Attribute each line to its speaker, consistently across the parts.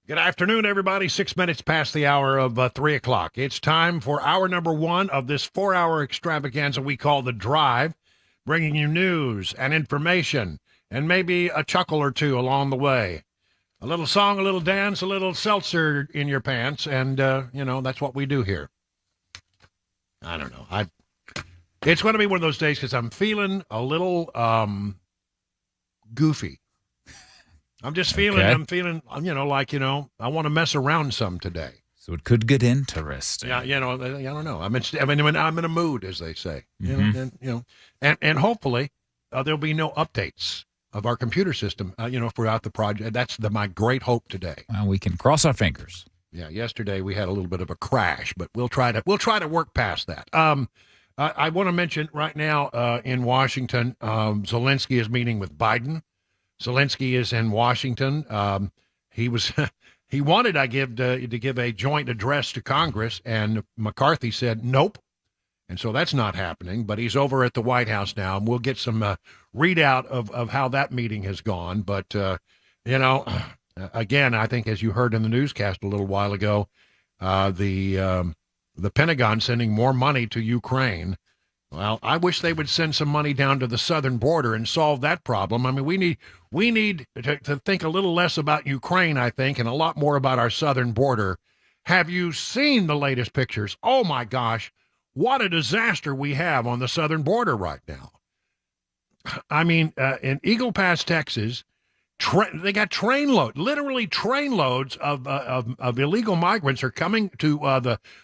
Speaker 1: Good afternoon, everybody. 6 minutes past the hour of 3 o'clock. It's time for hour number one of this 4-hour extravaganza we call The Drive, bringing you news and information and maybe a chuckle or two along the way. A little song, a little dance, a little seltzer in your pants, and, that's what we do here. I don't know. It's going to be one of those days because I'm feeling a little goofy. I'm feeling, I want to mess around some today.
Speaker 2: So it could get interesting.
Speaker 1: Yeah, I don't know. I'm in a mood, as they say. And hopefully there'll be no updates of our computer system, throughout the project. That's my great hope today.
Speaker 2: Well, we can cross our fingers.
Speaker 1: Yeah, yesterday we had a little bit of a crash, but we'll try to work past that. I want to mention right now in Washington, Zelensky is meeting with Biden. Zelensky is in Washington. He wanted to give a joint address to Congress, and McCarthy said nope, and so that's not happening. But he's over at the White House now, and we'll get some readout of how that meeting has gone. But again, I think as you heard in the newscast a little while ago, the Pentagon sending more money to Ukraine. Well, I wish they would send some money down to the southern border and solve that problem. I mean, we need to think a little less about Ukraine, I think, and a lot more about our southern border. Have you seen the latest pictures? Oh, my gosh, what a disaster we have on the southern border right now. I mean, in Eagle Pass, Texas, they got literally trainloads of illegal migrants are coming to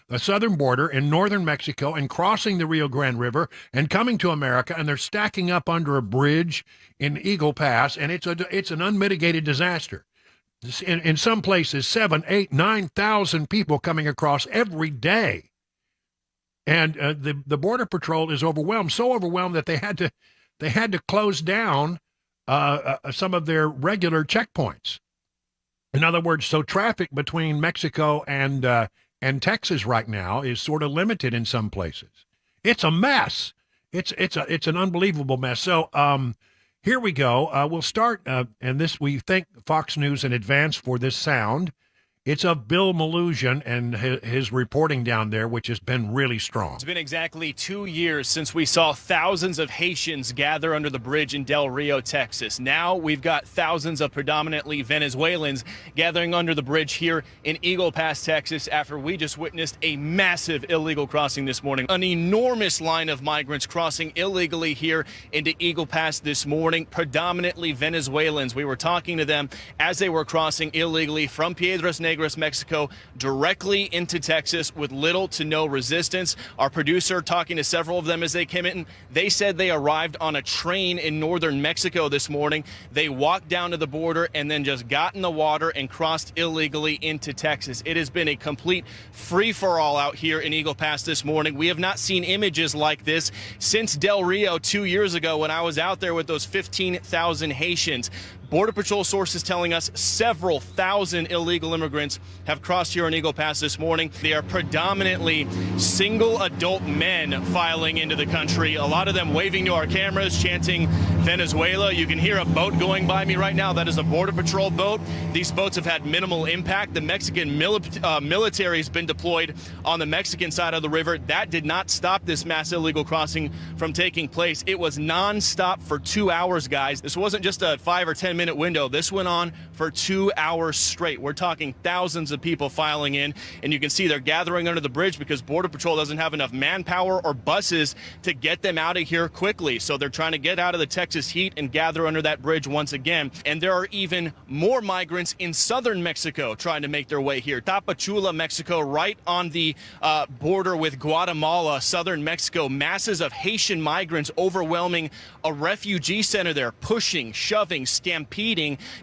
Speaker 1: the southern border in northern Mexico and crossing the Rio Grande River and coming to America, and they're stacking up under a bridge in Eagle Pass, and it's an unmitigated disaster. In some places, 7,000, 8,000, 9,000 people coming across every day, and the Border Patrol is overwhelmed, so overwhelmed that they had to close down some of their regular checkpoints. In other words, so traffic between Mexico and Texas right now is sort of limited in some places. It's a mess. It's an unbelievable mess. So here we go. We'll start, and we thank Fox News in advance for this sound. It's of Bill Maloogian and his reporting down there, which has been really strong.
Speaker 3: It's been exactly 2 years since we saw thousands of Haitians gather under the bridge in Del Rio, Texas. Now we've got thousands of predominantly Venezuelans gathering under the bridge here in Eagle Pass, Texas, after we just witnessed a massive illegal crossing this morning. An enormous line of migrants crossing illegally here into Eagle Pass this morning, predominantly Venezuelans. We were talking to them as they were crossing illegally from Piedras Negras, Mexico, directly into Texas with little to no resistance. Our producer talking to several of them as they came in. They said they arrived on a train in northern Mexico this morning. They walked down to the border and then just got in the water and crossed illegally into Texas. It has been a complete free-for-all out here in Eagle Pass this morning. We have not seen images like this since Del Rio 2 years ago when I was out there with those 15,000 Haitians. Border Patrol sources telling us several thousand illegal immigrants have crossed here in Eagle Pass this morning. They are predominantly single adult men filing into the country, a lot of them waving to our cameras, chanting Venezuela. You can hear a boat going by me right now. That is a Border Patrol boat. These boats have had minimal impact. The Mexican military has been deployed on the Mexican side of the river. That did not stop this mass illegal crossing from taking place. It was nonstop for 2 hours, guys. This wasn't just a 5 or 10 minute window. This went on for 2 hours straight. We're talking thousands of people filing in, and you can see they're gathering under the bridge because Border Patrol doesn't have enough manpower or buses to get them out of here quickly. So they're trying to get out of the Texas heat and gather under that bridge once again. And there are even more migrants in southern Mexico trying to make their way here. Tapachula, Mexico, right on the border with Guatemala, southern Mexico. Masses of Haitian migrants overwhelming a refugee center there, pushing, shoving, stampeding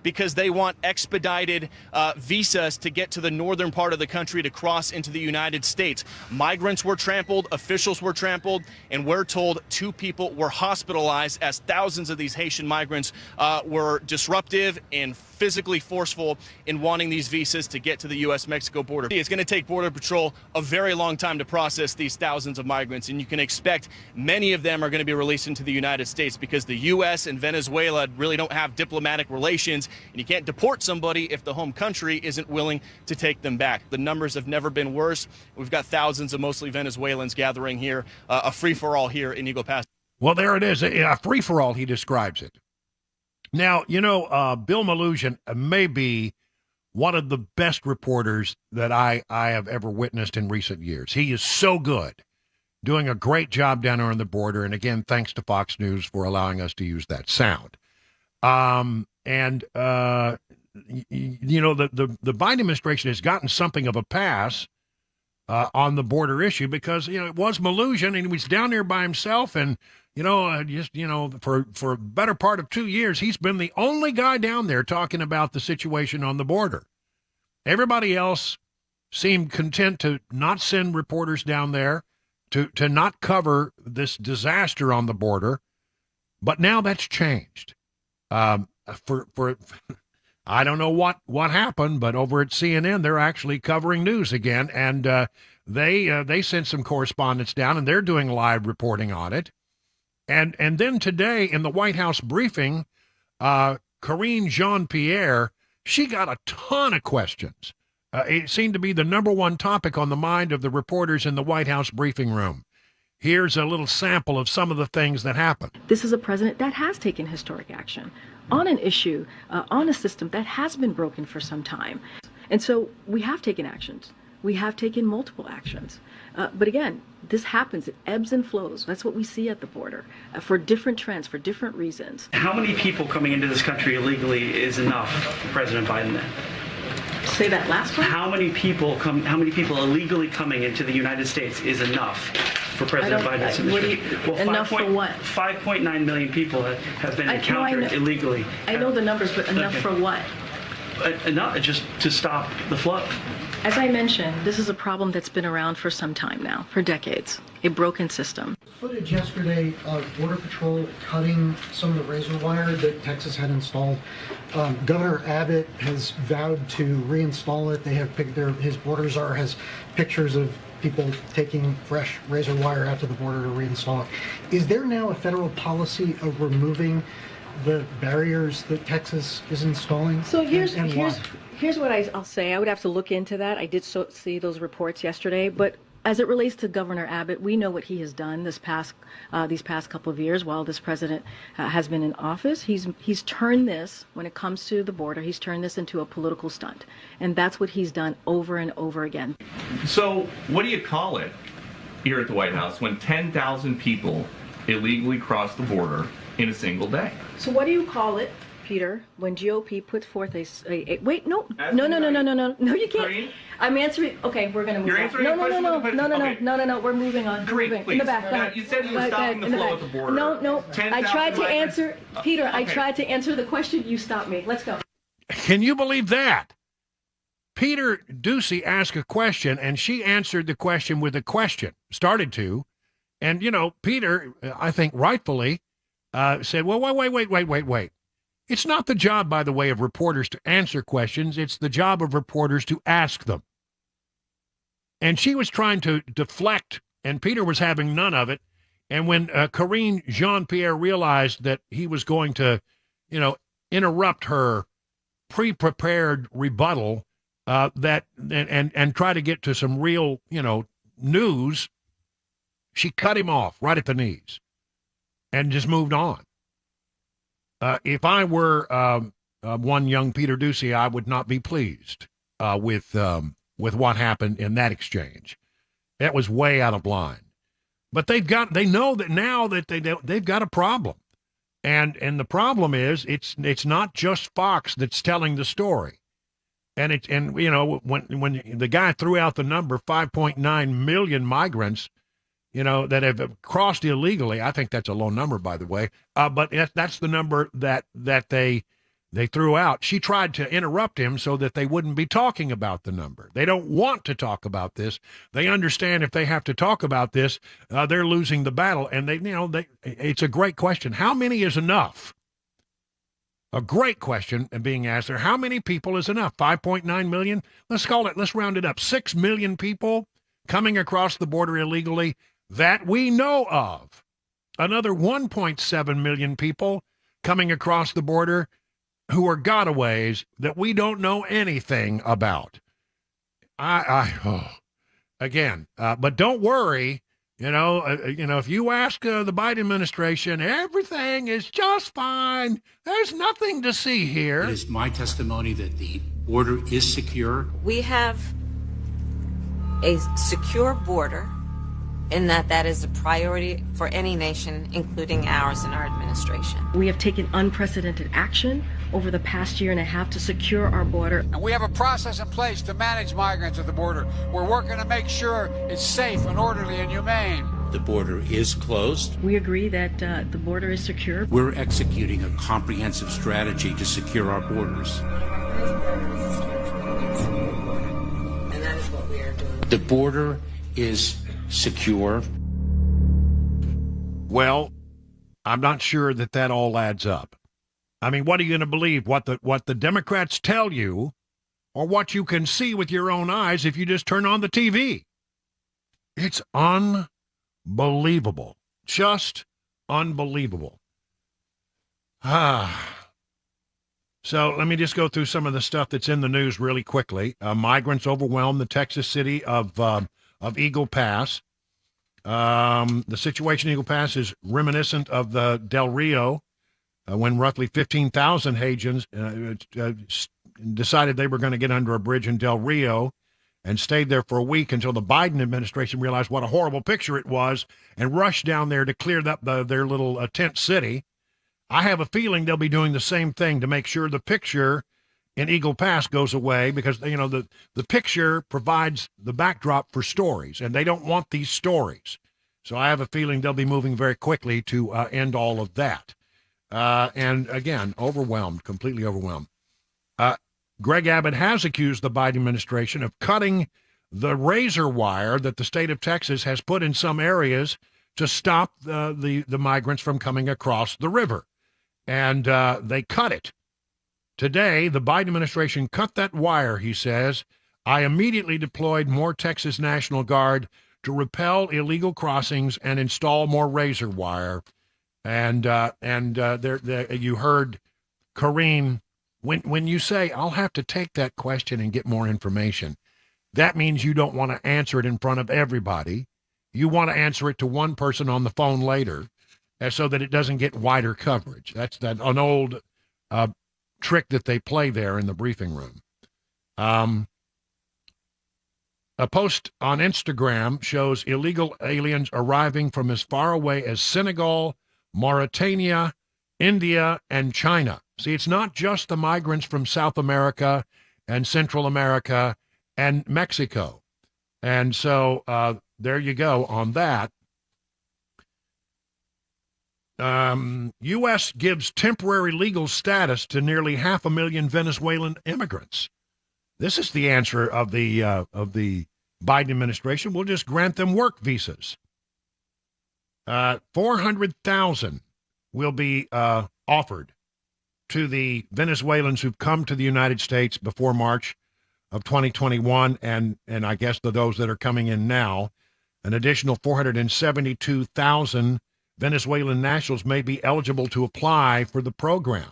Speaker 3: because they want expedited visas to get to the northern part of the country to cross into the United States. Migrants were trampled, officials were trampled, and we're told 2 people were hospitalized as thousands of these Haitian migrants were disruptive and physically forceful in wanting these visas to get to the U.S.-Mexico border. It's going to take Border Patrol a very long time to process these thousands of migrants, and you can expect many of them are going to be released into the United States because the U.S. and Venezuela really don't have diplomatic relations, and you can't deport somebody if the home country isn't willing to take them back. The numbers have never been worse. We've got thousands of mostly Venezuelans gathering here, a free-for-all here in Eagle Pass.
Speaker 1: Well, there it is, a free-for-all, he describes it. Now, Bill Malugin may be one of the best reporters that I have ever witnessed in recent years. He is so good, doing a great job down there on the border. And again, thanks to Fox News for allowing us to use that sound. The Biden administration has gotten something of a pass on the border issue because, it was Malugin and he was down there by himself. And, for a better part of 2 years, he's been the only guy down there talking about the situation on the border. Everybody else seemed content to not send reporters down there, to not cover this disaster on the border. But now that's changed. I don't know what happened, but over at CNN, they're actually covering news again. And they sent some correspondents down, and they're doing live reporting on it. And then today in the White House briefing, Karine Jean-Pierre, she got a ton of questions. It seemed to be the number one topic on the mind of the reporters in the White House briefing room. Here's a little sample of some of the things that happened.
Speaker 4: This is a president that has taken historic action on an issue, on a system that has been broken for some time. And so we have taken actions. We have taken multiple actions. But again, this happens. It ebbs and flows. That's what we see at the border for different trends, for different reasons.
Speaker 5: How many people coming into this country illegally is enough for President Biden then?
Speaker 4: Say that last one?
Speaker 5: How many people illegally coming into the United States is enough for President Biden's administration?
Speaker 4: Enough for what?
Speaker 5: 5.9 million people have been encountered illegally.
Speaker 4: I know the numbers, but enough for what?
Speaker 5: Enough just to stop the flow.
Speaker 4: As I mentioned, this is a problem that's been around for some time now, for decades, a broken system.
Speaker 6: Footage yesterday of Border Patrol cutting some of the razor wire that Texas had installed. Governor Abbott has vowed to reinstall it. They have his border czar has pictures of people taking fresh razor wire out to the border to reinstall it. Is there now a federal policy of removing the barriers that Texas is installing?
Speaker 4: So here's what I'll say. I would have to look into that. I did see those reports yesterday, but as it relates to Governor Abbott, we know what he has done these past couple of years while this president has been in office. He's turned this, when it comes to the border, he's turned this into a political stunt, and that's what he's done over and over again.
Speaker 7: So what do you call it here at the White House when 10,000 people illegally cross the border in a single day?
Speaker 4: So what do you call it, Peter, when GOP puts forth a wait, no, you can't.
Speaker 7: Green?
Speaker 4: I'm answering. Okay, we're gonna move
Speaker 7: You're
Speaker 4: on.
Speaker 7: answering the question with a question? Okay.
Speaker 4: No, we're moving on.
Speaker 7: Green,
Speaker 4: We're moving.
Speaker 7: please.
Speaker 4: In the back. Go ahead.
Speaker 7: You said you were
Speaker 4: Go
Speaker 7: stopping
Speaker 4: ahead,
Speaker 7: the
Speaker 4: in
Speaker 7: flow
Speaker 4: back.
Speaker 7: at the border.
Speaker 4: No. I
Speaker 7: 10,000
Speaker 4: tried to
Speaker 7: migrants.
Speaker 4: answer, Peter. I
Speaker 7: Okay.
Speaker 4: tried to answer the question. You stopped me. Let's go.
Speaker 1: Can you believe that? Peter Doocy asked a question, and she answered the question with a question, started to. And, Peter, I think rightfully, said, well, wait. It's not the job, by the way, of reporters to answer questions. It's the job of reporters to ask them. And she was trying to deflect, and Peter was having none of it. And when Karine Jean-Pierre realized that he was going to, interrupt her pre-prepared rebuttal, and try to get to some real, news, she cut him off right at the knees and just moved on. If I were one young Peter Doocy, I would not be pleased with what happened in that exchange. That was way out of line. But they know that now that they've got a problem, and the problem is it's not just Fox that's telling the story, and when the guy threw out the number 5.9 million migrants, that have crossed illegally. I think that's a low number, by the way. But that's the number that they threw out. She tried to interrupt him so that they wouldn't be talking about the number. They don't want to talk about this. They understand if they have to talk about this, they're losing the battle. And it's a great question. How many is enough? A great question being asked there. How many people is enough? 5.9 million? Let's round it up. 6 million people coming across the border illegally that we know of. Another 1.7 million people coming across the border who are gotaways that we don't know anything about. But don't worry. If you ask the Biden administration, everything is just fine. There's nothing to see here.
Speaker 8: It is my testimony that the border is secure.
Speaker 9: We have a secure border in that is a priority for any nation, including ours and our administration.
Speaker 4: We have taken unprecedented action over the past year and a half to secure our border.
Speaker 10: And we have a process in place to manage migrants at the border. We're working to make sure it's safe and orderly and humane.
Speaker 8: The border is closed.
Speaker 4: We agree that the border is secure.
Speaker 8: We're executing a comprehensive strategy to secure our borders.
Speaker 9: And that is what we are doing.
Speaker 8: The border is secure.
Speaker 1: Well, I'm not sure that all adds up. I mean, what are you going to believe? What the Democrats tell you, or what you can see with your own eyes if you just turn on the TV? It's unbelievable. Just unbelievable. So let me just go through some of the stuff that's in the news really quickly. Migrants overwhelm the Texas city of Eagle Pass. The situation in Eagle Pass is reminiscent of the Del Rio, when roughly 15,000 Haitians decided they were going to get under a bridge in Del Rio and stayed there for a week until the Biden administration realized what a horrible picture it was and rushed down there to clear up their little tent city. I have a feeling they'll be doing the same thing to make sure the picture in Eagle Pass goes away, because the picture provides the backdrop for stories, and they don't want these stories. So I have a feeling they'll be moving very quickly to end all of that. And again, overwhelmed, completely overwhelmed. Greg Abbott has accused the Biden administration of cutting the razor wire that the state of Texas has put in some areas to stop the migrants from coming across the river. And they cut it. Today, the Biden administration cut that wire, he says. I immediately deployed more Texas National Guard to repel illegal crossings and install more razor wire. And you heard Karine, when you say, I'll have to take that question and get more information, that means you don't want to answer it in front of everybody. You want to answer it to one person on the phone later, so that it doesn't get wider coverage. That's an old trick that they play there in the briefing room. A post on Instagram shows illegal aliens arriving from as far away as Senegal, Mauritania, India, and China. See, it's not just the migrants from South America and Central America and Mexico. And so there you go on that. U.S. gives temporary legal status to nearly 500,000 Venezuelan immigrants. This is the answer of the Biden administration. We'll just grant them work visas. 400,000 will be offered to the Venezuelans who've come to the United States before March of 2021, and I guess those that are coming in now. An additional 472,000 Venezuelan nationals may be eligible to apply for the program.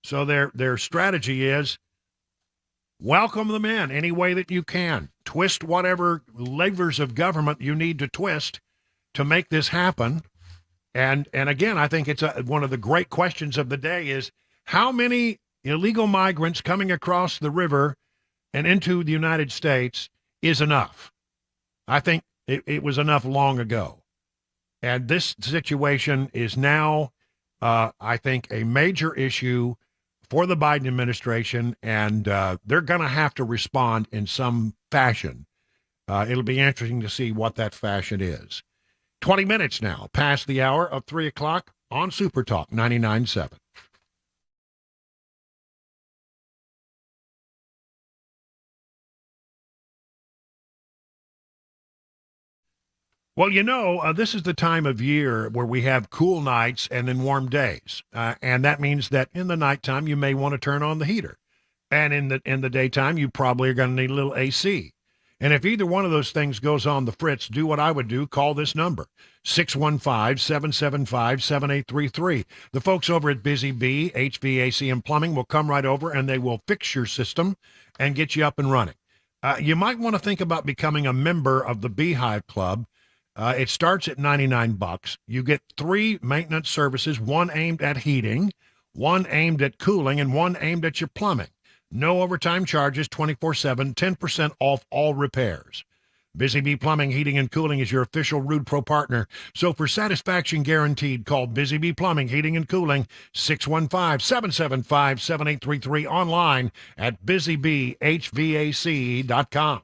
Speaker 1: So their strategy is welcome them in any way that you can. Twist whatever levers of government you need to twist to make this happen. And again, I think it's one of the great questions of the day is how many illegal migrants coming across the river and into the United States is enough? I think it was enough long ago. And this situation is now, I think, a major issue for the Biden administration, and they're going to have to respond in some fashion. It'll be interesting to see what that fashion is. 20 minutes now past the hour of 3 o'clock on Super Talk 99.7. Well, this is the time of year where we have cool nights and then warm days, and that means that in the nighttime you may want to turn on the heater, and in the daytime you probably are going to need a little AC. And if either one of those things goes on the fritz, do what I would do. Call this number, 615-775-7833. The folks over at Busy Bee HVAC and Plumbing will come right over, and they will fix your system and get you up and running. You might want to think about becoming a member of the Beehive Club. It starts at $99. You get 3 maintenance services, one aimed at heating, one aimed at cooling, and one aimed at your plumbing. No overtime charges, 24/7, 10% off all repairs. Busy Bee Plumbing, Heating, and Cooling is your official Rude Pro partner. So for satisfaction guaranteed, call Busy Bee Plumbing, Heating, and Cooling, 615-775-7833, online at busybeehvac.com.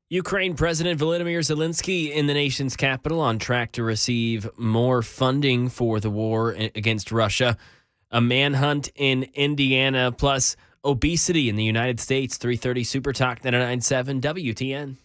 Speaker 11: Ukraine President Volodymyr Zelensky in the nation's capital on track to receive more funding for the war against Russia. A manhunt in Indiana, plus obesity in the United States. 3:30 Super Talk 99.7 WTN.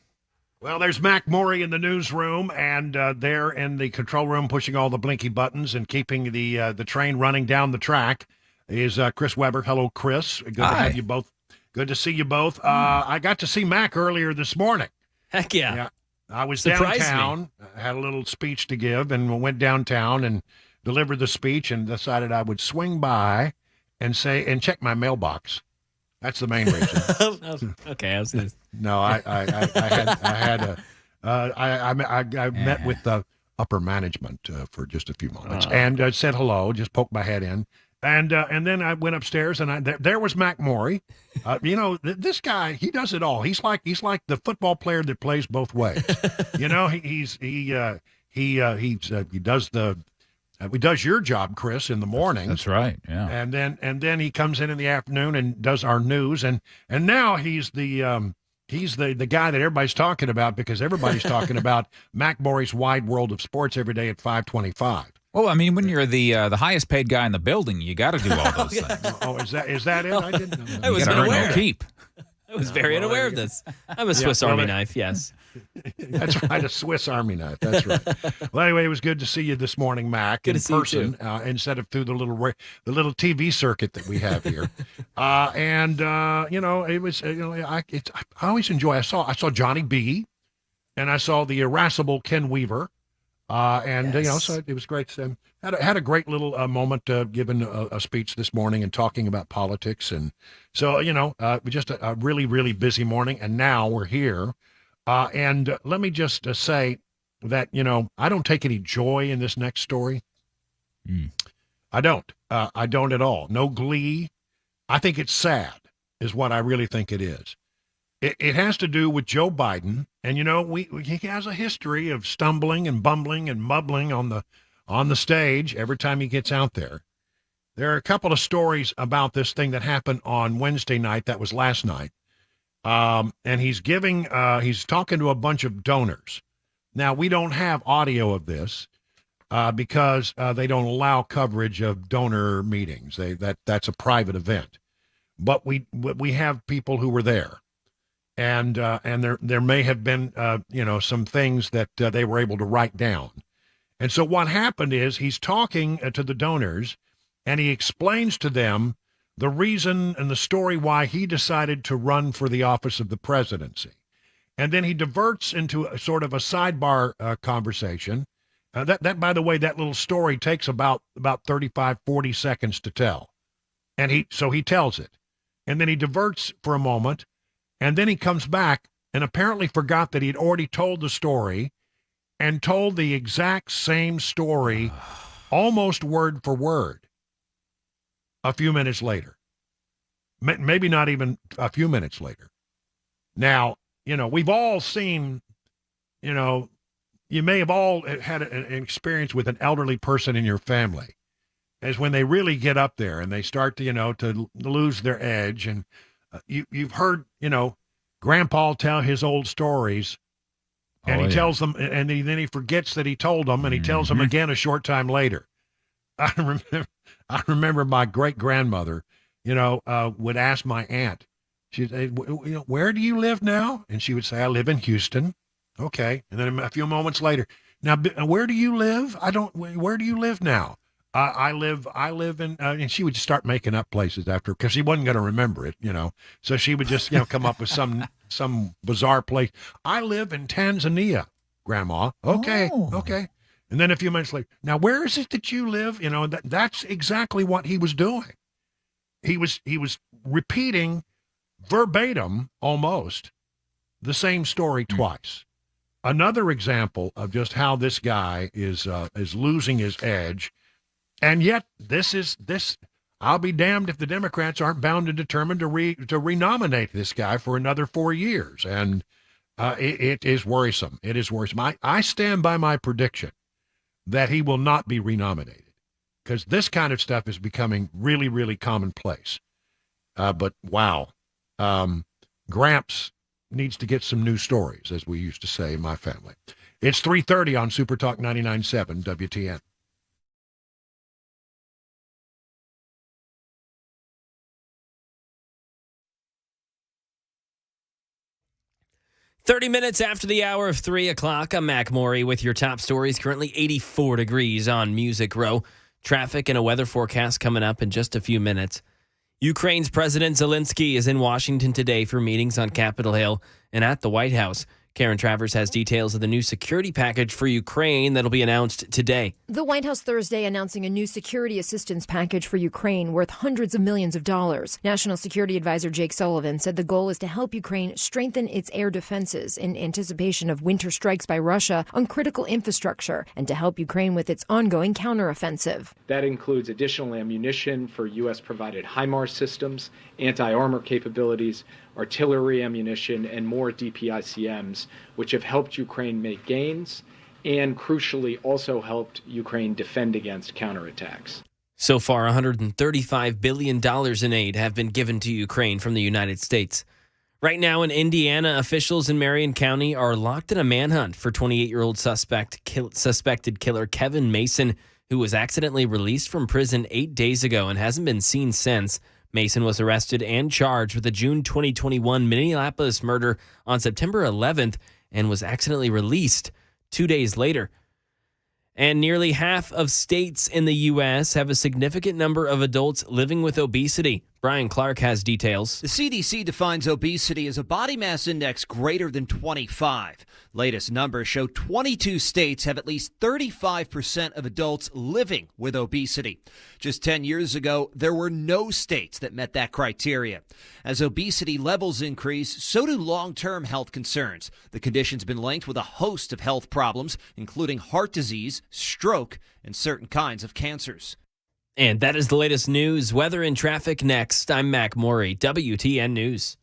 Speaker 1: Well, there's Mac Morey in the newsroom, and there in the control room pushing all the blinky buttons and keeping the train running down the track is Chris Weber. Hello, Chris. Good to have you both. Good to see you both. I got to see Mac earlier this morning.
Speaker 11: Heck yeah.
Speaker 1: Yeah. I was
Speaker 11: Surprised
Speaker 1: downtown. I had a little speech to give and went downtown and delivered the speech and decided I would swing by and check my mailbox. That's the main reason.
Speaker 11: Okay, I was gonna...
Speaker 1: No, I met with the upper management for just a few moments and said hello, just poked my head in. And then I went upstairs, and there was Mac Morey. This guy, he does it all. He's like the football player that plays both ways. He does your job, Chris, in the mornings.
Speaker 2: That's right. Yeah.
Speaker 1: And then he comes in the afternoon and does our news, and now he's the guy that everybody's talking about, because everybody's talking about Mac Morey's Wide World of Sports every day at 5:25.
Speaker 2: Well, I mean, when you're the highest paid guy in the building, you got to do all those things.
Speaker 1: Oh, is that it? I didn't know that.
Speaker 11: I was unaware.
Speaker 2: Keep.
Speaker 11: I was very unaware of this. I'm a Swiss Army knife, yes.
Speaker 1: That's right, a Swiss Army knife. That's right. Well, anyway, it was good to see you this morning, Mac, in person, instead of through the little TV circuit that we have here. It was I always enjoy. I saw Johnny B, and I saw the irascible Ken Weaver. So it was great. Had a great little moment giving a speech this morning and talking about politics. And so, just a really, really busy morning. And now we're here. And let me just say that, I don't take any joy in this next story. I don't. I don't at all. No glee. I think it's sad is what I really think it is. It has to do with Joe Biden, and he has a history of stumbling and bumbling and mumbling on the stage every time he gets out there. There are a couple of stories about this thing that happened on Wednesday night. That was last night, and he's talking to a bunch of donors. Now, we don't have audio of this because they don't allow coverage of donor meetings. That's a private event, but we have people who were there. And there may have been, some things that they were able to write down. And so what happened is he's talking to the donors, and he explains to them the reason and the story why he decided to run for the office of the presidency. And then he diverts into a sort of a sidebar conversation. That, by the way, that little story takes about 35, 40 seconds to tell. And he tells it. And then he diverts for a moment. And then he comes back and apparently forgot that he had already told the story and told the exact same story, almost word for word, a few minutes later. Maybe not even a few minutes later. Now, we've all seen, you may have all had an experience with an elderly person in your family, as when they really get up there and they start to lose their edge. And you've heard, Grandpa tell his old stories, and he tells them, and then he forgets that he told them, and he tells them again a short time later. I remember my great grandmother, would ask my aunt, she'd say, where do you live now? And she would say, I live in Houston. Okay. And then a few moments later, now, where do you live? Where do you live now? I live in, and she would start making up places after, because she wasn't going to remember it, So she would just, come up with some bizarre place. I live in Tanzania, Grandma. Okay, okay. And then a few minutes later, now where is it that you live? That's exactly what he was doing. He was repeating verbatim, almost, the same story twice. Another example of just how this guy is losing his edge. And yet, I'll be damned if the Democrats aren't bound and determined to renominate this guy for another 4 years. And it is worrisome. It is worrisome. I stand by my prediction that he will not be renominated, because this kind of stuff is becoming really, really commonplace. But wow, Gramps needs to get some new stories, as we used to say in my family. It's 3:30 on Super Talk 99.7 WTN.
Speaker 11: 30 minutes after the hour of 3 o'clock, I'm Mac Morey with your top stories. Currently 84 degrees on Music Row. Traffic and a weather forecast coming up in just a few minutes. Ukraine's President Zelensky is in Washington today for meetings on Capitol Hill and at the White House. Karen Travers has details of the new security package for Ukraine that'll be announced today.
Speaker 12: The White House Thursday announcing a new security assistance package for Ukraine worth hundreds of millions of dollars. National Security Advisor Jake Sullivan said the goal is to help Ukraine strengthen its air defenses in anticipation of winter strikes by Russia on critical infrastructure and to help Ukraine with its ongoing counteroffensive.
Speaker 13: That includes additional ammunition for U.S.-provided HIMARS systems, anti-armor capabilities, artillery ammunition, and more DPICMs, which have helped Ukraine make gains and, crucially, also helped Ukraine defend against counterattacks.
Speaker 11: So far, $135 billion in aid have been given to Ukraine from the United States. Right now in Indiana, officials in Marion County are locked in a manhunt for 28-year-old suspected killer Kevin Mason, who was accidentally released from prison 8 days ago and hasn't been seen since. Mason was arrested and charged with the June 2021 Minneapolis murder on September 11th and was accidentally released 2 days later. And nearly half of states in the U.S. have a significant number of adults living with obesity. Brian Clark has details.
Speaker 14: The CDC defines obesity as a body mass index greater than 25. Latest numbers show 22 states have at least 35% of adults living with obesity. Just 10 years ago, there were no states that met that criteria. As obesity levels increase, so do long-term health concerns. The condition's been linked with a host of health problems, including heart disease, stroke, and certain kinds of cancers.
Speaker 11: And that is the latest news, weather, and traffic next. I'm Mac Morey, WTN News.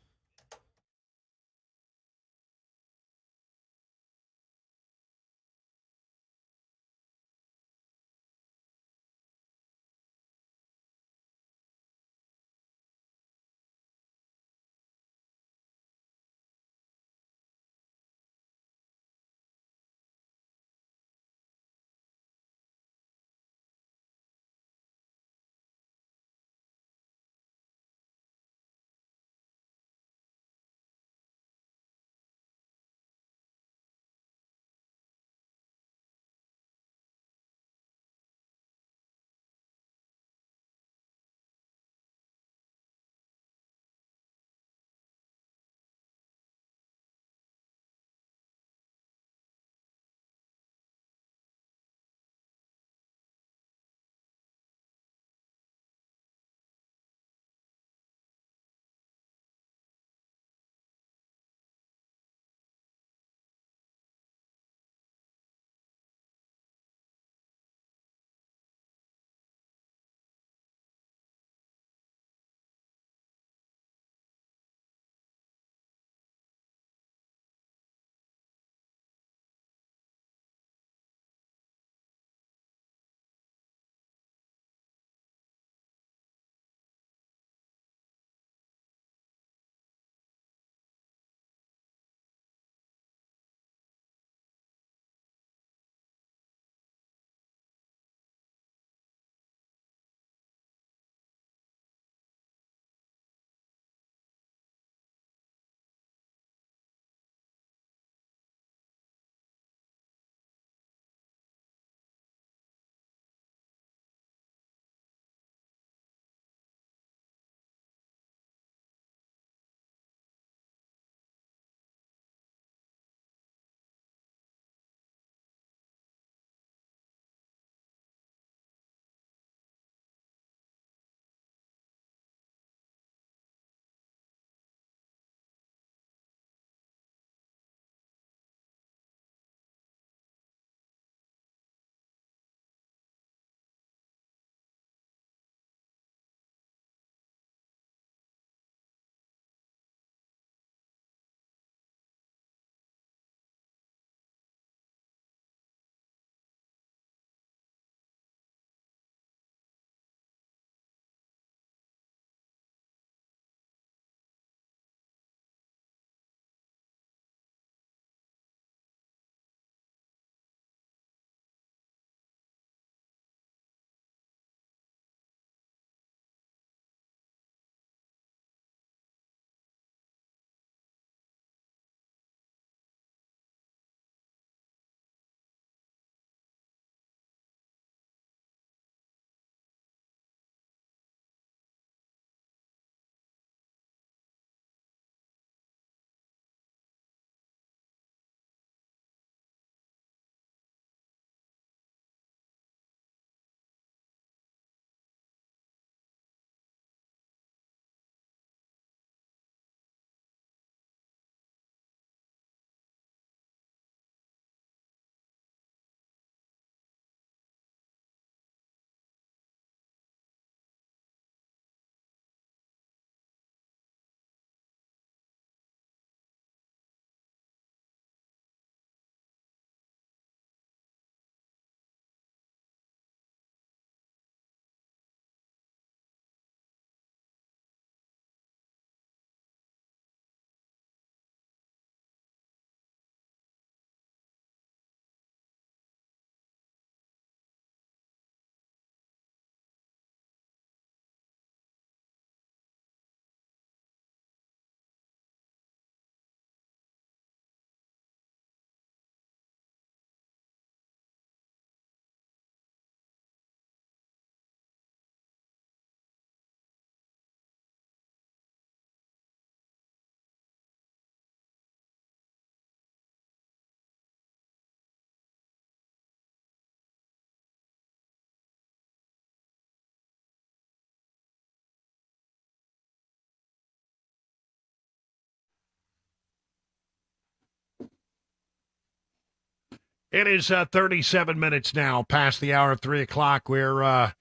Speaker 1: It is 37 minutes now past the hour of 3 o'clock. You're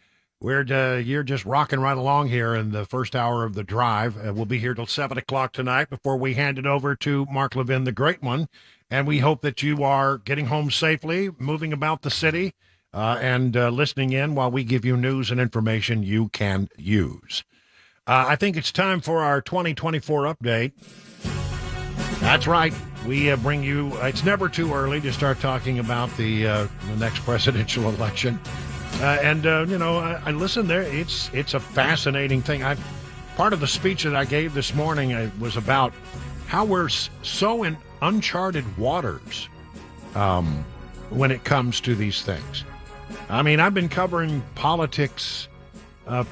Speaker 1: just rocking right along here in the first hour of the drive. We'll be here till 7 o'clock tonight before we hand it over to Mark Levin, the great one. And we hope that you are getting home safely, moving about the city, and listening in while we give you news and information you can use. I think it's time for our 2024 update. That's right. We bring you, it's never too early to start talking about the next presidential election. I listen there. It's a fascinating thing. Part of the speech that I gave this morning was about how we're so in uncharted waters when it comes to these things. I mean, I've been covering politics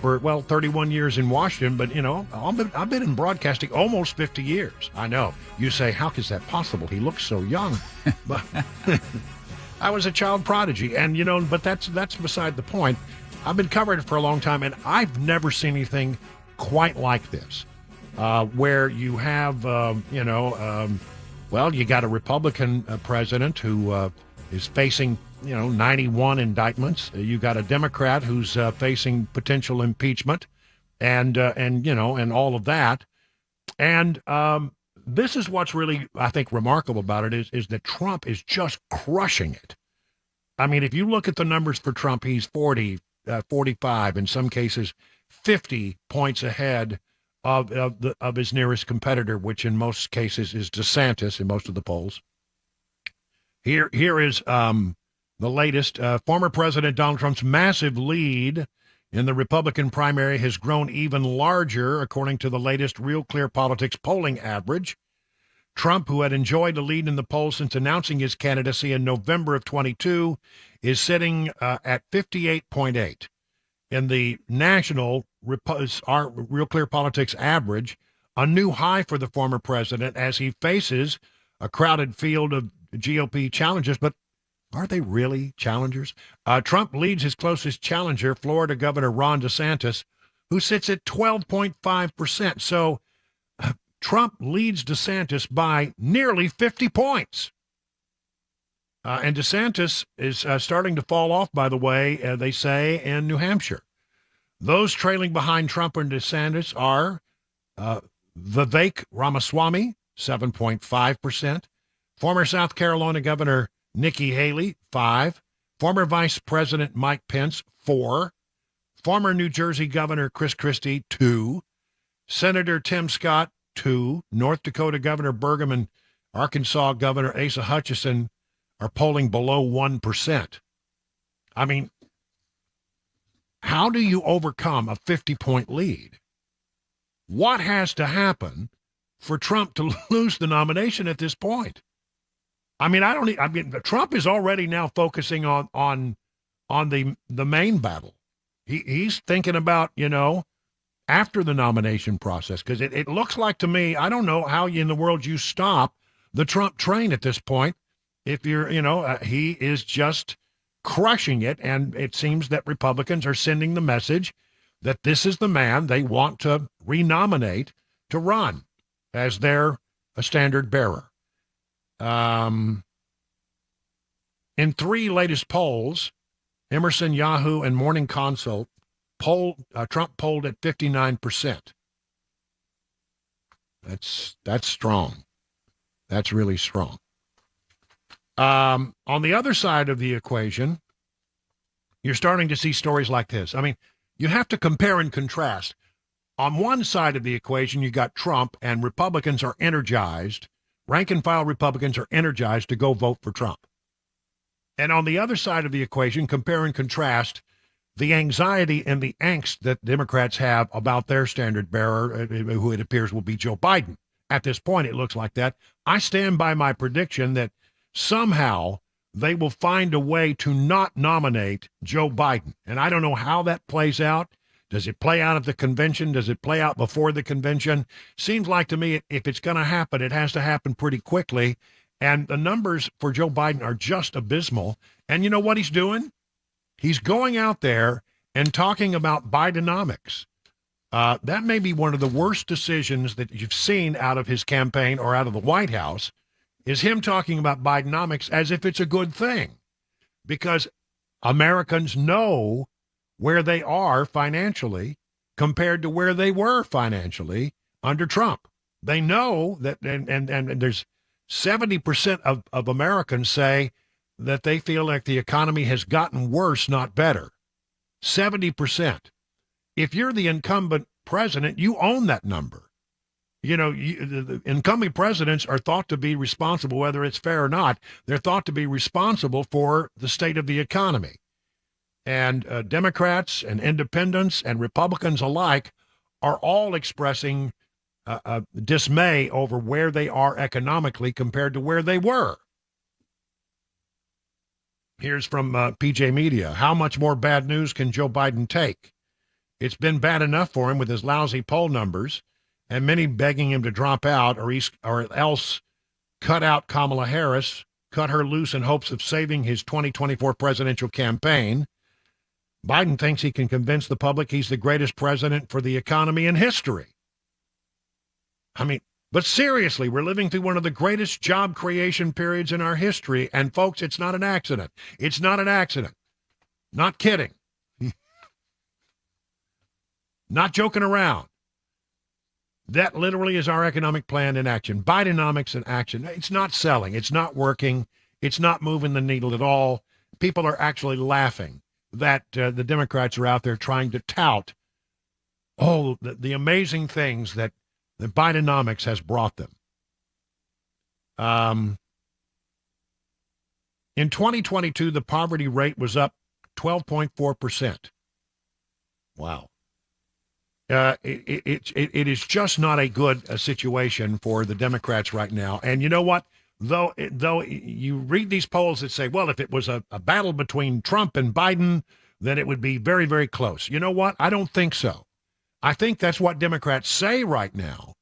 Speaker 1: for 31 years in Washington, but I've been in broadcasting almost 50 years. I know. You say, how is that possible? He looks so young. But I was a child prodigy, and but that's beside the point. I've been covering it for a long time, and I've never seen anything quite like this, where you have, you got a Republican president who is facing 91 indictments. You got a Democrat who's facing potential impeachment, and all of that. And this is what's really, I think, remarkable about it is that Trump is just crushing it. I mean, if you look at the numbers for Trump, he's 40, 45, in some cases 50 points ahead of his nearest competitor, which in most cases is DeSantis in most of the polls. Here is the latest. Former President Donald Trump's massive lead in the Republican primary has grown even larger, according to the latest Real Clear Politics polling average. Trump, who had enjoyed a lead in the polls since announcing his candidacy in November of 22, is sitting at 58.8. In the national Real Clear Politics average, a new high for the former president as he faces a crowded field of GOP challengers, but are they really challengers? Trump leads his closest challenger, Florida Governor Ron DeSantis, who sits at 12.5%. So Trump leads DeSantis by nearly 50 points. And DeSantis is starting to fall off, by the way, they say, in New Hampshire. Those trailing behind Trump and DeSantis are Vivek Ramaswamy, 7.5%. Former South Carolina Governor Nikki Haley, 5. Former Vice President Mike Pence, 4. Former New Jersey Governor Chris Christie, 2. Senator Tim Scott, 2. North Dakota Governor Burgum and Arkansas Governor Asa Hutchinson are polling below 1%. I mean, how do you overcome a 50-point lead? What has to happen for Trump to lose the nomination at this point? I mean, Trump is already now focusing on the main battle. He's thinking about, after the nomination process, because it looks like to me, I don't know how in the world you stop the Trump train at this point. If you're, he is just crushing it, and it seems that Republicans are sending the message that this is the man they want to renominate to run as their standard bearer. In 3 latest polls, Emerson, Yahoo, and Morning Consult, Trump polled at 59%. That's strong. That's really strong. On the other side of the equation, you're starting to see stories like this. I mean, you have to compare and contrast. On one side of the equation, you got Trump, and Republicans are energized. Rank-and-file Republicans are energized to go vote for Trump. And on the other side of the equation, compare and contrast the anxiety and the angst that Democrats have about their standard bearer, who it appears will be Joe Biden. At this point, it looks like that. I stand by my prediction that somehow they will find a way to not nominate Joe Biden. And I don't know how that plays out. Does it play out at the convention? Does it play out before the convention? Seems like to me, if it's going to happen, it has to happen pretty quickly. And the numbers for Joe Biden are just abysmal. And you know what he's doing? He's going out there and talking about Bidenomics. That may be one of the worst decisions that you've seen out of his campaign or out of the White House. is him talking about Bidenomics as if it's a good thing, because Americans know where they are financially compared to where they were financially under Trump. They know that, and there's 70% of Americans say that they feel like the economy has gotten worse, not better. 70%. If you're the incumbent president, you own that number. You know, the incumbent presidents are thought to be responsible, whether it's fair or not. They're thought to be responsible for the state of the economy. And Democrats and independents and Republicans alike are all expressing dismay over where they are economically compared to where they were. Here's from PJ Media. How much more bad news can Joe Biden take? It's been bad enough for him with his lousy poll numbers, and many begging him to drop out or else cut out Kamala Harris, cut her loose in hopes of saving his 2024 presidential campaign. Biden thinks he can convince the public he's the greatest president for the economy in history. I mean, but seriously, we're living through one of the greatest job creation periods in our history. And folks, it's not an accident. It's not an accident. Not kidding. Not joking around. That literally is our economic plan in action. Bidenomics in action. It's not selling. It's not working. It's not moving the needle at all. People are actually laughing that the Democrats are out there trying to tout, the amazing things that Bidenomics has brought them. In 2022, the poverty rate was up 12.4%. Wow. It is just not a good situation for the Democrats right now. And you know what? Though you read these polls that say, well, if it was a battle between Trump and Biden, then it would be very, very close. You know what? I don't think so. I think that's what Democrats say right now.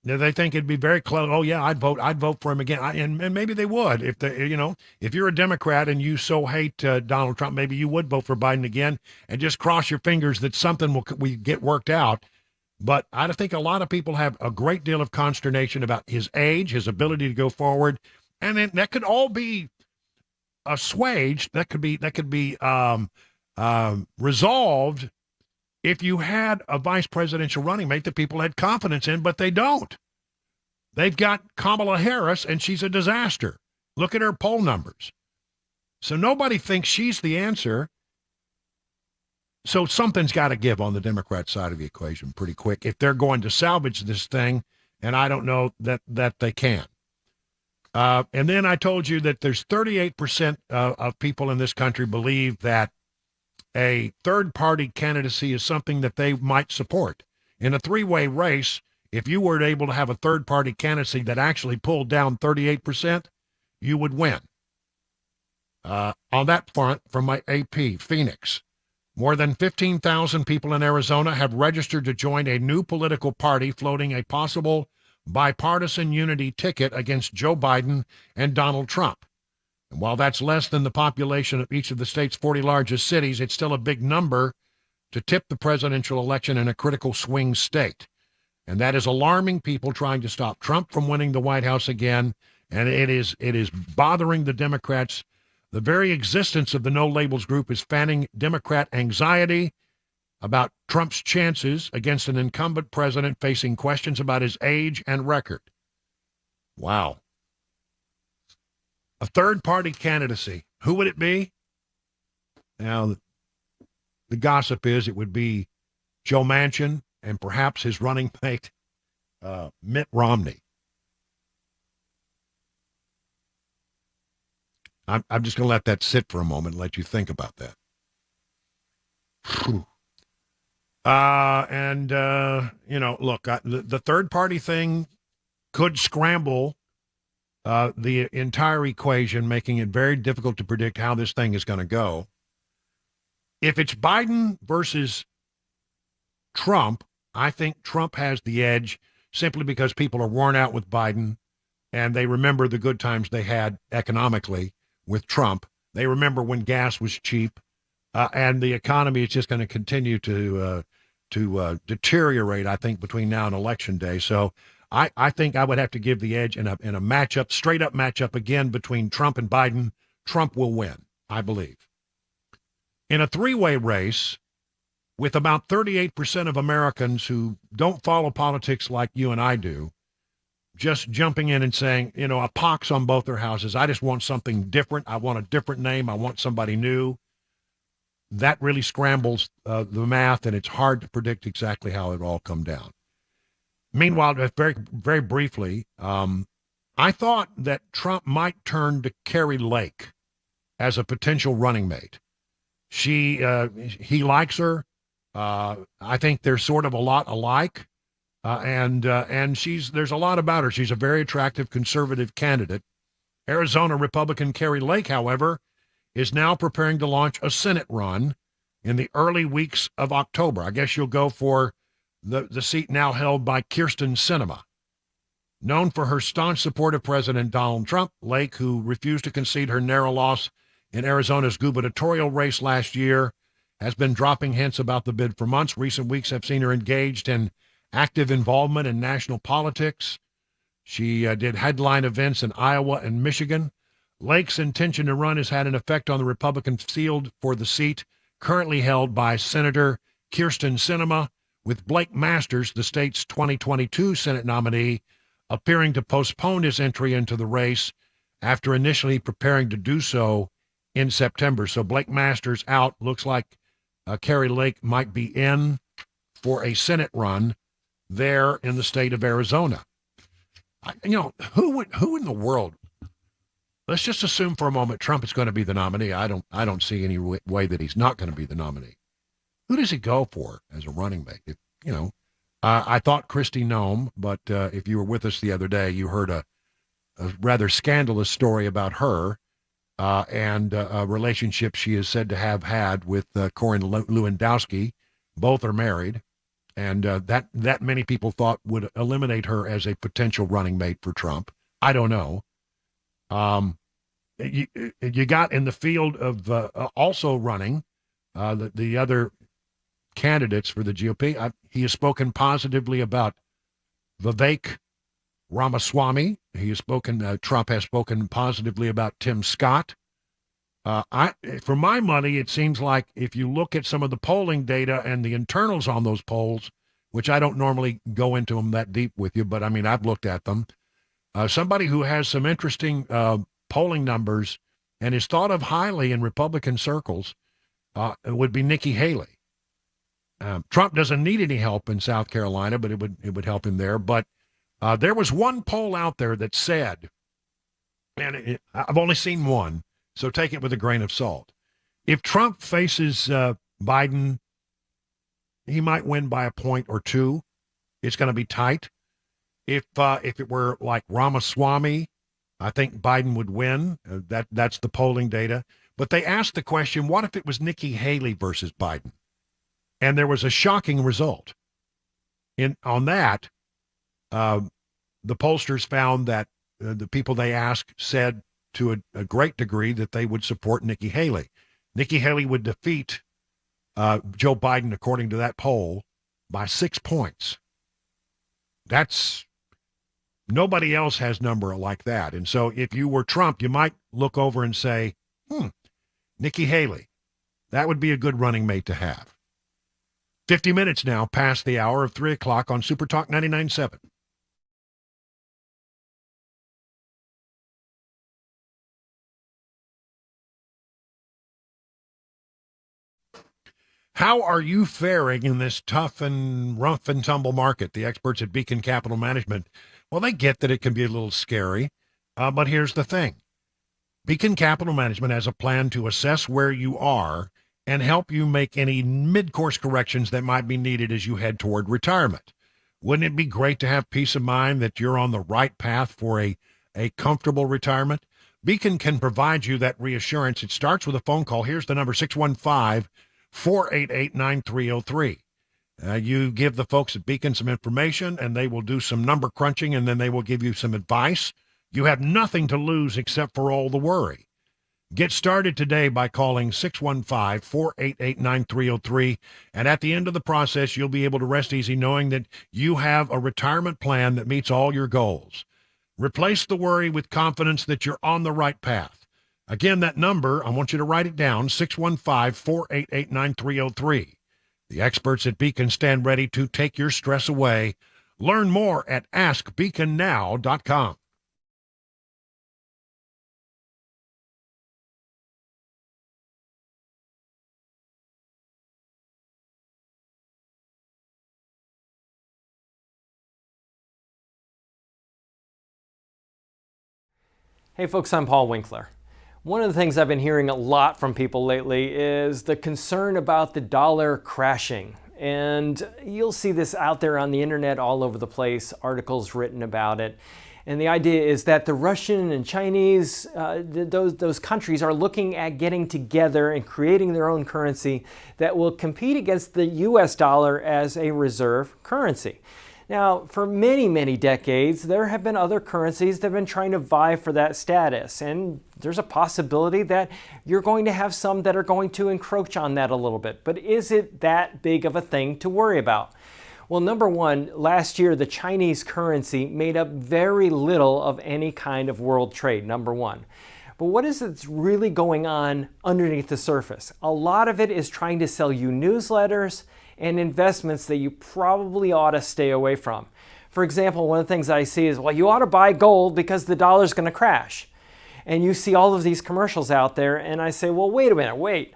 Speaker 1: They think it'd be very close. Oh yeah, I'd vote for him again, and maybe they would if you're a Democrat and you so hate Donald Trump, maybe you would vote for Biden again and just cross your fingers that something we get worked out. But I think a lot of people have a great deal of consternation about his age, his ability to go forward, and then that could all be assuaged. That could be resolved if you had a vice presidential running mate that people had confidence in, but they don't. They've got Kamala Harris, and she's a disaster. Look at her poll numbers. So nobody thinks she's the answer. So something's got to give on the Democrat side of the equation pretty quick if they're going to salvage this thing, and I don't know that they can. And then I told you that there's 38% of people in this country believe that a third-party candidacy is something that they might support. In a three-way race, if you were able to have a third-party candidacy that actually pulled down 38%, you would win. On that front, from my AP, Phoenix, more than 15,000 people in Arizona have registered to join a new political party floating a possible bipartisan unity ticket against Joe Biden and Donald Trump. And while that's less than the population of each of the state's 40 largest cities, it's still a big number to tip the presidential election in a critical swing state. And that is alarming people trying to stop Trump from winning the White House again. And it is bothering the Democrats. The very existence of the No Labels group is fanning Democrat anxiety about Trump's chances against an incumbent president facing questions about his age and record. Wow. A third-party candidacy. Who would it be? Now, the gossip is it would be Joe Manchin and perhaps his running mate, Mitt Romney. I'm just going to let that sit for a moment and let you think about that. Look, the third-party thing could scramble the entire equation, making it very difficult to predict how this thing is going to go. If it's Biden versus Trump, I think Trump has the edge simply because people are worn out with Biden and they remember the good times they had economically with Trump. They remember when gas was cheap, and the economy is just going to continue to deteriorate, I think, between now and Election Day. So I think I would have to give the edge in a matchup, straight up matchup again between Trump and Biden. Trump will win, I believe. In a three-way race, with about 38% of Americans who don't follow politics like you and I do, just jumping in and saying, a pox on both their houses. I just want something different. I want a different name. I want somebody new. That really scrambles the math, and it's hard to predict exactly how it all come down. Meanwhile, very, very briefly, I thought that Trump might turn to Carrie Lake as a potential running mate. He likes her. I think they're sort of a lot alike. And there's a lot about her. She's a very attractive conservative candidate. Arizona Republican Carrie Lake, however, is now preparing to launch a Senate run in the early weeks of October. I guess you'll go for the seat now held by Kyrsten Sinema. Known for her staunch support of President Donald Trump, Lake, who refused to concede her narrow loss in Arizona's gubernatorial race last year, has been dropping hints about the bid for months. Recent weeks have seen her engaged in active involvement in national politics. She did headline events in Iowa and Michigan. Lake's intention to run has had an effect on the Republican field for the seat currently held by Senator Kyrsten Sinema, with Blake Masters, the state's 2022 Senate nominee, appearing to postpone his entry into the race after initially preparing to do so in September. So Blake Masters out. Looks like Carrie Lake might be in for a Senate run there in the state of Arizona. Who in the world? Let's just assume for a moment Trump is going to be the nominee. I don't see any way that he's not going to be the nominee. Who does he go for as a running mate? I thought Kristi Noem, but if you were with us the other day, you heard a rather scandalous story about her and a relationship she is said to have had with Corey Lewandowski. Both are married. And that many people thought would eliminate her as a potential running mate for Trump. I don't know. You got in the field of also running the other candidates for the GOP. He has spoken positively about Vivek Ramaswamy. Trump has spoken positively about Tim Scott. For my money, it seems like if you look at some of the polling data and the internals on those polls, which I don't normally go into them that deep with you, but I mean, I've looked at them. Somebody who has some interesting polling numbers and is thought of highly in Republican circles would be Nikki Haley. Trump doesn't need any help in South Carolina, but it would help him there. But there was one poll out there that said, and I've only seen one, so take it with a grain of salt. If Trump faces Biden, he might win by a point or two. It's going to be tight. If it were like Ramaswamy, I think Biden would win. That's the polling data. But they asked the question, what if it was Nikki Haley versus Biden? And there was a shocking result. On that, the pollsters found that the people they asked said to a great degree that they would support Nikki Haley. Nikki Haley would defeat Joe Biden, according to that poll, by 6 points. Nobody else has number like that. And so if you were Trump, you might look over and say, Nikki Haley, that would be a good running mate to have. 50 minutes now past the hour of 3 o'clock on Super Talk 99.7. How are you faring in this tough and rough and tumble market? The experts at Beacon Capital Management, well, they get that it can be a little scary, but here's the thing. Beacon Capital Management has a plan to assess where you are and help you make any mid-course corrections that might be needed as you head toward retirement. Wouldn't it be great to have peace of mind that you're on the right path for a comfortable retirement? Beacon can provide you that reassurance. It starts with a phone call. Here's the number, 615-488-9303. You give the folks at Beacon some information, and they will do some number crunching, and then they will give you some advice. You have nothing to lose except for all the worry. Get started today by calling 615-488-9303. And at the end of the process, you'll be able to rest easy knowing that you have a retirement plan that meets all your goals. Replace the worry with confidence that you're on the right path. Again, that number, I want you to write it down, 615-488-9303. The experts at Beacon stand ready to take your stress away. Learn more at askbeaconnow.com.
Speaker 15: Hey folks, I'm Paul Winkler. One of the things I've been hearing a lot from people lately is the concern about the dollar crashing. And you'll see this out there on the internet all over the place, articles written about it. And the idea is that the Russian and Chinese, those countries are looking at getting together and creating their own currency that will compete against the US dollar as a reserve currency. Now, for many, many decades, there have been other currencies that have been trying to vie for that status. And there's a possibility that you're going to have some that are going to encroach on that a little bit. But is it that big of a thing to worry about? Well, number one, last year, the Chinese currency made up very little of any kind of world trade, number one. But what is it that's really going on underneath the surface? A lot of it is trying to sell you newsletters and investments that you probably ought to stay away from. For example, one of the things I see is, well, you ought to buy gold because the dollar's going to crash. And you see all of these commercials out there, and I say, well, wait a minute, wait.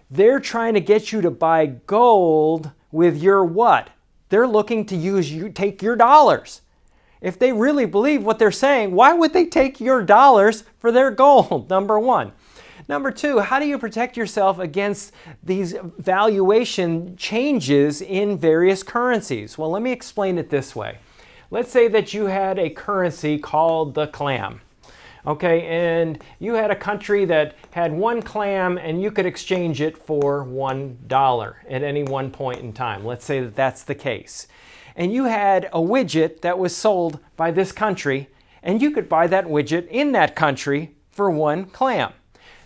Speaker 15: They're trying to get you to buy gold with your what? They're looking to take your dollars. If they really believe what they're saying, why would they take your dollars for their gold? Number one. Number two, how do you protect yourself against these valuation changes in various currencies? Well, let me explain it this way. Let's say that you had a currency called the clam. Okay, and you had a country that had one clam and you could exchange it for $1 at any one point in time. Let's say that that's the case. And you had a widget that was sold by this country and you could buy that widget in that country for one clam.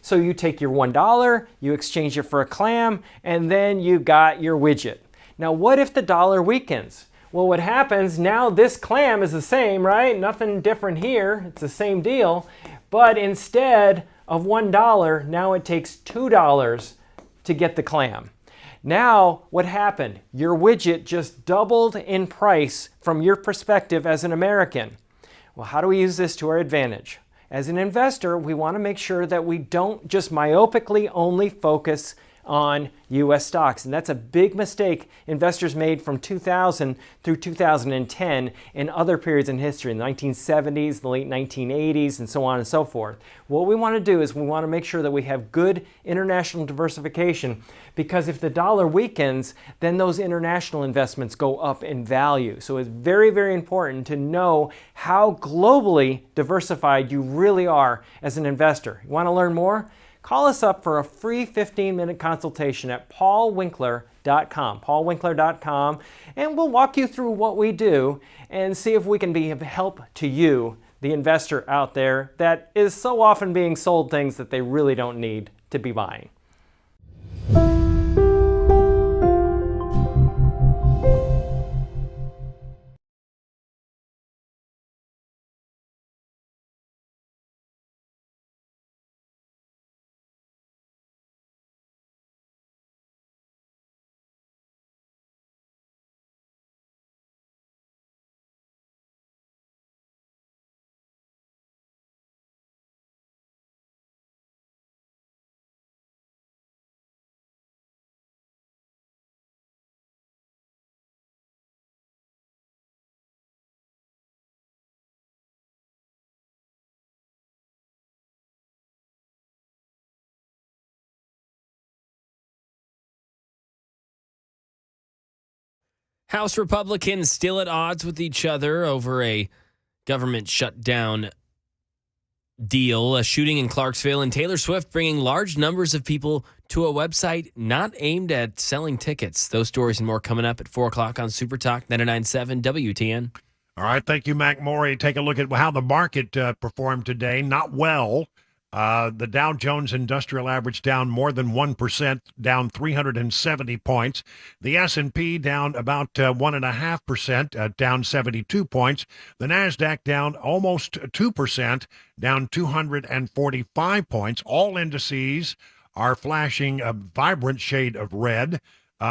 Speaker 15: So you take your $1, you exchange it for a clam, and then you got your widget. Now what if the dollar weakens? Well, what happens, now this clam is the same, right? Nothing different here, it's the same deal. But instead of $1, now it takes $2 to get the clam. Now what happened? Your widget just doubled in price from your perspective as an American. Well, how do we use this to our advantage? As an investor, we want to make sure that we don't just myopically only focus on U.S. stocks. And that's a big mistake investors made from 2000 through 2010 and other periods in history, in the 1970s, the late 1980s, and so on and so forth. What we want to do is we want to make sure that we have good international diversification, because if the dollar weakens, then those international investments go up in value. So it's very, very important to know how globally diversified you really are as an investor. You want to learn more? Call us up for a free 15-minute consultation at paulwinkler.com, paulwinkler.com, and we'll walk you through what we do and see if we can be of help to you, the investor out there that is so often being sold things that they really don't need to be buying.
Speaker 11: House Republicans still at odds with each other over a government shutdown deal, a shooting in Clarksville, and Taylor Swift bringing large numbers of people to a website not aimed at selling tickets. Those stories and more coming up at 4 o'clock on Super Talk 99.7 WTN.
Speaker 1: All right, thank you, Mac Morey. Take a look at how the market performed today. Not well. The Dow Jones Industrial Average down more than 1%, down 370 points. The S&P down about 1.5%, down 72 points. The NASDAQ down almost 2%, down 245 points. All indices are flashing a vibrant shade of red.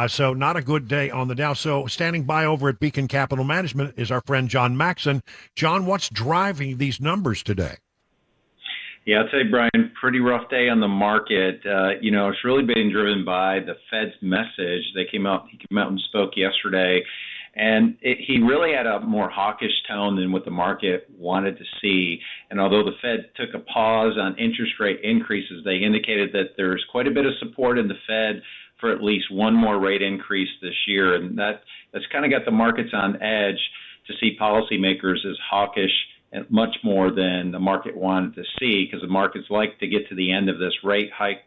Speaker 1: So not a good day on the Dow. So standing by over at Beacon Capital Management is our friend John Maxon. John, what's driving these numbers today?
Speaker 16: Yeah, I'll tell you, Brian, pretty rough day on the market. It's really been driven by the Fed's message. He came out and spoke yesterday, and he really had a more hawkish tone than what the market wanted to see. And although the Fed took a pause on interest rate increases, they indicated that there's quite a bit of support in the Fed for at least one more rate increase this year. And that's kind of got the markets on edge to see policymakers as hawkish and much more than the market wanted to see, because the markets like to get to the end of this rate hike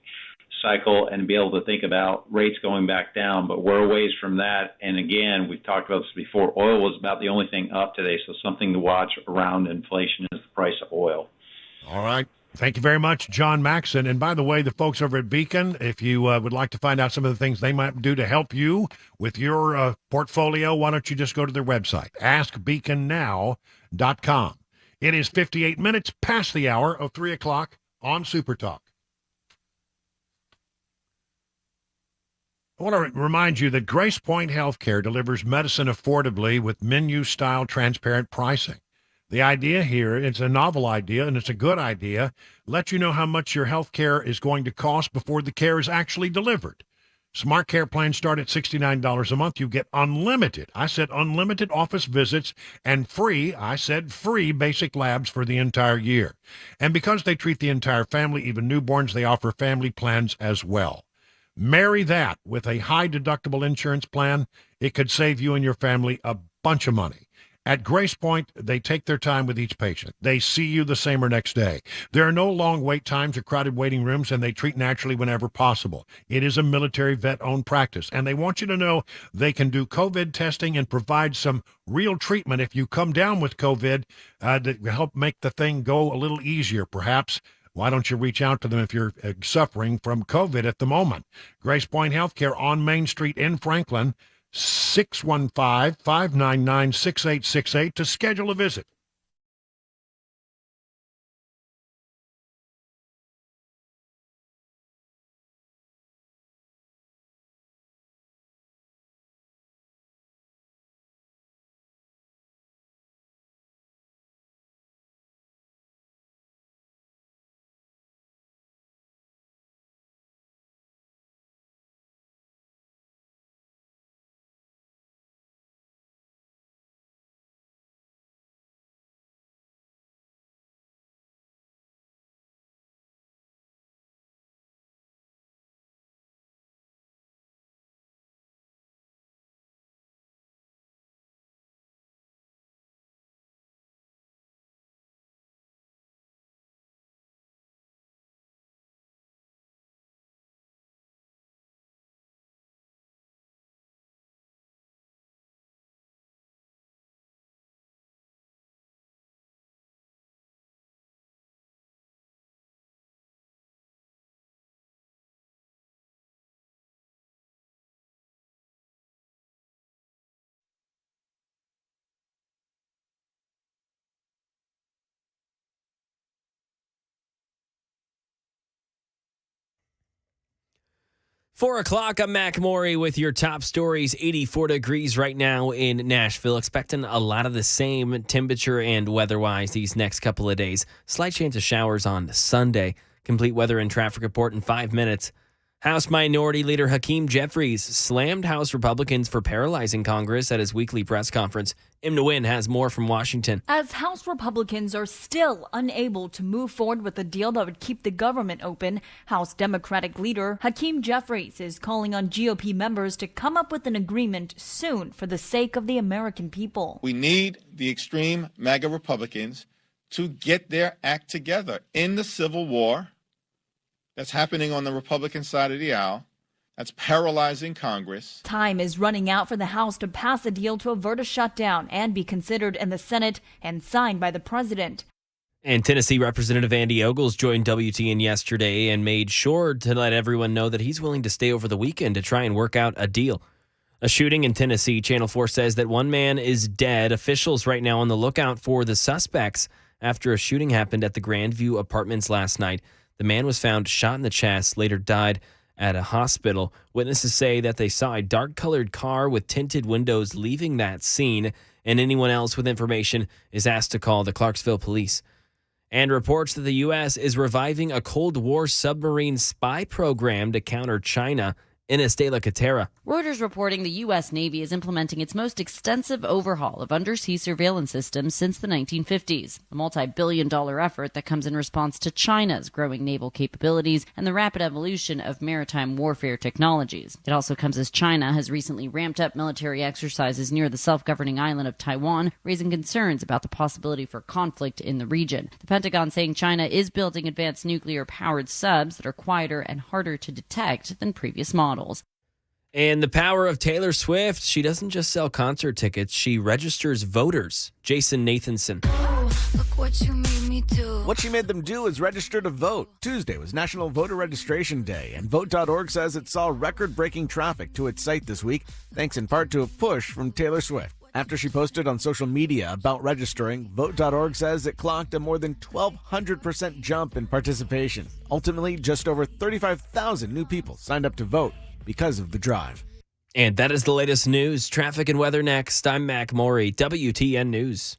Speaker 16: cycle and be able to think about rates going back down. But we're a ways from that. And again, we've talked about this before. Oil was about the only thing up today. So something to watch around inflation is the price of oil.
Speaker 1: All right. Thank you very much, John Maxon. And by the way, the folks over at Beacon, if you would like to find out some of the things they might do to help you with your portfolio, why don't you just go to their website, askbeaconnow.com. It is 58 minutes past the hour of 3 o'clock on Super Talk. I want to remind you that Grace Point Healthcare delivers medicine affordably with menu-style transparent pricing. The idea here, it's a novel idea, and it's a good idea, let you know how much your health care is going to cost before the care is actually delivered. Smart Care plans start at $69 a month. You get unlimited, I said unlimited office visits and free, I said free basic labs for the entire year. And because they treat the entire family, even newborns, they offer family plans as well. Marry that with a high deductible insurance plan. It could save you and your family a bunch of money. At Grace Point, they take their time with each patient. They see you the same or next day. There are no long wait times or crowded waiting rooms, and they treat naturally whenever possible. It is a military vet-owned practice, and they want you to know they can do COVID testing and provide some real treatment if you come down with COVID to help make the thing go a little easier, perhaps. Why don't you reach out to them if you're suffering from COVID at the moment? Grace Point Healthcare on Main Street in Franklin, 615-599-6868 to schedule a visit.
Speaker 11: Four o'clock, I'm Mac Morey with your top stories. 84 degrees right now in Nashville. Expecting a lot of the same temperature and weather-wise these next couple of days. Slight chance of showers on Sunday. Complete weather and traffic report in 5 minutes. House Minority Leader Hakeem Jeffries slammed House Republicans for paralyzing Congress at his weekly press conference. Im Nguyen has more from Washington.
Speaker 17: As House Republicans are still unable to move forward with a deal that would keep the government open, House Democratic Leader Hakeem Jeffries is calling on GOP members to come up with an agreement soon for the sake of the American people.
Speaker 18: We need the extreme MAGA Republicans to get their act together in the Civil War that's happening on the Republican side of the aisle, that's paralyzing Congress.
Speaker 17: Time is running out for the House to pass a deal to avert a shutdown and be considered in the Senate and signed by the president.
Speaker 11: And Tennessee Representative Andy Ogles joined WTN yesterday and made sure to let everyone know that he's willing to stay over the weekend to try and work out a deal. A shooting in Tennessee, Channel 4 says that one man is dead. Officials right now on the lookout for the suspects after a shooting happened at the Grandview Apartments last night. The man was found shot in the chest, later died at a hospital. Witnesses say that they saw a dark-colored car with tinted windows leaving that scene, and anyone else with information is asked to call the Clarksville police. And reports that the U.S. is reviving a Cold War submarine spy program to counter China. Ines de la Catera.
Speaker 19: Reuters reporting the U.S. Navy is implementing its most extensive overhaul of undersea surveillance systems since the 1950s, a multi-billion-dollar effort that comes in response to China's growing naval capabilities and the rapid evolution of maritime warfare technologies. It also comes as China has recently ramped up military exercises near the self-governing island of Taiwan, raising concerns about the possibility for conflict in the region. The Pentagon saying China is building advanced nuclear-powered subs that are quieter and harder to detect than previous models.
Speaker 11: And the power of Taylor Swift. She doesn't just sell concert tickets, she registers voters. Jason Nathanson.
Speaker 20: What she made them do is register to vote. Tuesday was National Voter Registration Day, and Vote.org says it saw record-breaking traffic to its site this week, thanks in part to a push from Taylor Swift. After she posted on social media about registering, Vote.org says it clocked a more than 1,200% jump in participation. Ultimately, just over 35,000 new people signed up to vote because of the drive.
Speaker 11: And that is the latest news. Traffic and weather next. I'm Mac Maury, WTN News.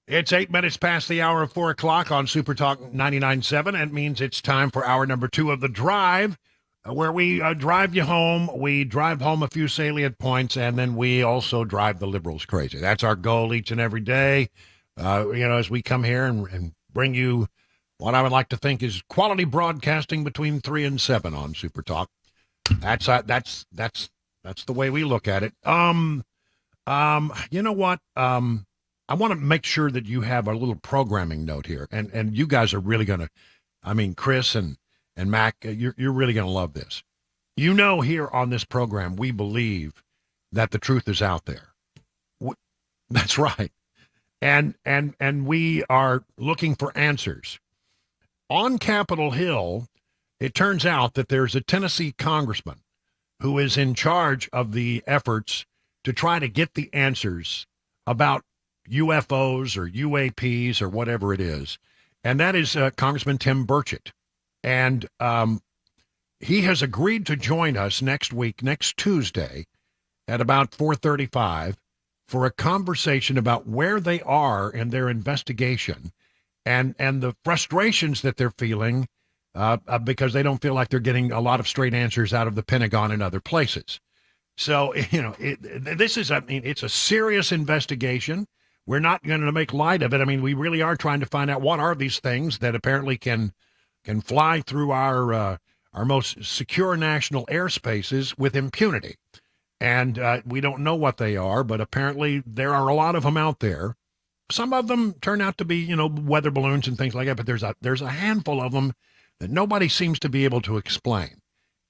Speaker 1: It's 8 minutes past the hour of 4 o'clock on Super Talk 99.7. It means it's time for hour number 2 of The Drive, where we drive you home. We drive home a few salient points, and then we also drive the liberals crazy. That's our goal each and every day, as we come here and bring you what I would like to think is quality broadcasting between 3 and 7 on Super Talk. That's the way we look at it. You know what? I want to make sure that you have a little programming note here, and you guys are really going to, Chris and Mac, you're really going to love this. Here on this program, we believe that the truth is out there. That's right. And we are looking for answers. On Capitol Hill, it turns out that there's a Tennessee congressman who is in charge of the efforts to try to get the answers about UFOs or UAPs or whatever it is. And that is Congressman Tim Burchett. And he has agreed to join us next Tuesday at about 4:35 for a conversation about where they are in their investigation and the frustrations that they're feeling because they don't feel like they're getting a lot of straight answers out of the Pentagon and other places. So, it's a serious investigation. We're not going to make light of it. We really are trying to find out what are these things that apparently can fly through our most secure national airspaces with impunity. And we don't know what they are, but apparently there are a lot of them out there. Some of them turn out to be, weather balloons and things like that, but there's a handful of them that nobody seems to be able to explain.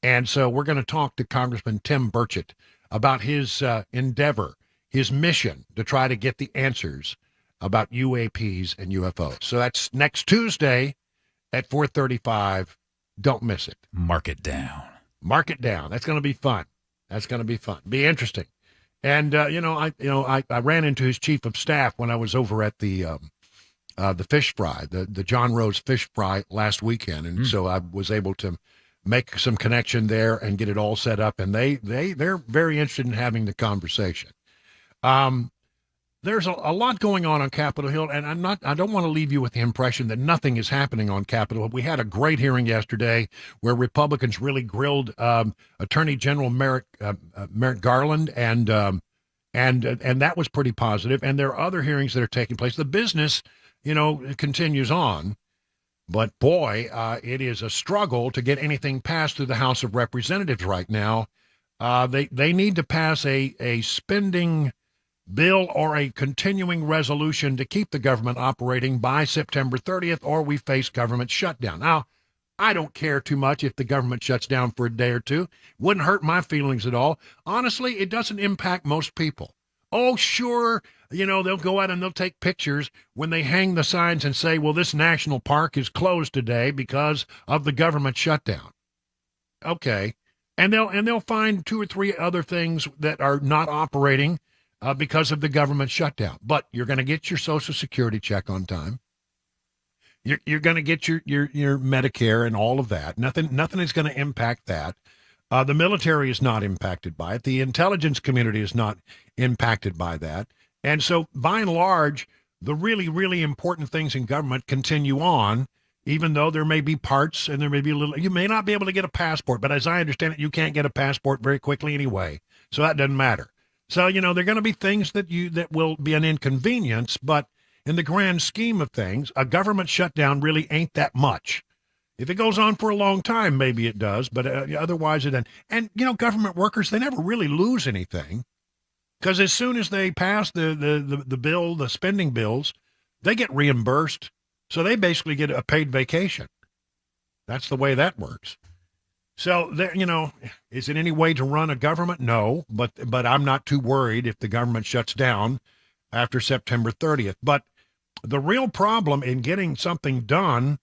Speaker 1: And so we're going to talk to Congressman Tim Burchett about his endeavor, his mission to try to get the answers about UAPs and UFOs. So that's next Tuesday at 4:35. Don't miss it.
Speaker 2: Mark it down.
Speaker 1: Mark it down. That's going to be fun. Be interesting. And I ran into his chief of staff when I was over at the fish fry, the John Rose fish fry last weekend, and so I was able to make some connection there and get it all set up. And they're very interested in having the conversation. There's a lot going on Capitol Hill, and I don't want to leave you with the impression that nothing is happening on Capitol Hill. We had a great hearing yesterday where Republicans really grilled Attorney General Merrick Garland, and that was pretty positive. And there are other hearings that are taking place. The business, continues on, but boy, it is a struggle to get anything passed through the House of Representatives right now. They need to pass a spending bill or a continuing resolution to keep the government operating by September 30th, or we face government shutdown. Now, I don't care too much if the government shuts down for a day or two. Wouldn't hurt my feelings at all. Honestly, it doesn't impact most people. Oh, sure, they'll go out and they'll take pictures when they hang the signs and say, well, this national park is closed today because of the government shutdown. Okay. And they'll find 2 or 3 other things that are not operating because of the government shutdown. But you're going to get your Social Security check on time. You're going to get your Medicare and all of that. Nothing is going to impact that. The military is not impacted by it. The intelligence community is not impacted by that. And so, by and large, the really, really important things in government continue on, even though there may be parts and there may be you may not be able to get a passport, but as I understand it, you can't get a passport very quickly anyway. So that doesn't matter. So, there are going to be things that will be an inconvenience, but in the grand scheme of things, a government shutdown really ain't that much. If it goes on for a long time, maybe it does, but otherwise it doesn't. And, government workers, they never really lose anything, because as soon as they pass the spending bills, they get reimbursed. So they basically get a paid vacation. That's the way that works. So, is it any way to run a government? No, but I'm not too worried if the government shuts down after September 30th. But the real problem in getting something done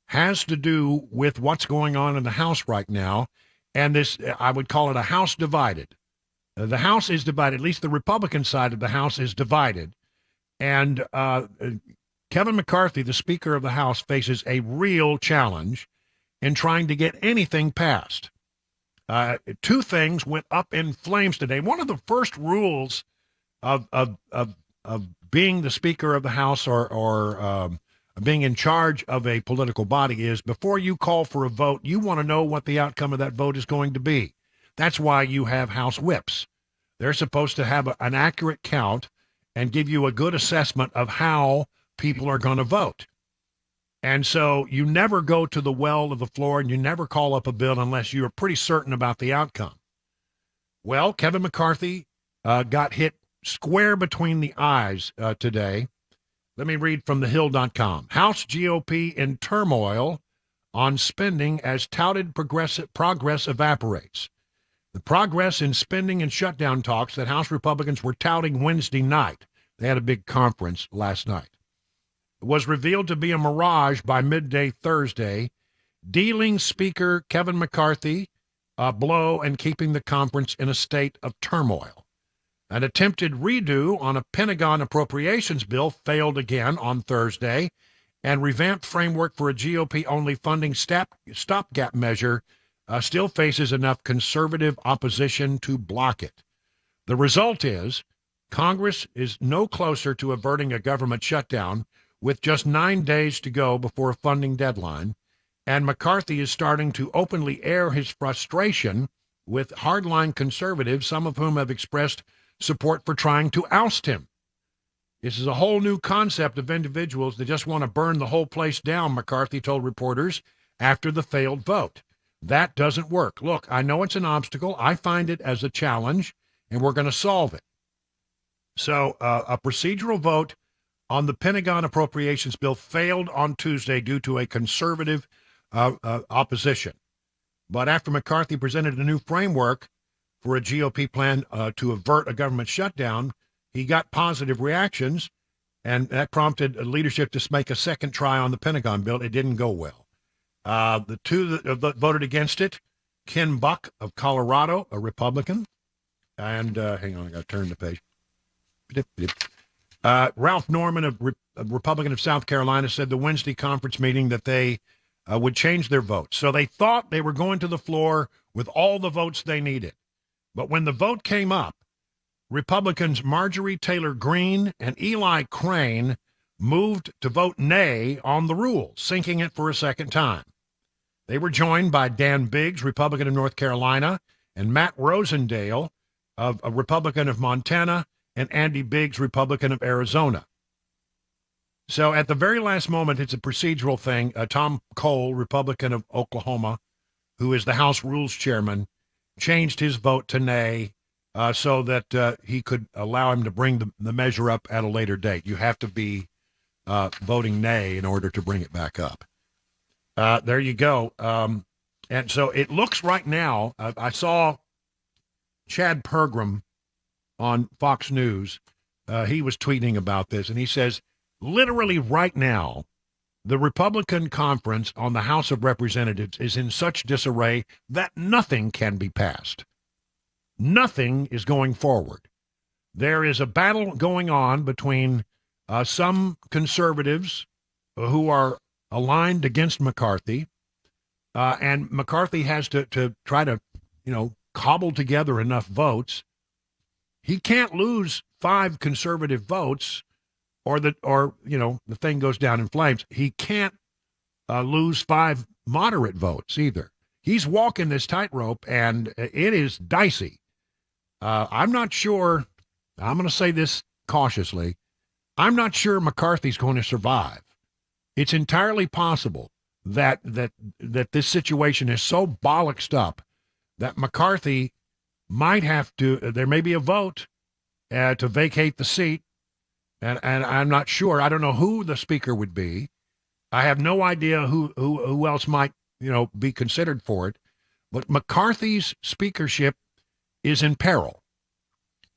Speaker 1: has to do with what's going on in the House right now. And this, I would call it a House divided. The House is divided, at least the Republican side of the House is divided. And Kevin McCarthy, the Speaker of the House, faces a real challenge in trying to get anything passed. 2 things went up in flames today. One of the first rules of being the Speaker of the House or being in charge of a political body is before you call for a vote, you want to know what the outcome of that vote is going to be. That's why you have House whips. They're supposed to have an accurate count and give you a good assessment of how people are going to vote. And so you never go to the well of the floor and you never call up a bill unless you're pretty certain about the outcome. Well, Kevin McCarthy got hit square between the eyes today. Let me read from thehill.com. House GOP in turmoil on spending as touted progress evaporates. The progress in spending and shutdown talks that House Republicans were touting Wednesday night, they had a big conference last night, was revealed to be a mirage by midday Thursday, dealing Speaker Kevin McCarthy a blow and keeping the conference in a state of turmoil. An attempted redo on a Pentagon appropriations bill failed again on Thursday, and revamped framework for a GOP-only funding stopgap measure still faces enough conservative opposition to block it. The result is Congress is no closer to averting a government shutdown with just 9 days to go before a funding deadline, and McCarthy is starting to openly air his frustration with hardline conservatives, some of whom have expressed support for trying to oust him. This is a whole new concept of individuals that just want to burn the whole place down, McCarthy told reporters after the failed vote. That doesn't work. Look, I know it's an obstacle. I find it as a challenge, and we're going to solve it. So a procedural vote on the Pentagon appropriations bill failed on Tuesday due to a conservative opposition. But after McCarthy presented a new framework for a GOP plan to avert a government shutdown, he got positive reactions, and that prompted leadership to make a second try on the Pentagon bill. It didn't go well. The two that voted against it, Ken Buck of Colorado, a Republican, and hang on, I got to turn the page. Ralph Norman, a Republican of South Carolina, said the Wednesday conference meeting that they would change their vote. So they thought they were going to the floor with all the votes they needed. But when the vote came up, Republicans Marjorie Taylor Greene and Eli Crane moved to vote nay on the rule, sinking it for a second time. They were joined by Dan Biggs, Republican of North Carolina, and Matt Rosendale, a Republican of Montana, and Andy Biggs, Republican of Arizona. So at the very last moment, it's a procedural thing. Tom Cole, Republican of Oklahoma, who is the House Rules Chairman, changed his vote to nay so that he could allow him to bring the measure up at a later date. You have to be voting nay in order to bring it back up. There you go. And so it looks right now, I saw Chad Pergram on Fox News. He was tweeting about this, and he says, literally right now, the Republican conference on the House of Representatives is in such disarray that nothing can be passed. Nothing is going forward. There is a battle going on between some conservatives who are aligned against McCarthy, and McCarthy has to try to, cobble together enough votes. He can't lose 5 conservative votes or the thing goes down in flames. He can't lose 5 moderate votes either. He's walking this tightrope, and it is dicey. I'm not sure, I'm going to say this cautiously, I'm not sure McCarthy's going to survive. It's entirely possible that this situation is so bollocksed up that McCarthy might have to, there may be a vote to vacate the seat, and I'm not sure. I don't know who the speaker would be. I have no idea who else might, be considered for it. But McCarthy's speakership is in peril,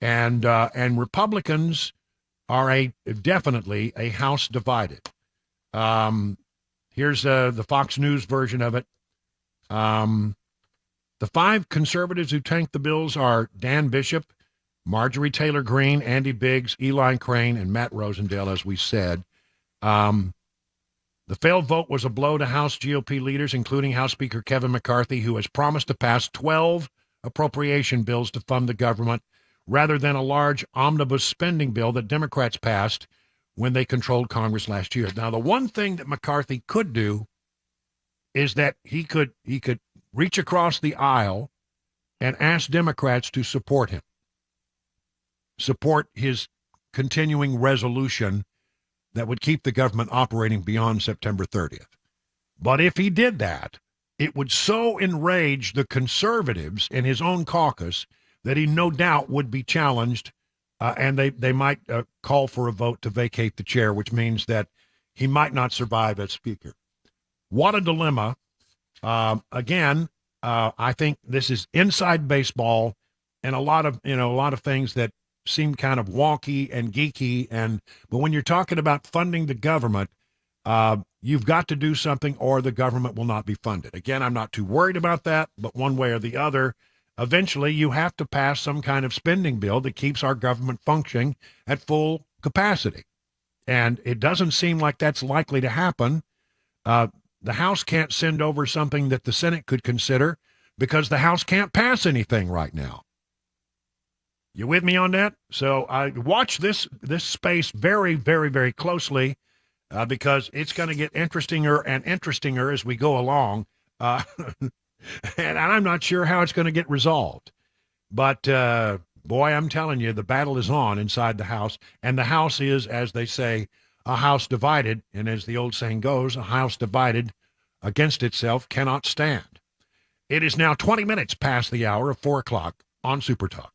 Speaker 1: and Republicans are definitely a House divided. Here's the Fox News version of it. The 5 conservatives who tanked the bills are Dan Bishop, Marjorie Taylor Greene, Andy Biggs, Eli Crane, and Matt Rosendale, as we said. The failed vote was a blow to House GOP leaders, including House Speaker Kevin McCarthy, who has promised to pass 12 appropriation bills to fund the government, rather than a large omnibus spending bill that Democrats passed when they controlled Congress last year. Now, the one thing that McCarthy could do is that he could reach across the aisle and ask Democrats to support him, support his continuing resolution that would keep the government operating beyond September 30th. But if he did that, it would so enrage the conservatives in his own caucus that he no doubt would be challenged, and they might call for a vote to vacate the chair, which means that he might not survive as Speaker. What a dilemma. Again, I think this is inside baseball, and a lot of things that seem kind of wonky and geeky. But when you're talking about funding the government, you've got to do something, or the government will not be funded. Again, I'm not too worried about that, but one way or the other, eventually you have to pass some kind of spending bill that keeps our government functioning at full capacity. And it doesn't seem like that's likely to happen. The House can't send over something that the Senate could consider because the House can't pass anything right now. You with me on that? So I watch this space very, very, very closely because it's going to get interestinger and interestinger as we go along. And I'm not sure how it's going to get resolved. But, boy, I'm telling you, the battle is on inside the House. And the House is, as they say, a house divided. And as the old saying goes, a house divided against itself cannot stand. It is now 20 minutes past the hour of 4 o'clock on Super Talk.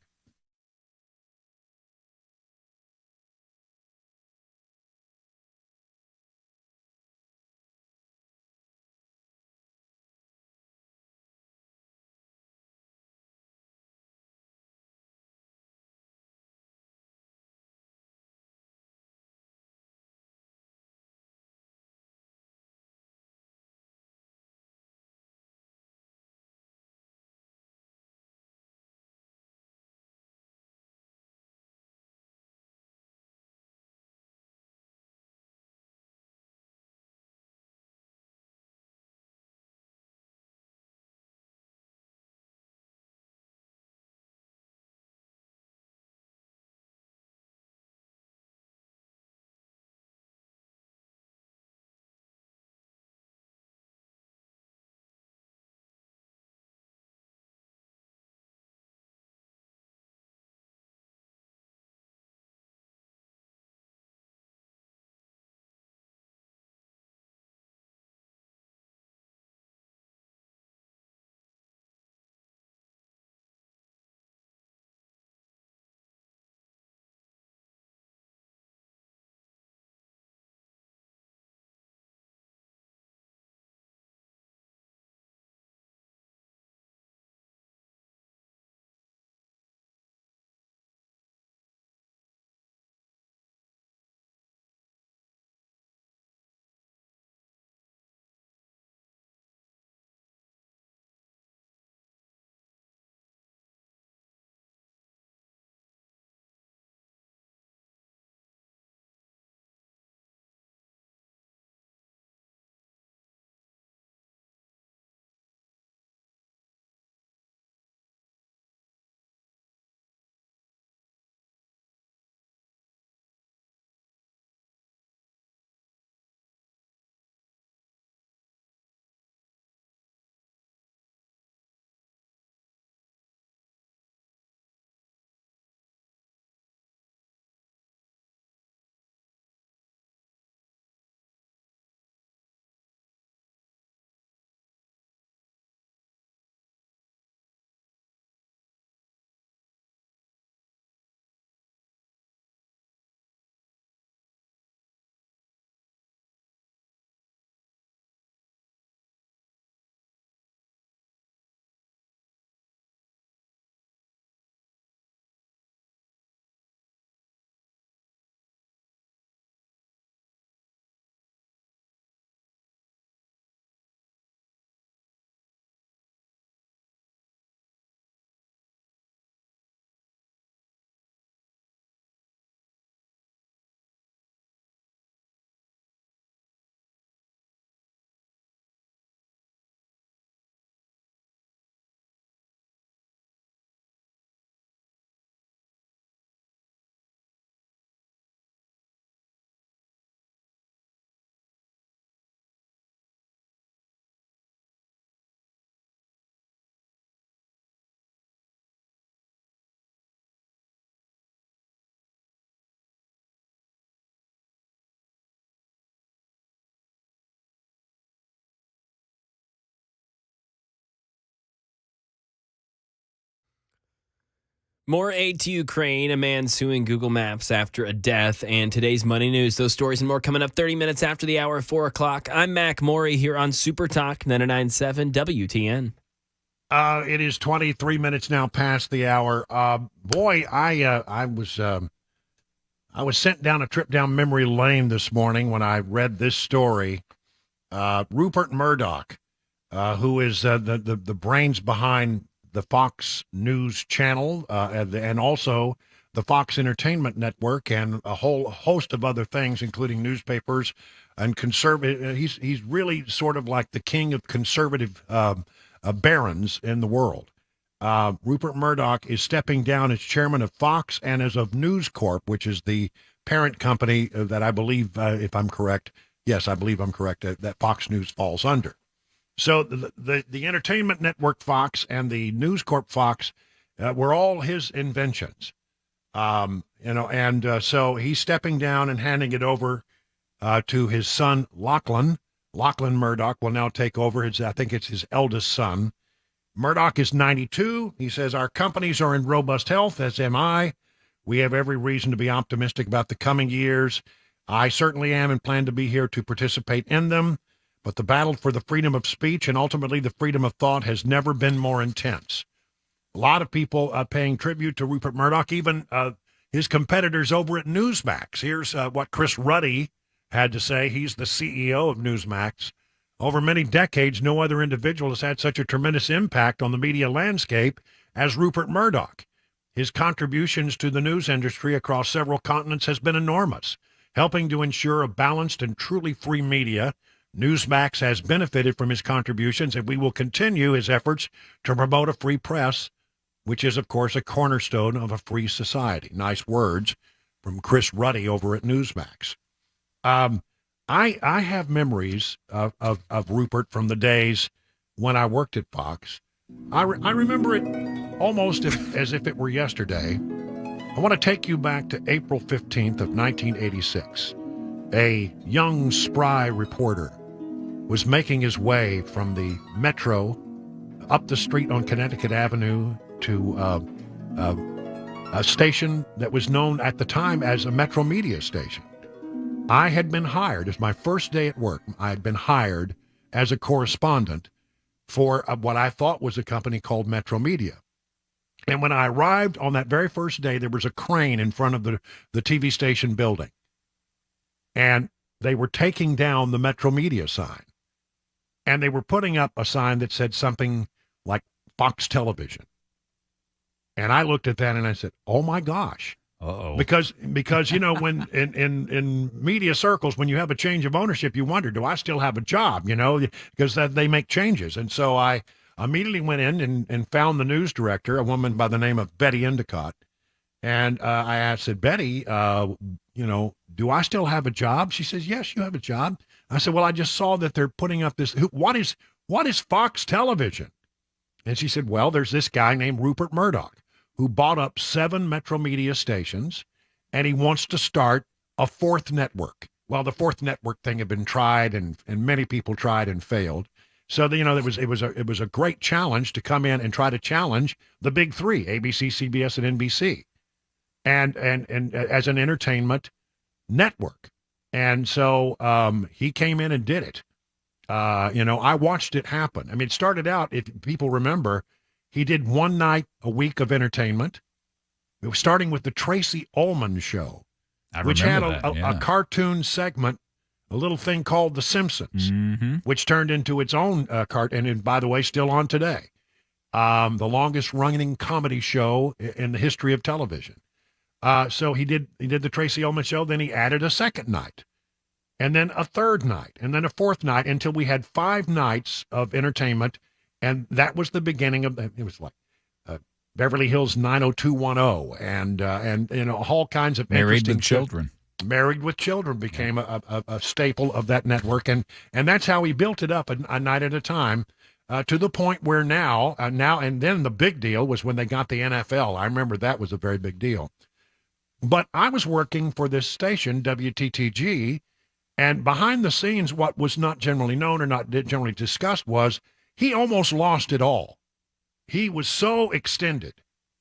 Speaker 11: More aid to Ukraine, a man suing Google Maps after a death, and today's Money News. Those stories and more coming up 30 minutes after the hour of 4 o'clock. I'm Mac Maury here on Super Talk 99.7 WTN.
Speaker 1: It is 23 minutes now past the hour. I was sent down a trip down memory lane this morning when I read this story. Rupert Murdoch, who is the brains behind the Fox News channel and also the Fox Entertainment Network and a whole host of other things, including newspapers and conservative. He's really sort of like the king of conservative barons in the world. Rupert Murdoch is stepping down as chairman of Fox and as of News Corp, which is the parent company that I believe, if I'm correct, yes, I believe I'm correct, that Fox News falls under. So the Entertainment Network Fox and the News Corp Fox were all his inventions. So he's stepping down and handing it over to his son, Lachlan. Lachlan Murdoch will now take over. I think it's his eldest son. Murdoch is 92. He says, our companies are in robust health, as am I. We have every reason to be optimistic about the coming years. I certainly am and plan to be here to participate in them. But the battle for the freedom of speech and ultimately the freedom of thought has never been more intense. A lot of people paying tribute to Rupert Murdoch, even his competitors over at Newsmax. Here's what Chris Ruddy had to say. He's the CEO of Newsmax. Over many decades, no other individual has had such a tremendous impact on the media landscape as Rupert Murdoch. His contributions to the news industry across several continents has been enormous, helping to ensure a balanced and truly free media. Newsmax has benefited from his contributions, and we will continue his efforts to promote a free press, which is, of course, a cornerstone of a free society. Nice words from Chris Ruddy over at Newsmax. I have memories of Rupert from the days when I worked at Fox. I remember it almost as if it were yesterday. I want to take you back to April 15th of 1986. A young, spry reporter was making his way from the Metro up the street on Connecticut Avenue to a station that was known at the time as a Metro Media station. I had been hired, as my first day at work, I had been hired as a correspondent for what I thought was a company called Metro Media. And when I arrived on that very first day, there was a crane in front of the TV station building. And they were taking down the Metro Media sign. And they were putting up a sign that said something like Fox Television. And I looked at that and I said, oh, my gosh.
Speaker 2: Uh-oh.
Speaker 1: Because when in media circles, when you have a change of ownership, you wonder, do I still have a job? Because they make changes. And so I immediately went in and found the news director, a woman by the name of Betty Endicott. And I said, Betty, do I still have a job? She says, yes, you have a job. I said, well, I just saw that they're putting up this. What is Fox Television? And she said, well, there's this guy named Rupert Murdoch who bought up 7 Metro Media stations, and he wants to start a 4th network. Well, the 4th network thing had been tried, and many people tried and failed. So, it was a great challenge to come in and try to challenge the big 3, ABC, CBS, and NBC, and as an entertainment network. And so he came in and did it. I watched it happen. I mean, it started out, if people remember, he did one night a week of entertainment. It was starting with the Tracy Ullman Show, which had a cartoon segment, a little thing called The Simpsons, which turned into its own and by the way, still on today. The longest running comedy show in the history of television. So he did the Tracy Ullman Show, then he added a second night, and then a third night, and then a fourth night, until we had 5 nights of entertainment. And that was the beginning of it was like Beverly Hills 90210 and all kinds of
Speaker 2: Married with Children.
Speaker 1: Married with Children became a staple of that network, and that's how he built it up a night at a time, to the point where now and then the big deal was when they got the NFL. I remember that was a very big deal. But I was working for this station, WTTG, and behind the scenes, what was not generally known or not generally discussed was he almost lost it all. He was so extended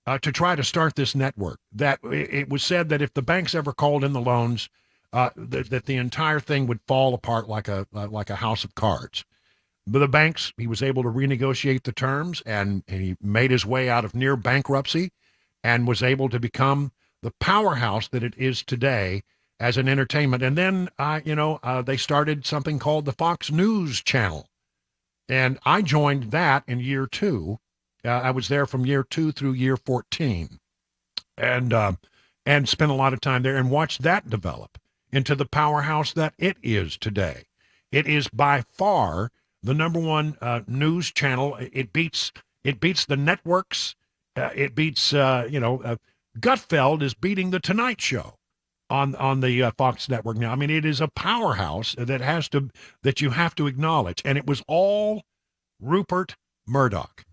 Speaker 1: to try to start this network. That it was said that if the banks ever called in the loans, that the entire thing would fall apart like a house of cards. But the banks, he was able to renegotiate the terms, and he made his way out of near bankruptcy and was able to become the powerhouse that it is today as an entertainment. And then, they started something called the Fox News Channel. And I joined that in year 2. I was there from year 2 through year 14 and spent a lot of time there and watched that develop into the powerhouse that it is today. It is by far the number one news channel. It beats the networks. It beats, Gutfeld is beating The Tonight Show on the Fox network now. I mean, it is a powerhouse that you have to acknowledge. And it was all Rupert Murdoch.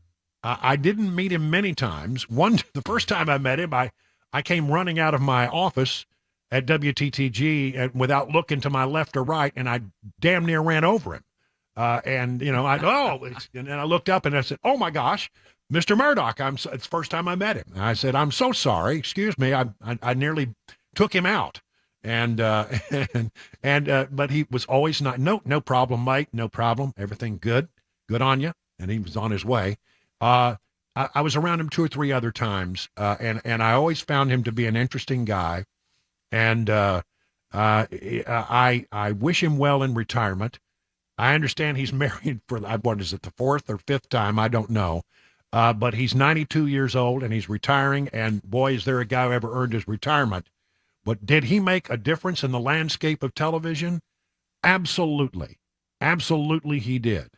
Speaker 1: I didn't meet him many times. The first time I met him, I came running out of my office at WTTG without looking to my left or right, and I damn near ran over him. And I looked up and I said, "Oh my gosh, Mr. Murdoch!" It's the first time I met him. And I said, "I'm so sorry. Excuse me. I nearly took him out." And but he was always no problem, Mike. No problem. Everything good. Good on you. And he was on his way. I was around him 2 or 3 other times, and I always found him to be an interesting guy. And I wish him well in retirement. I understand he's married for, what is it, the 4th or 5th time? I don't know. But he's 92 years old, and he's retiring, and boy, is there a guy who ever earned his retirement. But did he make a difference in the landscape of television? Absolutely. Absolutely he did.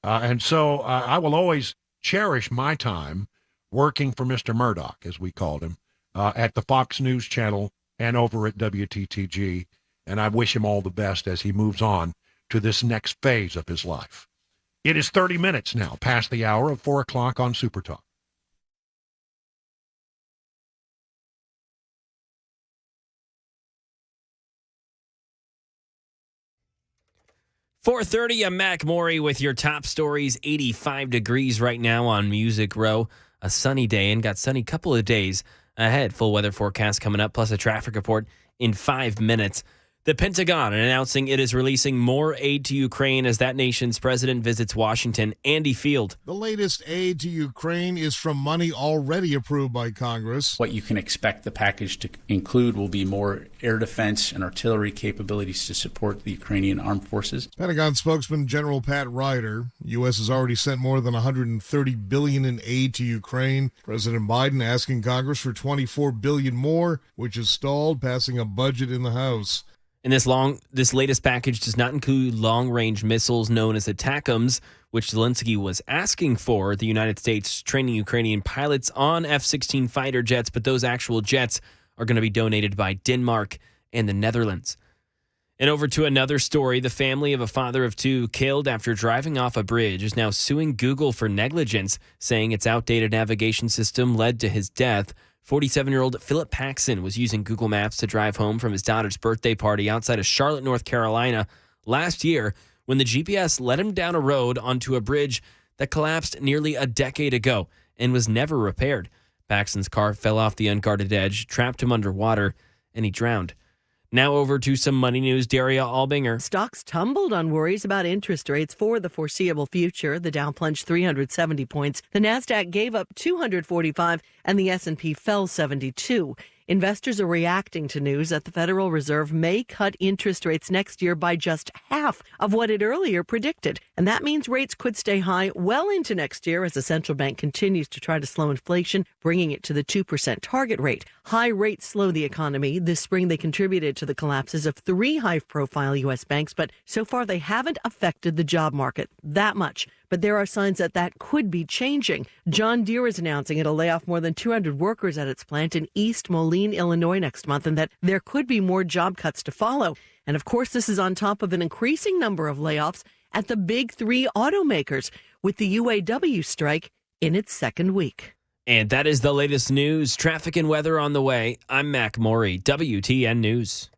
Speaker 1: And so I will always cherish my time working for Mr. Murdoch, as we called him, at the Fox News Channel and over at WTTG. And I wish him all the best as he moves on to this next phase of his life. It is 30 minutes now past the hour of 4 o'clock on Super Talk.
Speaker 11: .430, I'm Mac Maury with your top stories. 85 degrees right now on Music Row. A sunny day, and got sunny couple of days ahead. Full weather forecast coming up, plus a traffic report in 5 minutes. The Pentagon announcing it is releasing more aid to Ukraine as that nation's president visits Washington. Andy Field.
Speaker 21: The latest aid to Ukraine is from money already approved by Congress.
Speaker 8: What you can expect the package to include will be more air defense and artillery capabilities to support the Ukrainian armed forces.
Speaker 21: Pentagon spokesman General Pat Ryder. U.S. has already sent more than $130 billion in aid to Ukraine. President Biden asking Congress for $24 billion more, which is stalled, passing a budget in the House.
Speaker 11: And this latest package does not include long-range missiles known as ATACMS, which Zelensky was asking for. The United States training Ukrainian pilots on F-16 fighter jets, but those actual jets are going to be donated by Denmark and the Netherlands. And over to another story. The family of a father of 2 killed after driving off a bridge is now suing Google for negligence, saying its outdated navigation system led to his death. 47-year-old Philip Paxson was using Google Maps to drive home from his daughter's birthday party outside of Charlotte, North Carolina last year when the GPS led him down a road onto a bridge that collapsed nearly a decade ago and was never repaired. Paxson's car fell off the unguarded edge, trapped him underwater, and he drowned. Now over to some money news. Daria Albinger.
Speaker 22: Stocks tumbled on worries about interest rates for the foreseeable future. The Dow plunged 370 points. The Nasdaq gave up 245, and the S&P fell 72. Investors are reacting to news that the Federal Reserve may cut interest rates next year by just half of what it earlier predicted. And that means rates could stay high well into next year as the central bank continues to try to slow inflation, bringing it to the 2% target rate. High rates slow the economy. This spring, they contributed to the collapses of 3 high-profile U.S. banks, but so far they haven't affected the job market that much. But there are signs that could be changing. John Deere is announcing it'll lay off more than 200 workers at its plant in East Moline, Illinois next month, and that there could be more job cuts to follow. And of course, this is on top of an increasing number of layoffs at the big 3 automakers, with the UAW strike in its 2nd week.
Speaker 11: And that is the latest news. Traffic and weather on the way. I'm Mac Maury, WTN News.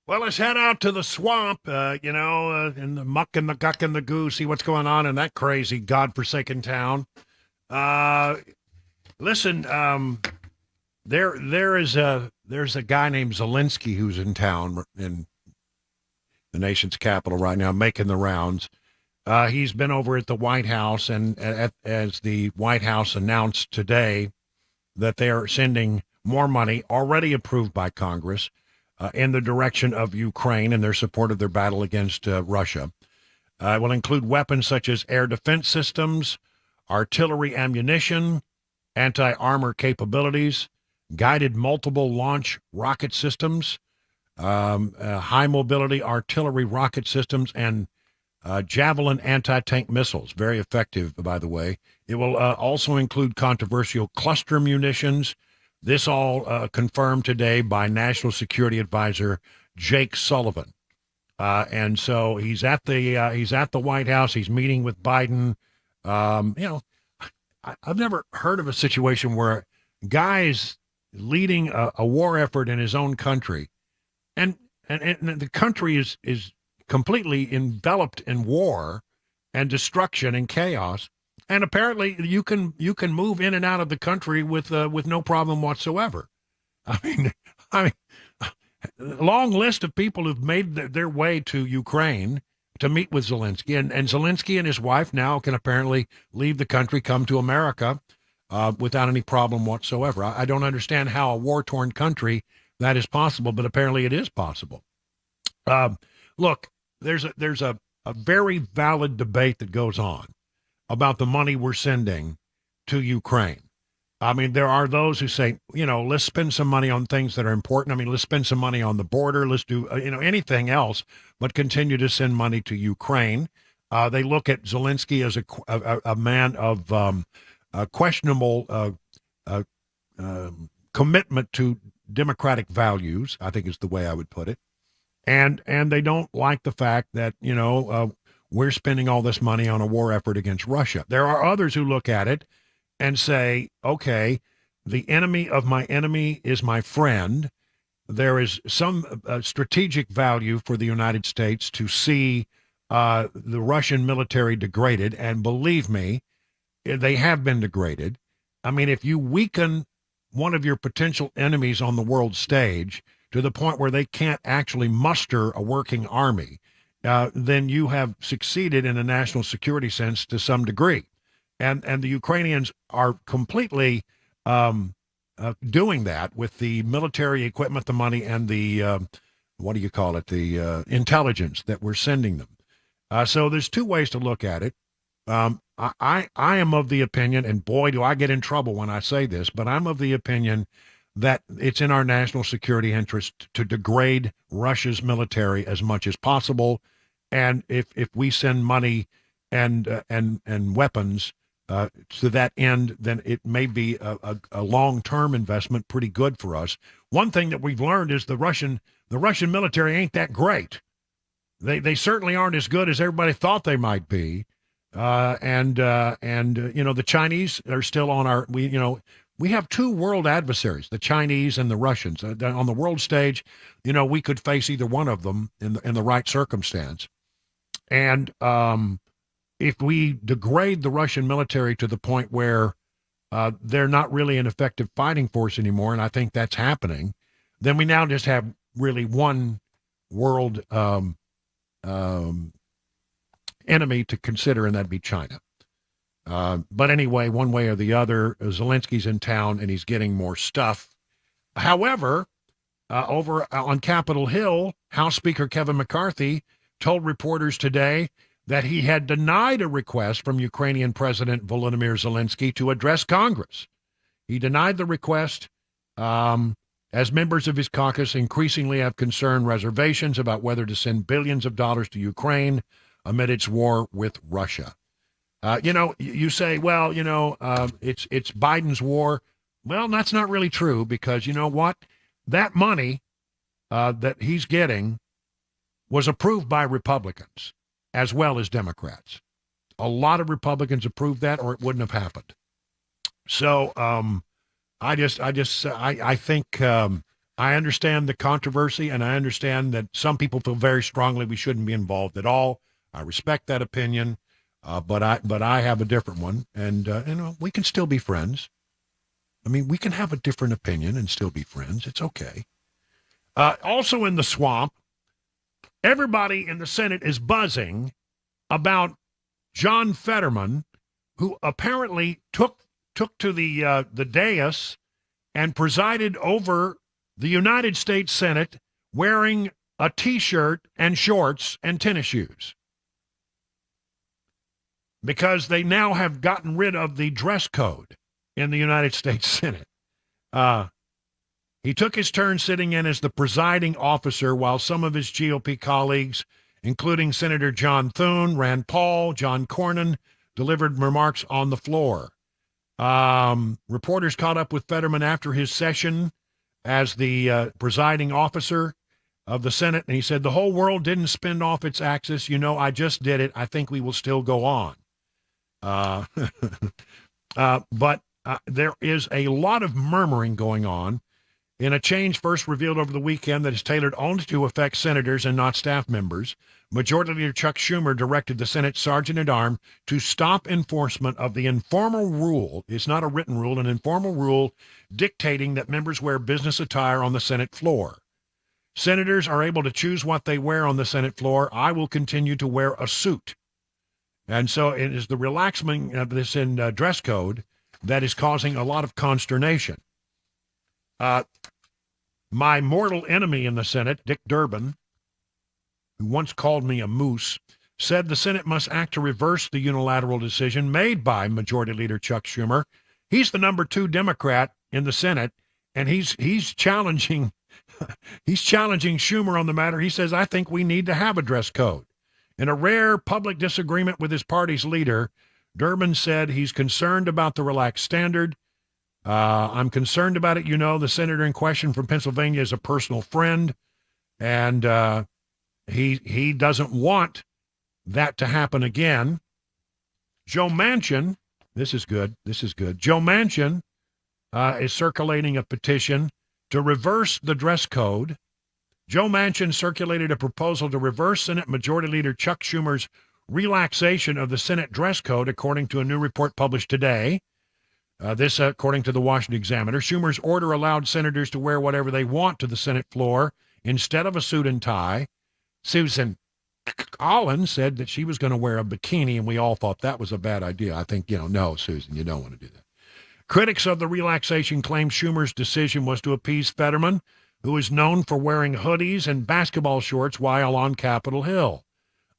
Speaker 1: Well, let's head out to the swamp, in the muck and the guck and the goo, see what's going on in that crazy, godforsaken town. Listen, there's a guy named Zelensky who's in town in the nation's capital right now, making the rounds. He's been over at the White House, and as the White House announced today that they are sending more money, already approved by Congress, in the direction of Ukraine in their support of their battle against Russia. It will include weapons such as air defense systems, artillery ammunition, anti-armor capabilities, guided multiple launch rocket systems, high-mobility artillery rocket systems, and Javelin anti-tank missiles. Very effective, by the way. It will also include controversial cluster munitions. This all confirmed today by National Security Advisor Jake Sullivan. And so he's at the White House. He's meeting with Biden. I've never heard of a situation where a guy is leading a war effort in his own country, and the country is completely enveloped in war and destruction and chaos. And apparently you can move in and out of the country with no problem whatsoever. I mean, a long list of people who've made their way to Ukraine to meet with Zelensky, and Zelensky and his wife now can apparently leave the country, come to America without any problem whatsoever. I don't understand how a war-torn country that is possible, but apparently it is possible. Look, there's a very valid debate that goes on about the money we're sending to Ukraine. I mean, there are those who say, let's spend some money on things that are important. I mean, let's spend some money on the border. Let's do, anything else, but continue to send money to Ukraine. They look at Zelensky as a man of questionable commitment to democratic values, I think is the way I would put it. And they don't like the fact that, we're spending all this money on a war effort against Russia. There are others who look at it and say, okay, the enemy of my enemy is my friend. There is some strategic value for the United States to see the Russian military degraded. And believe me, they have been degraded. I mean, if you weaken one of your potential enemies on the world stage to the point where they can't actually muster a working army, then you have succeeded in a national security sense to some degree. And the Ukrainians are completely doing that with the military equipment, the money, and the, the intelligence that we're sending them. So there's two ways to look at it. I am of the opinion, and boy, do I get in trouble when I say this, but I'm of the opinion that it's in our national security interest to degrade Russia's military as much as possible. And if we send money and weapons to that end, then it may be a long-term investment, pretty good for us. One thing that we've learned is the Russian military ain't that great. They certainly aren't as good as everybody thought they might be. The Chinese are still on we have two world adversaries, the Chinese and the Russians. On the world stage, we could face either one of them in the right circumstance. And if we degrade the Russian military to the point where they're not really an effective fighting force anymore, and I think that's happening, then we now just have really one world enemy to consider, and that'd be China. But anyway, one way or the other, Zelensky's in town and he's getting more stuff. However, over on Capitol Hill, House Speaker Kevin McCarthy told reporters today that he had denied a request from Ukrainian President Volodymyr Zelensky to address Congress. He denied the request as members of his caucus increasingly have concerned reservations about whether to send billions of dollars to Ukraine amid its war with Russia. You say, well, it's Biden's war. Well, that's not really true, because you know what? That money that he's getting was approved by Republicans as well as Democrats. A lot of Republicans approved that, or it wouldn't have happened. So I think I understand the controversy, and I understand that some people feel very strongly we shouldn't be involved at all. I respect that opinion, but I have a different one, and we can still be friends. I mean, we can have a different opinion and still be friends. It's okay. Also in the swamp, everybody in the Senate is buzzing about John Fetterman, who apparently took to the dais and presided over the United States Senate wearing a T-shirt and shorts and tennis shoes, because they now have gotten rid of the dress code in the United States Senate. He took his turn sitting in as the presiding officer while some of his GOP colleagues, including Senator John Thune, Rand Paul, John Cornyn, delivered remarks on the floor. Reporters caught up with Fetterman after his session as the presiding officer of the Senate, and he said, "The whole world didn't spin off its axis. I just did it. I think we will still go on." But there is a lot of murmuring going on in a change first revealed over the weekend that is tailored only to affect senators and not staff members. Majority Leader Chuck Schumer directed the Senate Sergeant-at-Arms to stop enforcement of the informal rule. It's not a written rule, an informal rule dictating that members wear business attire on the Senate floor. Senators are able to choose what they wear on the Senate floor. I will continue to wear a suit. And so it is the relaxing of this in dress code that is causing a lot of consternation. My mortal enemy in the Senate, Dick Durbin, who once called me a moose, said the Senate must act to reverse the unilateral decision made by Majority Leader Chuck Schumer. He's the number 2 Democrat in the Senate, and he's challenging Schumer on the matter. He says, "I think we need to have a dress code." In a rare public disagreement with his party's leader, Durbin said he's concerned about the relaxed standard. I'm concerned about it. The senator in question from Pennsylvania is a personal friend, and he doesn't want that to happen again. Joe Manchin, this is good. Joe Manchin is circulating a petition to reverse the dress code. Joe Manchin circulated a proposal to reverse Senate Majority Leader Chuck Schumer's relaxation of the Senate dress code, according to a new report published today. This, according to the Washington Examiner. Schumer's order allowed senators to wear whatever they want to the Senate floor instead of a suit and tie. Susan Collins said that she was going to wear a bikini, and we all thought that was a bad idea. I think, no, Susan, you don't want to do that. Critics of the relaxation claim Schumer's decision was to appease Fetterman, who is known for wearing hoodies and basketball shorts while on Capitol Hill.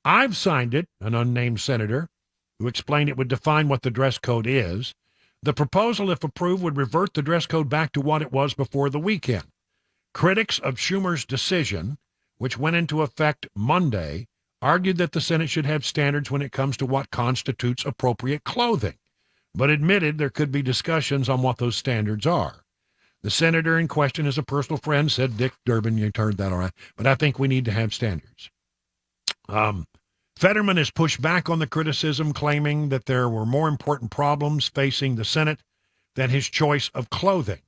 Speaker 1: "I've signed it," an unnamed senator, who explained it would define what the dress code is. The proposal, if approved, would revert the dress code back to what it was before the weekend. Critics of Schumer's decision, which went into effect Monday, argued that the Senate should have standards when it comes to what constitutes appropriate clothing, but admitted there could be discussions on what those standards are. The senator in question is a personal friend, said Dick Durbin. You heard that all right. But I think we need to have standards. Fetterman has pushed back on the criticism, claiming that there were more important problems facing the Senate than his choice of clothing.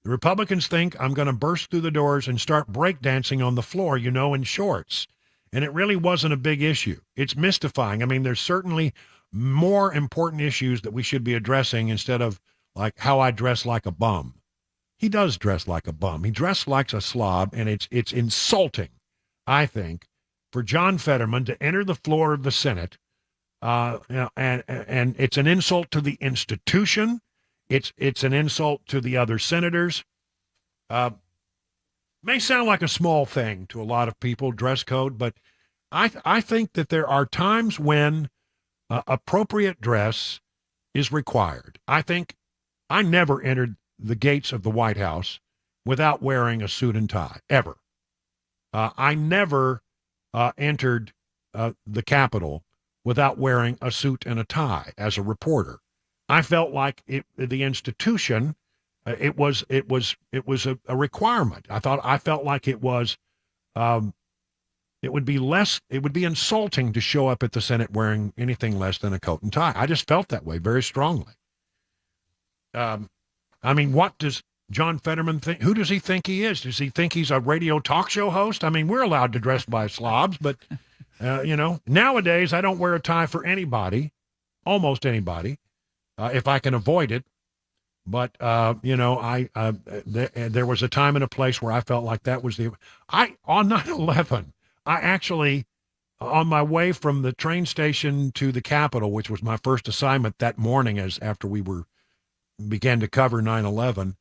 Speaker 1: The Republicans think I'm going to burst through the doors and start breakdancing on the floor, in shorts. And it really wasn't a big issue. It's mystifying. I mean, there's certainly more important issues that we should be addressing instead of like how I dress like a bum. He does dress like a bum. He dressed like a slob, and it's insulting, I think, for John Fetterman to enter the floor of the Senate, and it's an insult to the institution. It's an insult to the other senators. May sound like a small thing to a lot of people, dress code, but I think that there are times when appropriate dress is required. I think I never entered the gates of the White House without wearing a suit and tie, ever. I never entered the Capitol without wearing a suit and a tie as a reporter. I felt like the institution, it was a requirement. I felt like it was, it would be insulting to show up at the Senate wearing anything less than a coat and tie. I just felt that way very strongly. I mean, what does John Fetterman think? Who does he think he is? Does he think he's a radio talk show host? I mean, we're allowed to dress by slobs, but, nowadays I don't wear a tie for anybody, almost anybody, if I can avoid it. But, there was a time and a place where I felt like that was on 9/11, I actually, on my way from the train station to the Capitol, which was my first assignment that morning after we began to cover 9/11,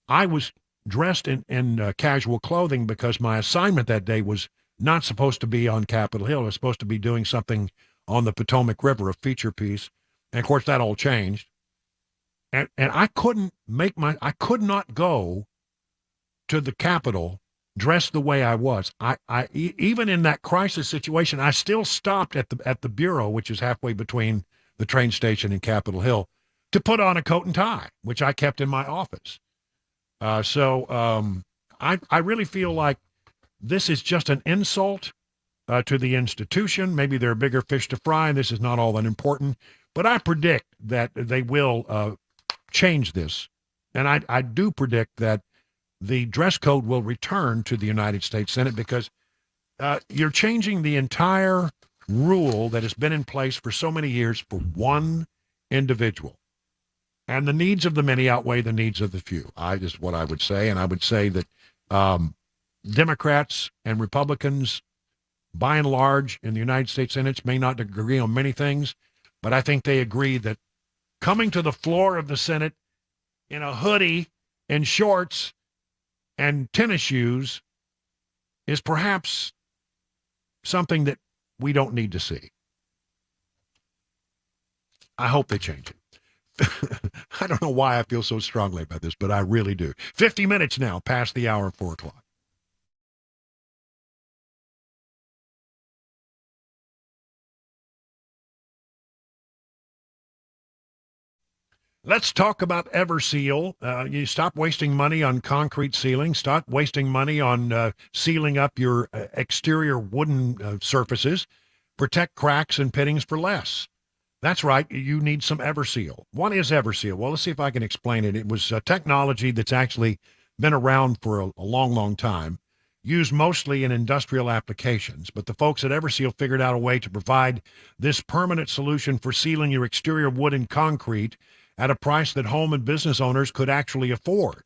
Speaker 1: I was dressed in casual clothing because my assignment that day was not supposed to be on Capitol Hill. It was supposed to be doing something on the Potomac River, a feature piece. And, of course, that all changed. And I could not go to the Capitol dressed the way I was. Even in that crisis situation, I still stopped at the Bureau, which is halfway between the train station and Capitol Hill, to put on a coat and tie, which I kept in my office. I really feel like this is just an insult to the institution. Maybe there are bigger fish to fry, and this is not all that important. But I predict that they will change this. And I do predict that the dress code will return to the United States Senate because you're changing the entire rule that has been in place for so many years for one individual. And the needs of the many outweigh the needs of the few. Is what I would say. And I would say that Democrats and Republicans, by and large, in the United States Senate may not agree on many things, but I think they agree that coming to the floor of the Senate in a hoodie and shorts and tennis shoes is perhaps something that we don't need to see. I hope they change it. I don't know why I feel so strongly about this, but I really do. 50 minutes now past the hour of 4 o'clock. Let's talk about Everseal. You stop wasting money on concrete sealing. Stop wasting money on sealing up your exterior wooden surfaces. Protect cracks and pittings for less. That's right. You need some Everseal. What is Everseal? Well, let's see if I can explain it. It was a technology that's actually been around for a long, long time, used mostly in industrial applications. But the folks at Everseal figured out a way to provide this permanent solution for sealing your exterior wood and concrete at a price that home and business owners could actually afford.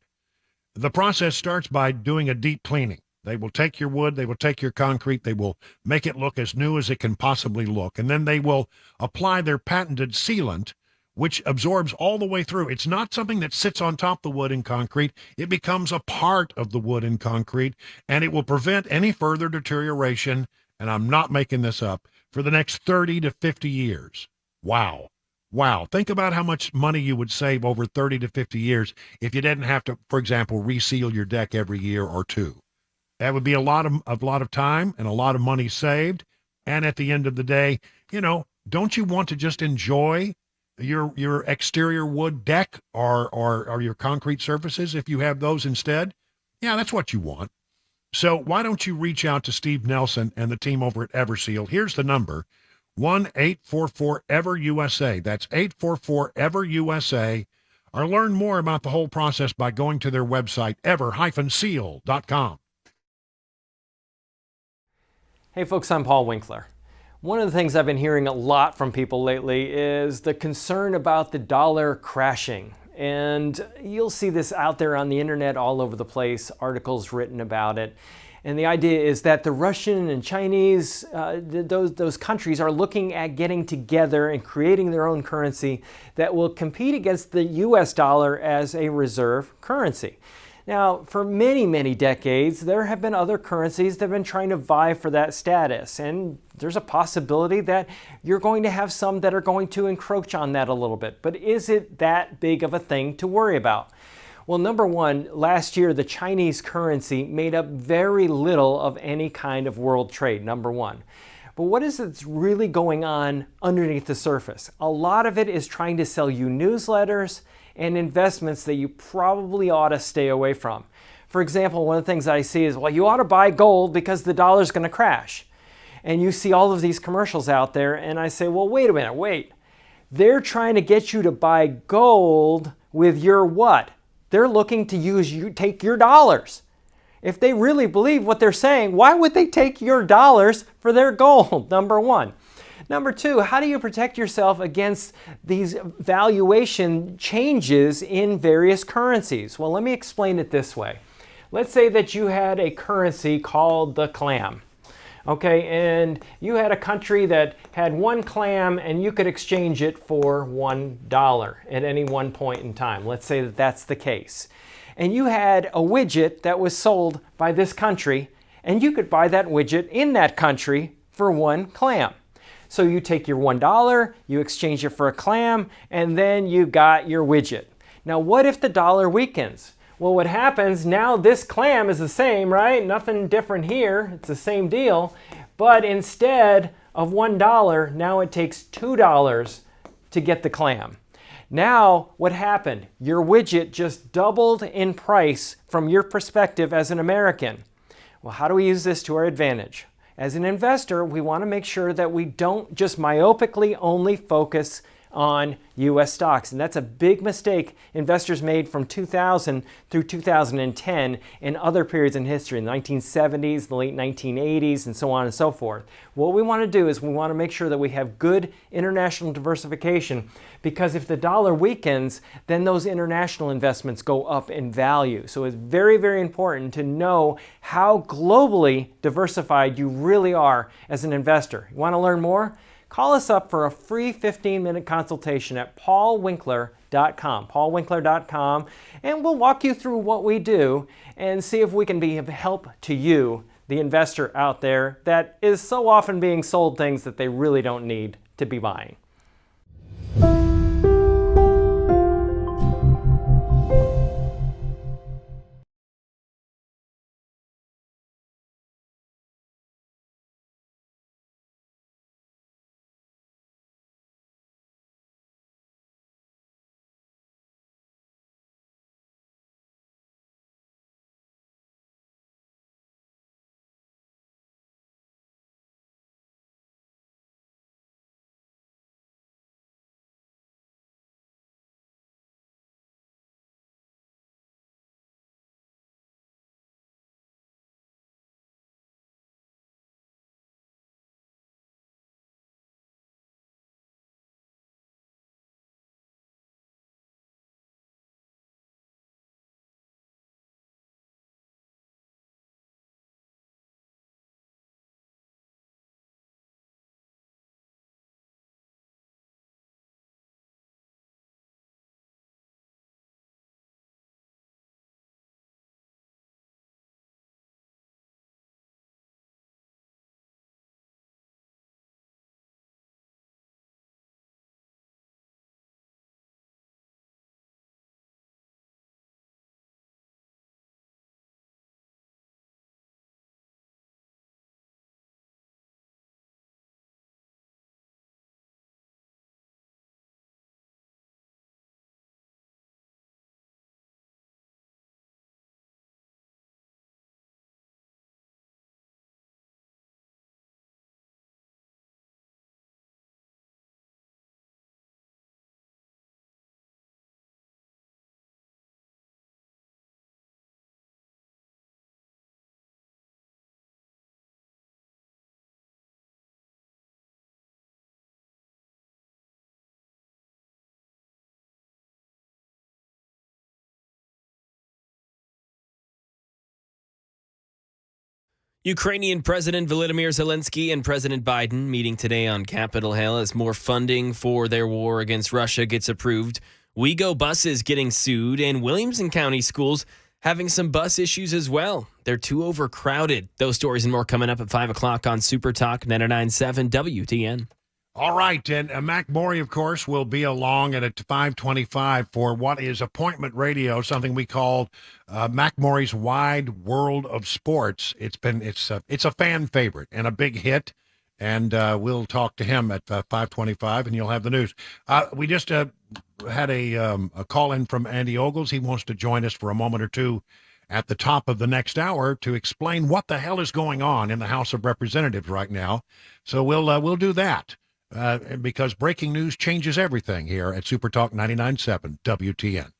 Speaker 1: The process starts by doing a deep cleaning. They will take your wood, they will take your concrete, they will make it look as new as it can possibly look, and then they will apply their patented sealant, which absorbs all the way through. It's not something that sits on top of the wood and concrete. It becomes a part of the wood and concrete, and it will prevent any further deterioration, and I'm not making this up, for the next 30 to 50 years. Wow. Wow. Think about how much money you would save over 30 to 50 years if you didn't have to, for example, reseal your deck every year or two. That would be a lot of time and a lot of money saved. And at the end of the day, don't you want to just enjoy your exterior wood deck or your concrete surfaces if you have those instead? Yeah, that's what you want. So why don't you reach out to Steve Nelson and the team over at Everseal? Here's the number, 1-844-EVER-USA. That's 844-EVER-USA. Or learn more about the whole process by going to their website, ever-seal.com.
Speaker 15: Hey folks, I'm Paul Winkler. One of the things I've been hearing a lot from people lately is the concern about the dollar crashing. And you'll see this out there on the internet all over the place, articles written about it. And the idea is that the Russian and Chinese, those countries are looking at getting together and creating their own currency that will compete against the US dollar as a reserve currency. Now, for many, many decades, there have been other currencies that have been trying to vie for that status. And there's a possibility that you're going to have some that are going to encroach on that a little bit. But is it that big of a thing to worry about? Well, number one, last year, the Chinese currency made up very little of any kind of world trade, number one. But what is it that's really going on underneath the surface? A lot of it is trying to sell you newsletters and investments that you probably ought to stay away from. For example, one of the things I see is, well, you ought to buy gold because the dollar's going to crash. And you see all of these commercials out there, and I say, well, wait a minute, wait. They're trying to get you to buy gold with your what? They're looking to take your dollars. If they really believe what they're saying, why would they take your dollars for their gold? Number one. Number two, how do you protect yourself against these valuation changes in various currencies? Well, let me explain it this way. Let's say that you had a currency called the clam. Okay, and you had a country that had one clam and you could exchange it for $1 at any one point in time. Let's say that that's the case. And you had a widget that was sold by this country, and you could buy that widget in that country for one clam. So you take your $1, you exchange it for a clam, and then you got your widget. Now, what if the dollar weakens? Well, what happens now, this clam is the same, right? Nothing different here. It's the same deal. But instead of $1, now it takes $2 to get the clam. Now, what happened? Your widget just doubled in price from your perspective as an American. Well, how do we use this to our advantage? As an investor, we want to make sure that we don't just myopically only focus on U.S. stocks. And that's a big mistake investors made from 2000 through 2010 and other periods in history, in the 1970s, the late 1980s, and so on and so forth. What we want to do is we want to make sure that we have good international diversification, because if the dollar weakens, then those international investments go up in value. So it's very, very important to know how globally diversified you really are as an investor. You want to learn more? Call us up for a free 15-minute consultation at paulwinkler.com, paulwinkler.com, and we'll walk you through what we do and see if we can be of help to you, the investor out there that is so often being sold things that they really don't need to be buying.
Speaker 11: Ukrainian President Volodymyr Zelensky and President Biden meeting today on Capitol Hill as more funding for their war against Russia gets approved. WeGo buses getting sued, and Williamson County schools having some bus issues as well. They're too overcrowded. Those stories and more coming up at 5 o'clock on Super Talk 99.7 WTN.
Speaker 1: All right, and Mac Morey, of course, will be along at 5:25 for what is appointment radio, something we call Mac Morey's Wide World of Sports. It's a fan favorite and a big hit, and we'll talk to him at 5:25, and you'll have the news. We just had a call in from Andy Ogles. He wants to join us for a moment or two at the top of the next hour to explain what the hell is going on in the House of Representatives right now. So we'll do that. Because breaking news changes everything here at Super Talk 99.7 WTN.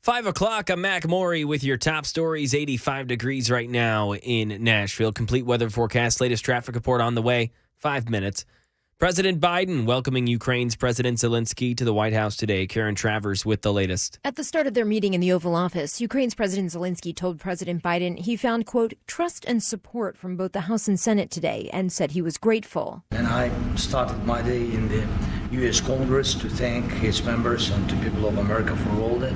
Speaker 11: 5 o'clock, I'm Mac Maury with your top stories. 85 degrees right now in Nashville. Complete weather forecast, latest traffic report on the way. 5 minutes. President Biden welcoming Ukraine's President Zelensky to the White House today. Karen Travers with the latest.
Speaker 12: At the start of their meeting in the Oval Office, Ukraine's President Zelensky told President Biden he found, quote, trust and support from both the House and Senate today, and said he was grateful.
Speaker 3: And I started my day in the U.S. Congress to thank its members and to people of America for all the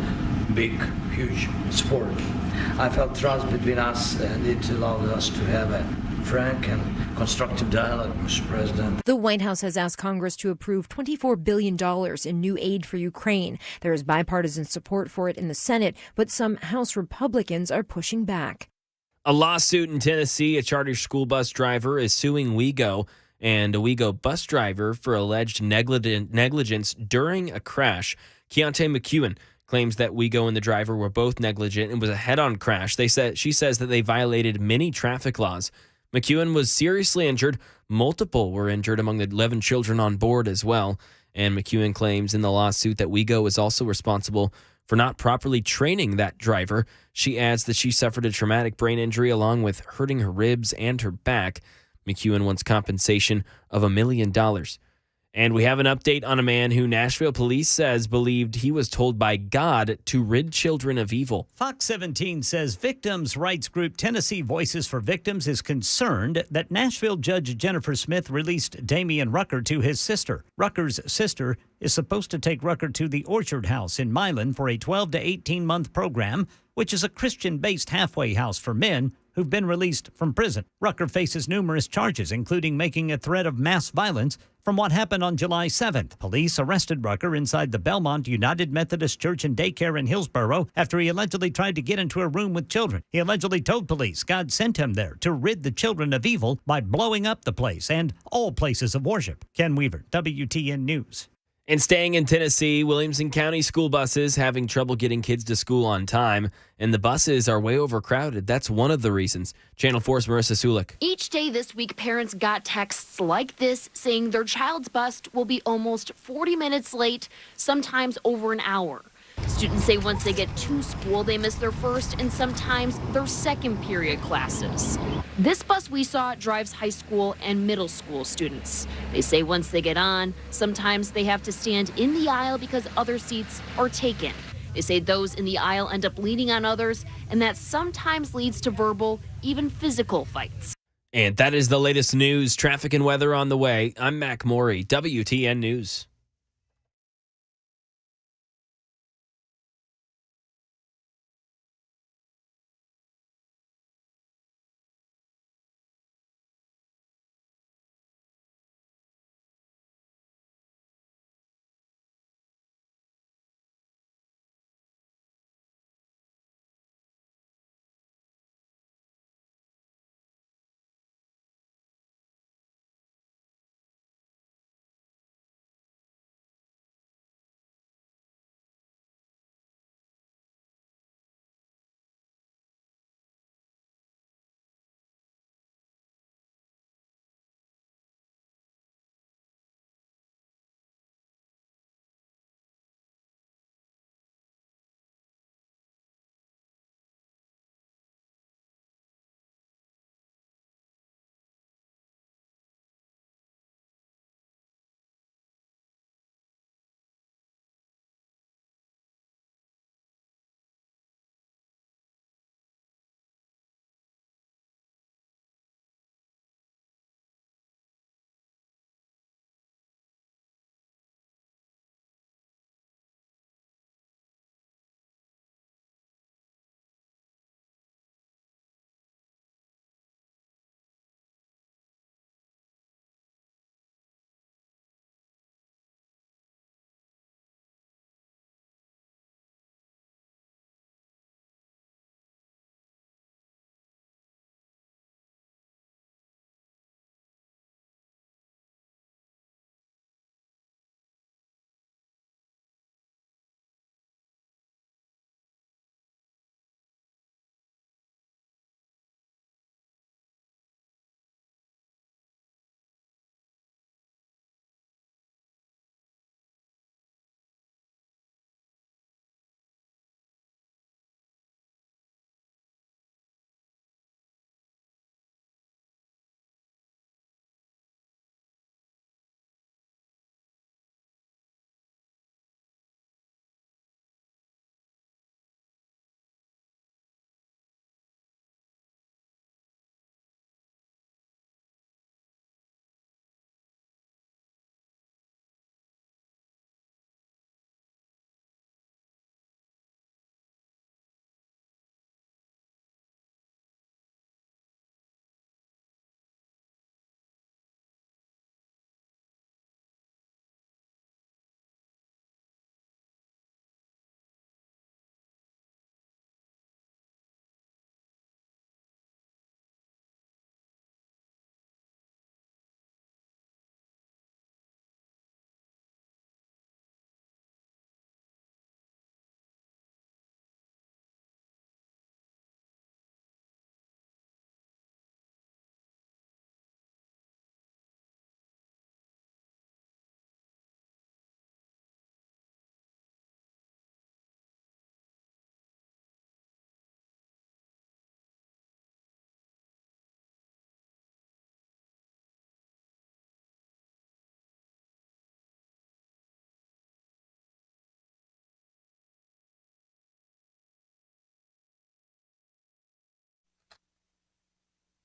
Speaker 3: big, huge support. I felt trust between us, and it allowed us to have a frank and constructive dialogue, Mr. President.
Speaker 12: The White House has asked Congress to approve $24 billion in new aid for Ukraine. There is bipartisan support for it in the Senate, but some House Republicans are pushing back.
Speaker 11: A lawsuit in Tennessee, a charter school bus driver is suing WeGo and a WeGo bus driver for alleged negligence during a crash. Keontae McEwen claims that WeGo and the driver were both negligent and was a head-on crash. She says that they violated many traffic laws. McEwen was seriously injured. Multiple were injured among the 11 children on board as well. And McEwen claims in the lawsuit that WeGo is also responsible for not properly training that driver. She adds that she suffered a traumatic brain injury along with hurting her ribs and her back. McEwen wants compensation of $1 million. And we have an update on a man who Nashville police says believed he was told by God to rid children of evil.
Speaker 5: Fox 17 says victims' rights group Tennessee Voices for Victims is concerned that Nashville Judge Jennifer Smith released Damian Rucker to his sister. Rucker's sister is supposed to take Rucker to the Orchard House in Milan for a 12 to 18-month program, which is a Christian-based halfway house for men who've been released from prison. Rucker faces numerous charges, including making a threat of mass violence from what happened on July 7th. Police arrested Rucker inside the Belmont United Methodist Church and Daycare in Hillsborough after he allegedly tried to get into a room with children. He allegedly told police God sent him there to rid the children of evil by blowing up the place and all places of worship. Ken Weaver, WTN News.
Speaker 11: And staying in Tennessee, Williamson County school buses having trouble getting kids to school on time, and the buses are way overcrowded. That's one of the reasons. Channel 4's Marissa Sulik.
Speaker 23: Each day this week, parents got texts like this saying their child's bus will be almost 40 minutes late, sometimes over an hour. Students say once they get to school, they miss their first and sometimes their second period classes. This bus we saw drives high school and middle school students. They say once they get on, sometimes they have to stand in the aisle because other seats are taken. They say those in the aisle end up leaning on others, and that sometimes leads to verbal, even physical fights.
Speaker 11: And that is the latest news, traffic and weather on the way. I'm Mac Maury, WTN News.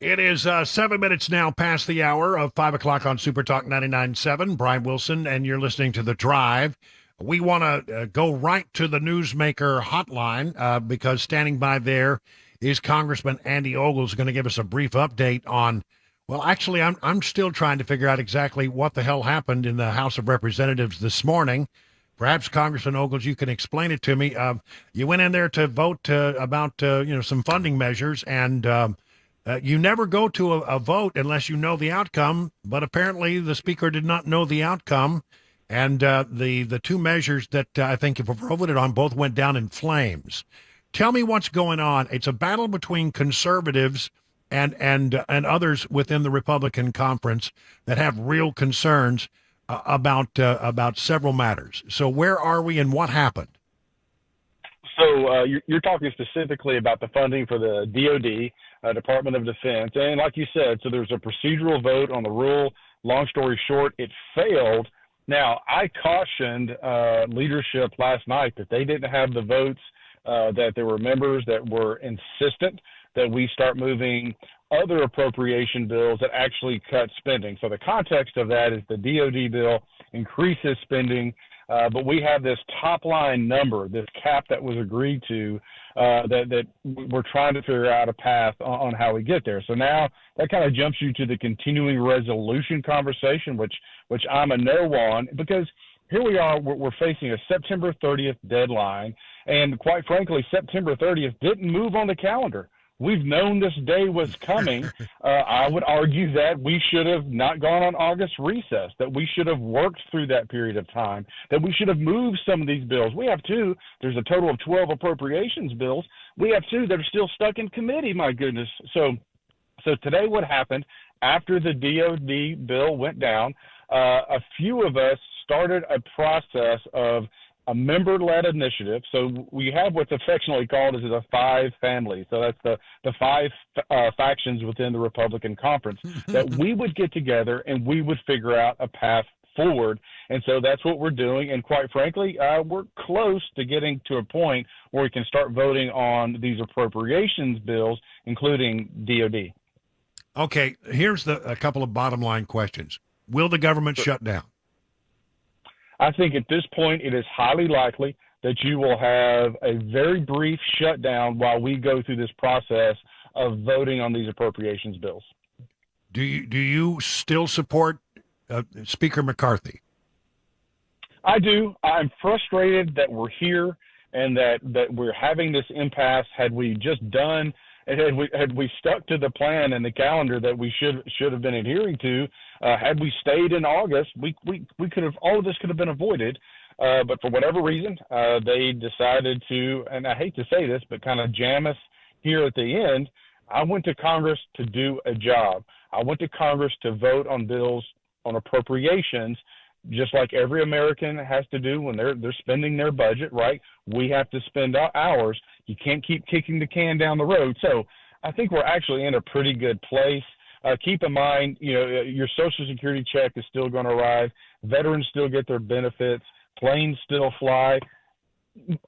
Speaker 1: It is 7 minutes now past the hour of 5 o'clock on Super Talk 99.7. Brian Wilson, and you're listening to The Drive. We want to go right to the Newsmaker hotline because standing by there is Congressman Andy Ogles, going to give us a brief update on, well, actually, I'm still trying to figure out exactly what the hell happened in the House of Representatives this morning. Perhaps, Congressman Ogles, you can explain it to me. You went in there to vote about some funding measures, and you never go to a vote unless you know the outcome. But apparently, the Speaker did not know the outcome, and the two measures that I think if voted on both went down in flames. Tell me what's going on. It's a battle between conservatives and others within the Republican conference that have real concerns about several matters. So where are we and what happened?
Speaker 6: So you're talking specifically about the funding for the DOD, Department of Defense. And like you said, so there's a procedural vote on the rule. Long story short, it failed. Now, I cautioned leadership last night that they didn't have the votes, that there were members that were insistent that we start moving other appropriation bills that actually cut spending. So the context of that is the DOD bill increases spending, but we have this top line number, this cap that was agreed to, that we're trying to figure out a path on how we get there. So now that kind of jumps you to the continuing resolution conversation, which I'm a no on, because here we are, we're facing a September 30th deadline, and quite frankly, September 30th didn't move on the calendar. We've known this day was coming. I would argue that we should have not gone on August recess, that we should have worked through that period of time, that we should have moved some of these bills. We have two. There's a total of 12 appropriations bills. We have two that are still stuck in committee, my goodness. So today what happened, after the DOD bill went down, a few of us started a process of a member-led initiative. So we have what's affectionately called a five family. So that's the five factions within the Republican conference that we would get together and we would figure out a path forward. And so that's what we're doing. And quite frankly, we're close to getting to a point where we can start voting on these appropriations bills, including DOD.
Speaker 1: Okay, here's a couple of bottom line questions. Will the government shut down?
Speaker 6: I think at this point it is highly likely that you will have a very brief shutdown while we go through this process of voting on these appropriations bills.
Speaker 1: Do you still support Speaker McCarthy?
Speaker 6: I do. I'm frustrated that we're here and that we're having this impasse. Had we just done, had we stuck to the plan and the calendar that we should have been adhering to, had we stayed in August, we could have, all of this could have been avoided. But for whatever reason, they decided to, and I hate to say this, but kind of jam us here at the end. I went to Congress to do a job. I went to Congress to vote on bills on appropriations, just like every American has to do when they're spending their budget, right? We have to spend ours. You can't keep kicking the can down the road. So I think we're actually in a pretty good place. Keep in mind, your Social Security check is still going to arrive. Veterans still get their benefits. Planes still fly.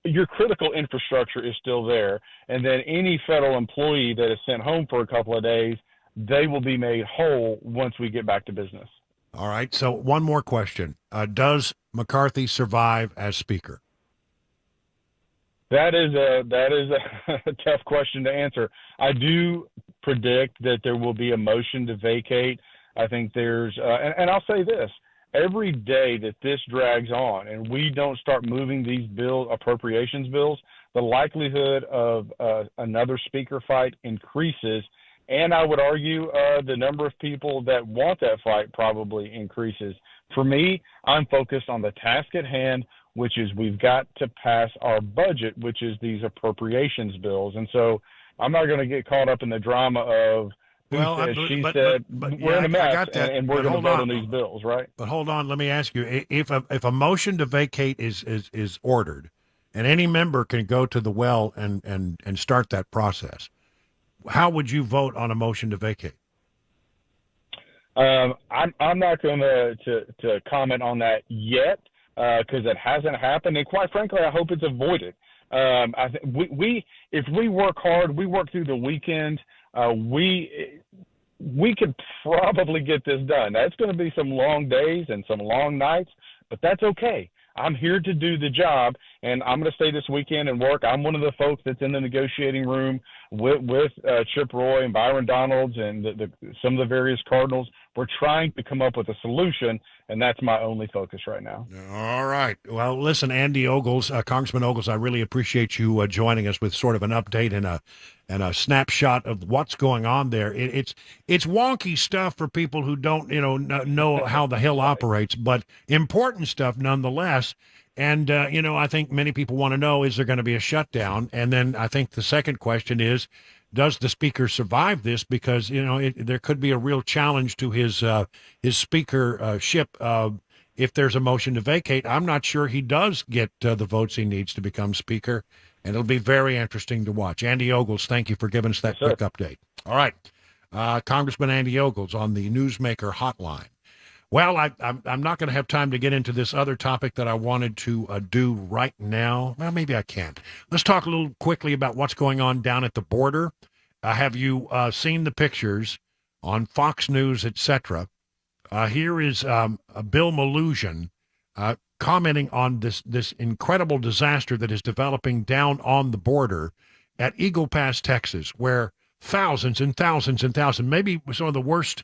Speaker 6: Your critical infrastructure is still there. And then any federal employee that is sent home for a couple of days, they will be made whole once we get back to business.
Speaker 1: All right. So one more question. Does McCarthy survive as Speaker?
Speaker 6: That is a tough question to answer. I do predict that there will be a motion to vacate. I think there's, and I'll say this, every day that this drags on and we don't start moving these appropriations bills, the likelihood of another speaker fight increases. And I would argue the number of people that want that fight probably increases. For me, I'm focused on the task at hand, which is we've got to pass our budget, which is these appropriations bills. And so I'm not going to get caught up in the drama of who said, she said. We're in a mess, and we're going to vote on these bills, right?
Speaker 1: But hold on, let me ask you, if a motion to vacate is ordered, and any member can go to the well and start that process, how would you vote on a motion to vacate?
Speaker 6: I'm not going to comment on that yet because it hasn't happened, and quite frankly, I hope it's avoided. I think if we work hard, we work through the weekend. we could probably get this done. That's going to be some long days and some long nights, but that's okay. I'm here to do the job, and I'm going to stay this weekend and work. I'm one of the folks that's in the negotiating room with Chip Roy and Byron Donalds and some of the various Cardinals. We're trying to come up with a solution, and that's my only focus right now.
Speaker 1: All right. Well, listen, Andy Ogles, Congressman Ogles, I really appreciate you joining us with sort of an update and a snapshot of what's going on there. It's wonky stuff for people who don't know how the Hill operates, but important stuff nonetheless. And I think many people want to know, is there going to be a shutdown? And then I think the second question is, does the speaker survive this? Because there could be a real challenge to his speakership if there's a motion to vacate. I'm not sure he does get the votes he needs to become speaker, and it'll be very interesting to watch. Andy Ogles, thank you for giving us that quick update. All right, Congressman Andy Ogles on the Newsmaker Hotline. Well, I'm not going to have time to get into this other topic that I wanted to do right now. Well, maybe I can. Let's talk a little quickly about what's going on down at the border. Have you seen the pictures on Fox News, etc.? Here is Bill Maloogian commenting on this incredible disaster that is developing down on the border at Eagle Pass, Texas, where thousands and thousands and thousands, maybe some of the worst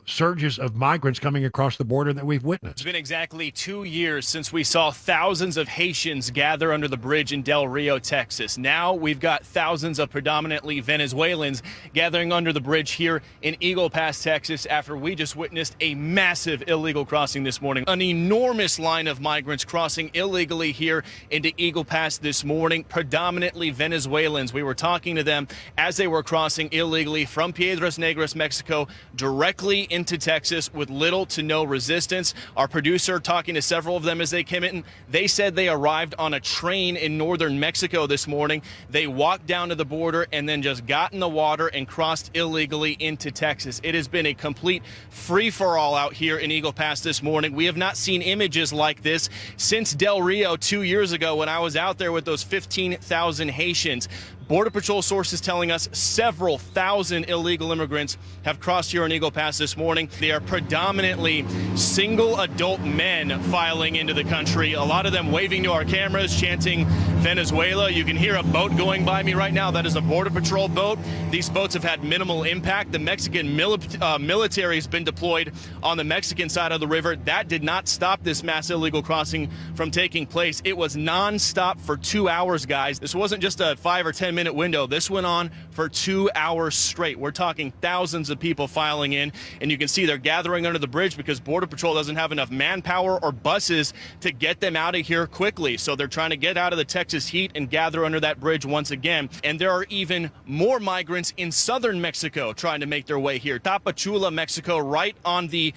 Speaker 1: surges of migrants coming across the border that we've witnessed.
Speaker 4: It's been exactly 2 years since we saw thousands of Haitians gather under the bridge in Del Rio, Texas. Now we've got thousands of predominantly Venezuelans gathering under the bridge here in Eagle Pass, Texas, after we just witnessed a massive illegal crossing this morning. An enormous line of migrants crossing illegally here into Eagle Pass this morning, predominantly Venezuelans. We were talking to them as they were crossing illegally from Piedras Negras, Mexico, directly into Texas with little to no resistance. Our producer talking to several of them as they came in, they said they arrived on a train in northern Mexico this morning. They walked down to the border and then just got in the water and crossed illegally into Texas. It has been a complete free-for-all out here in Eagle Pass this morning. We have not seen images like this since Del Rio 2 years ago when I was out there with those 15,000 Haitians. Border Patrol sources telling us several thousand illegal immigrants have crossed here in Eagle Pass this morning. They are predominantly single adult men filing into the country, a lot of them waving to our cameras, chanting Venezuela. You can hear a boat going by me right now. That is a Border Patrol boat. These boats have had minimal impact. The Mexican military has been deployed on the Mexican side of the river. That did not stop this mass illegal crossing from taking place. It was nonstop for 2 hours, guys. This wasn't just a 5 or 10 minute window. This went on for 2 hours straight. We're talking thousands of people filing in, and you can see they're gathering under the bridge because Border Patrol doesn't have enough manpower or buses to get them out of here quickly. So they're trying to get out of the Texas heat and gather under that bridge once again. And there are even more migrants in southern Mexico trying to make their way here. Tapachula, Mexico, right on the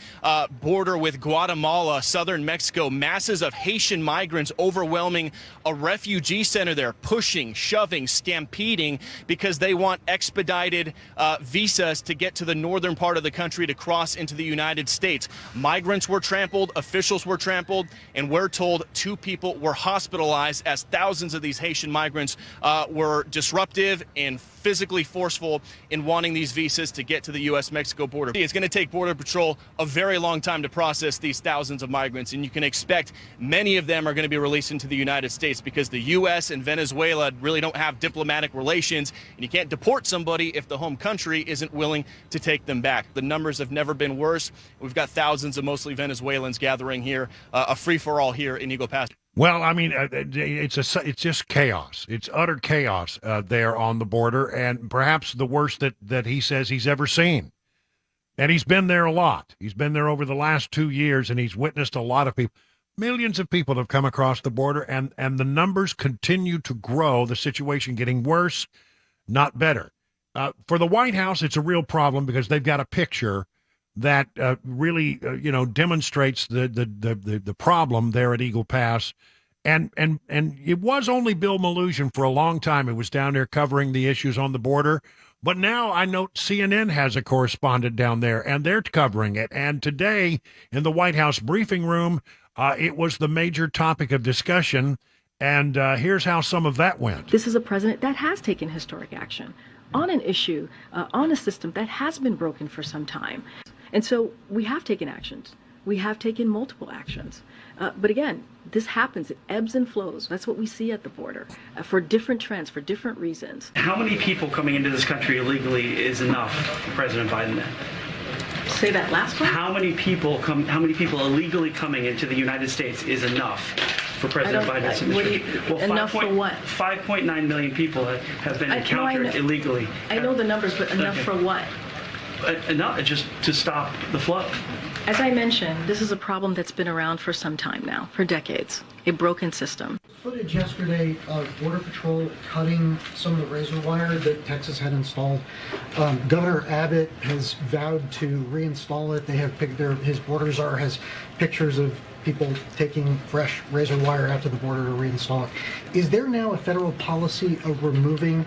Speaker 4: border with Guatemala, southern Mexico. Masses of Haitian migrants overwhelming a refugee center there, pushing, shoving, stampeding because they want expedited visas to get to the northern part of the country to cross into the United States. Migrants were trampled, officials were trampled, and we're told 2 people were hospitalized as thousands of these Haitian migrants were disruptive and physically forceful in wanting these visas to get to the U.S.-Mexico border. It's going to take Border Patrol a very long time to process these thousands of migrants, and you can expect many of them are going to be released into the United States because the U.S. and Venezuela really don't have diplomatic relations, and you can't deport somebody if the home country isn't willing to take them back. The numbers have never been worse. We've got thousands of mostly Venezuelans gathering here, a free-for-all here in Eagle Pass.
Speaker 1: Well, I mean, it's just chaos. It's utter chaos there on the border, and perhaps the worst that he says he's ever seen. And he's been there a lot. He's been there over the last 2 years, and he's witnessed a lot of people. Millions of people have come across the border, and the numbers continue to grow, the situation getting worse, not better. For the White House, it's a real problem because they've got a picture that really, demonstrates the problem there at Eagle Pass. And it was only Bill Maloogian for a long time who was down there covering the issues on the border. But now I note CNN has a correspondent down there, and they're covering it. And today in the White House briefing room, it was the major topic of discussion. And here's how some of that went.
Speaker 7: This is a president that has taken historic action. on an issue, on a system that has been broken for some time. And so we have taken actions. We have taken multiple actions. But again, this happens. It ebbs and flows. That's what we see at the border for different trends, for different reasons.
Speaker 9: How many people coming into this country illegally is enough for President Biden then?
Speaker 7: Say that last one.
Speaker 9: How many people illegally coming into the United States is enough for President Biden's administration?
Speaker 7: Enough for what?
Speaker 9: 5.9 million people have been encountered illegally.
Speaker 7: I know the numbers, but enough for what?
Speaker 9: Enough just to stop the flow.
Speaker 7: As I mentioned, this is a problem that's been around for some time now, for decades, a broken system.
Speaker 10: Footage yesterday of Border Patrol cutting some of the razor wire that Texas had installed. Governor Abbott has vowed to reinstall it. They have his border czar has pictures of people taking fresh razor wire out to the border to reinstall it. Is there now a federal policy of removing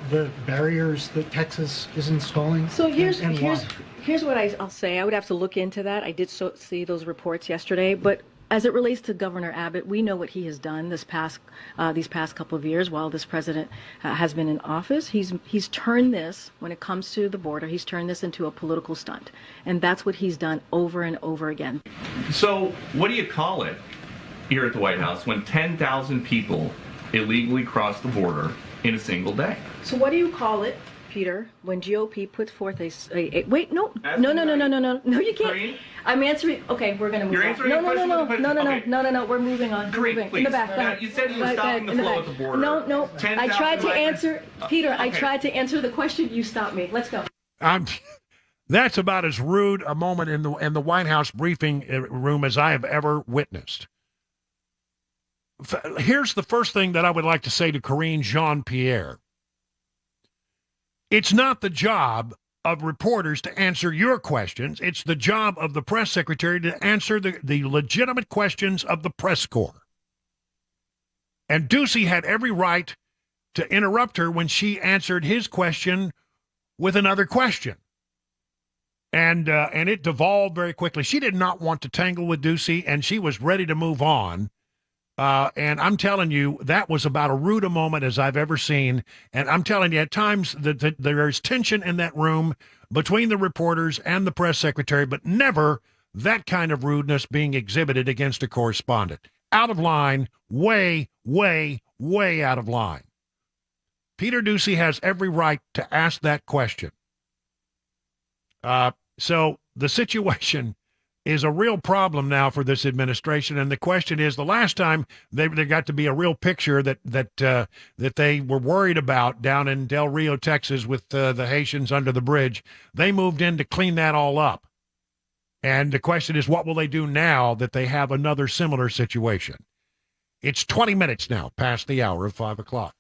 Speaker 10: the barriers that Texas is installing?
Speaker 7: So here's what I'll say. I would have to look into that. I did see those reports yesterday, but as it relates to Governor Abbott, we know what he has done these past couple of years while this president has been in office. He's turned this, when it comes to the border, he's turned this into a political stunt, and that's what he's done over and over again.
Speaker 24: So what do you call it here at the White House when 10,000 people illegally cross the border in a single day?
Speaker 7: So what do you call it, Peter, when GOP puts forth wait, no, you can't. I'm answering. Okay, we're going to move
Speaker 24: You're
Speaker 7: on.
Speaker 24: answering a question with a question? Okay.
Speaker 7: No, we're moving on.
Speaker 24: Great,
Speaker 7: moving.
Speaker 24: please.
Speaker 7: In the back. Go ahead.
Speaker 24: You said you were stopping the flow at the border.
Speaker 7: No. I tried to answer, Peter.
Speaker 24: Okay.
Speaker 7: I tried to answer the question. You stopped me. Let's go.
Speaker 1: That's about as rude a moment in the White House briefing room as I have ever witnessed. Here's the first thing that I would like to say to Karine Jean-Pierre. It's not the job of reporters to answer your questions. It's the job of the press secretary to answer the legitimate questions of the press corps. And Ducey had every right to interrupt her when she answered his question with another question. And it devolved very quickly. She did not want to tangle with Ducey, and she was ready to move on. And I'm telling you, that was about as rude a moment as I've ever seen. And I'm telling you, at times that there's tension in that room between the reporters and the press secretary, but never that kind of rudeness being exhibited against a correspondent. Out of line, way, way, way out of line. Peter Ducey has every right to ask that question. So the situation is a real problem now for this administration, and the question is: the last time there got to be a real picture that they were worried about down in Del Rio, Texas, with the Haitians under the bridge, they moved in to clean that all up. And the question is, what will they do now that they have another similar situation? It's 20 minutes now past the hour of 5 o'clock.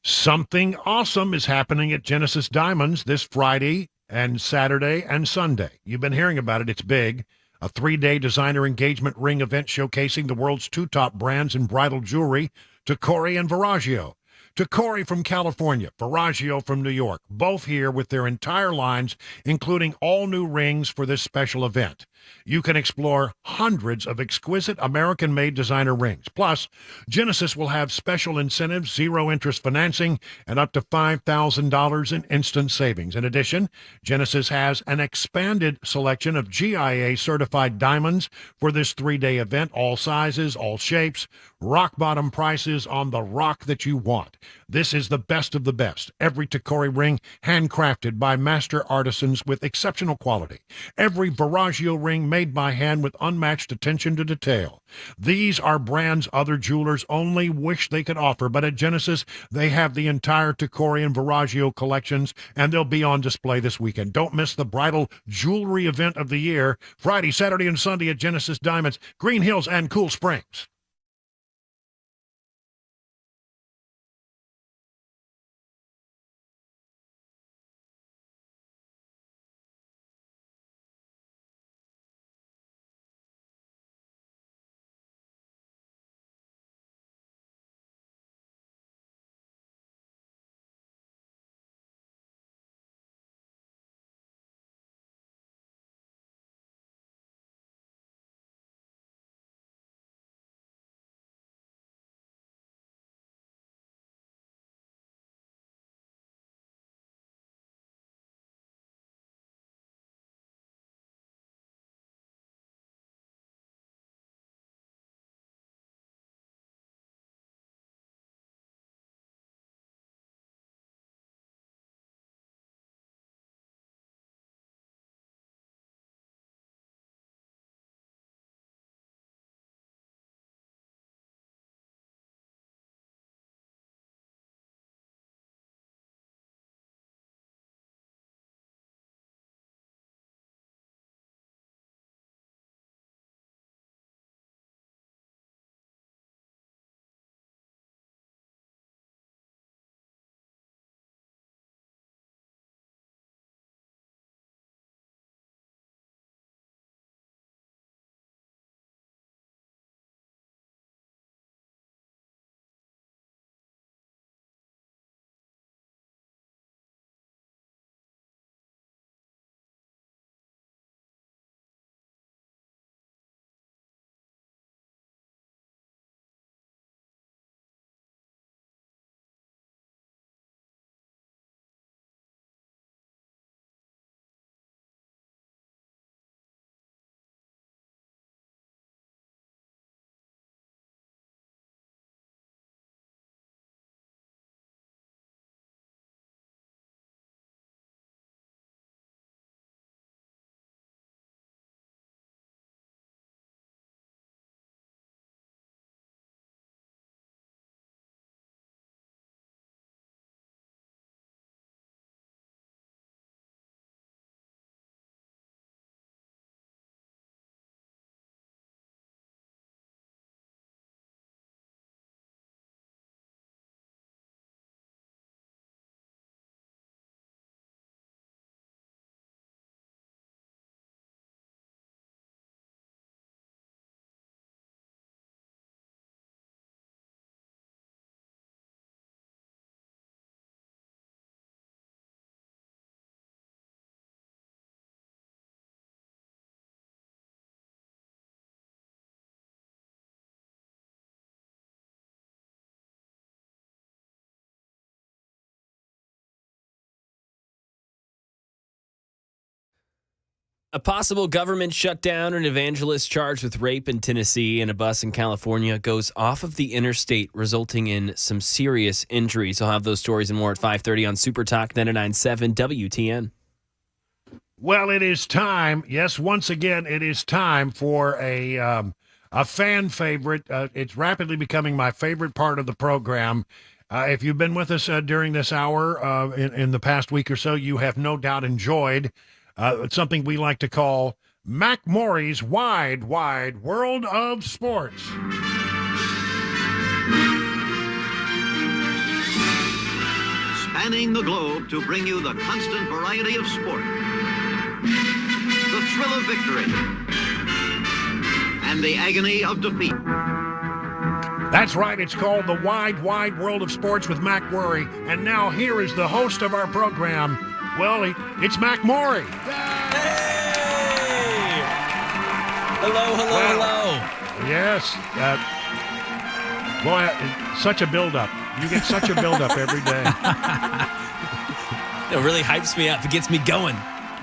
Speaker 1: Something awesome is happening at Genesis Diamonds this Friday and Saturday and Sunday. You've been hearing about it. It's big. A 3-day designer engagement ring event showcasing the world's 2 top brands in bridal jewelry, Tacori and Verragio. Tacori from California, Verragio from New York, both here with their entire lines, including all new rings for this special event. You can explore hundreds of exquisite American-made designer rings. Plus, Genesis will have special incentives, zero-interest financing, and up to $5,000 in instant savings. In addition, Genesis has an expanded selection of GIA-certified diamonds for this 3-day event, all sizes, all shapes, rock-bottom prices on the rock that you want. This is the best of the best. Every Tacori ring handcrafted by master artisans with exceptional quality. Every Verragio ring made by hand with unmatched attention to detail. These are brands other jewelers only wish they could offer, but at Genesis, they have the entire Tacori and Verragio collections, and they'll be on display this weekend. Don't miss the bridal jewelry event of the year, Friday, Saturday, and Sunday at Genesis Diamonds, Green Hills, and Cool Springs.
Speaker 11: A possible government shutdown. An evangelist charged with rape in Tennessee and a bus in California goes off of the interstate, resulting in some serious injuries. I'll have those stories and more at 5:30 on Super Talk 99.7 WTN.
Speaker 1: Well, it is time. Yes, once again, it is time for a fan favorite. It's rapidly becoming my favorite part of the program. If you've been with us during this hour in the past week or so, you have no doubt enjoyed something we like to call Mac Maury's Wide, Wide World of Sports.
Speaker 13: Spanning the globe to bring you the constant variety of sport, the thrill of victory, and the agony of defeat.
Speaker 1: That's right. It's called The Wide, Wide World of Sports with Mac Maury. And now here is the host of our program. Well, it's Mac Maury.
Speaker 11: Hey! Hello.
Speaker 1: Yes. Boy, such a build-up. You get such a build-up every day.
Speaker 11: It really hypes me up. It gets me going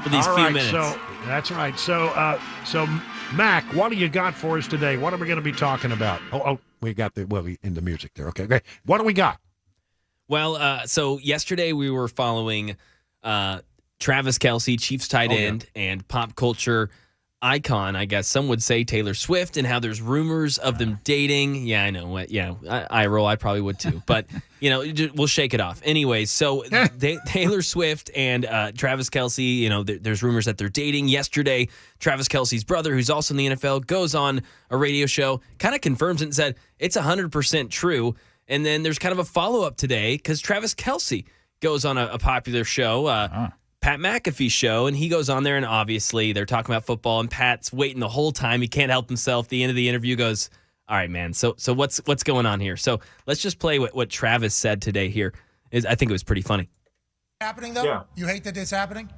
Speaker 11: for these few minutes.
Speaker 1: So that's right. So Mac, what do you got for us today? What are we going to be talking about? Oh, we got in the music there. Okay, great. What do we got?
Speaker 11: Well, so yesterday we were following Travis Kelce, Chiefs tight end, and pop culture icon, I guess some would say, Taylor Swift, and how there's rumors of them dating. Yeah, I know. What? Yeah, I roll. I probably would too. But, we'll shake it off. Anyways, so Taylor Swift and Travis Kelce, there's rumors that they're dating. Yesterday, Travis Kelce's brother, who's also in the NFL, goes on a radio show, kind of confirms it and said, it's 100% true. And then there's kind of a follow-up today because Travis Kelce goes on a popular show, Pat McAfee's show, and he goes on there, and obviously they're talking about football, and Pat's waiting the whole time. He can't help himself. The end of the interview goes, all right, man, so what's going on here? So let's just play what Travis said today here. I think it was pretty funny.
Speaker 14: Happening, though?
Speaker 16: Yeah.
Speaker 14: You hate that it's happening?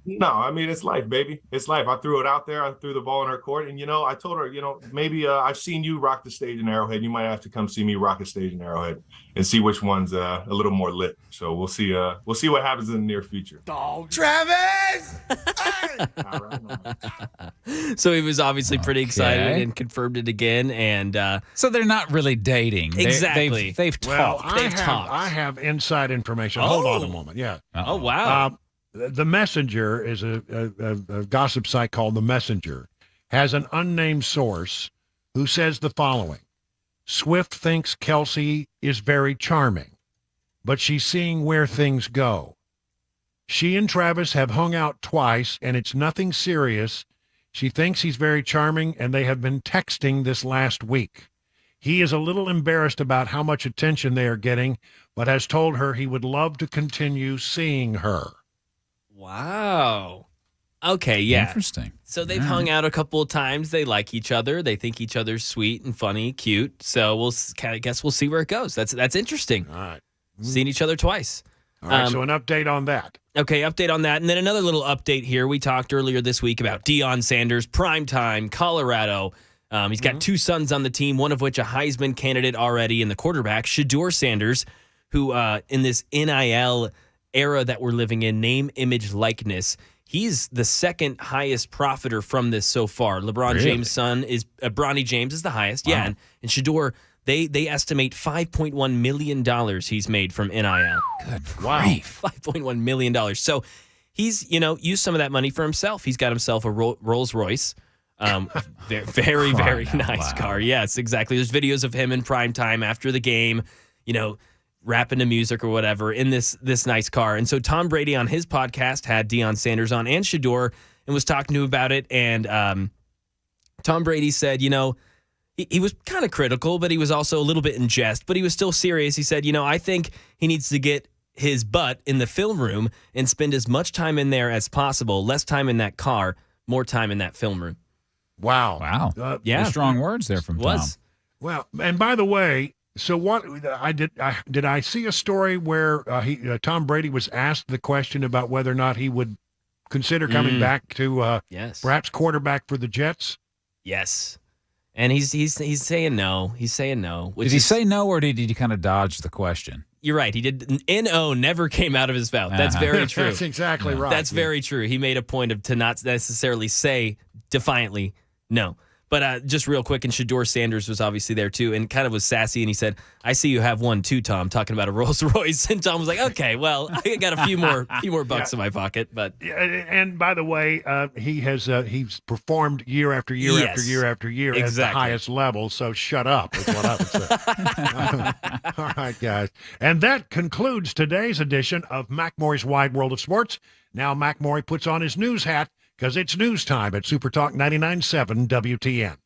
Speaker 16: No, I mean, it's life, baby. It's life. I threw it out there. I threw the ball in her court. And, I told her, maybe I've seen you rock the stage in Arrowhead. You might have to come see me rock a stage in Arrowhead and see which one's a little more lit. So we'll see what happens in the near future.
Speaker 14: Dog. Travis!
Speaker 11: So he was obviously pretty excited and confirmed it again. And
Speaker 2: so they're not really dating.
Speaker 11: Exactly.
Speaker 2: They've talked.
Speaker 1: I have inside information. Hold on a moment. Yeah.
Speaker 11: Oh, wow.
Speaker 1: The Messenger is a gossip site called The Messenger, has an unnamed source who says the following. Swift thinks Kelce is very charming, but she's seeing where things go. She and Travis have hung out twice, and it's nothing serious. She thinks he's very charming, and they have been texting this last week. He is a little embarrassed about how much attention they are getting, but has told her he would love to continue seeing her.
Speaker 11: Wow. Okay, yeah.
Speaker 2: Interesting.
Speaker 11: So they've hung out a couple of times. They like each other. They think each other's sweet and funny, cute. So I guess we'll see where it goes. That's interesting.
Speaker 1: All right.
Speaker 11: Seen each other twice.
Speaker 1: All right, so an update on that.
Speaker 11: Okay, update on that. And then another little update here. We talked earlier this week about Deion Sanders, primetime, Colorado. He's got two sons on the team, one of which a Heisman candidate already, and the quarterback, Shedeur Sanders, who in this NIL era that we're living in, name, image, likeness, he's the second highest profiter from this so far. LeBron James' son is Bronny James is the highest. Wow. Yeah, and Shedeur, they estimate $5.1 million he's made from NIL.
Speaker 2: Good grief.
Speaker 11: $5.1 million. So he's, used some of that money for himself. He's got himself a Rolls Royce. Very, very nice car. Yes, exactly. There's videos of him in prime time after the game, rapping to music or whatever in this nice car. And so Tom Brady on his podcast had Deion Sanders on and Shedeur and was talking to him about it. And Tom Brady said, he was kind of critical, but he was also a little bit in jest, but he was still serious. He said, I think he needs to get his butt in the film room and spend as much time in there as possible, less time in that car, more time in that film room.
Speaker 1: Wow.
Speaker 11: Yeah.
Speaker 2: Strong words there from Tom.
Speaker 1: Well, and by the way, so what did I see a story where Tom Brady was asked the question about whether or not he would consider coming back to perhaps quarterback for the Jets?
Speaker 11: Yes. And he's saying no. He's saying no.
Speaker 2: Did he say no, or did he kind of dodge the question?
Speaker 11: You're right. He did. N-O never came out of his mouth. That's very true.
Speaker 1: That's exactly right.
Speaker 11: That's very true. He made a point of to not necessarily say defiantly no. But just real quick, and Shador Sanders was obviously there too, and kind of was sassy, and he said, "I see you have one too, Tom," talking about a Rolls Royce. And Tom was like, "Okay, well, I got a few more bucks in my pocket." But
Speaker 1: and by the way, he's performed year after year after year after year at the highest level. So shut up is what I would say. All right, guys, and that concludes today's edition of McMaury's Wide World of Sports. Now McMaury puts on his news hat, because it's news time at Super Talk 99.7 WTN.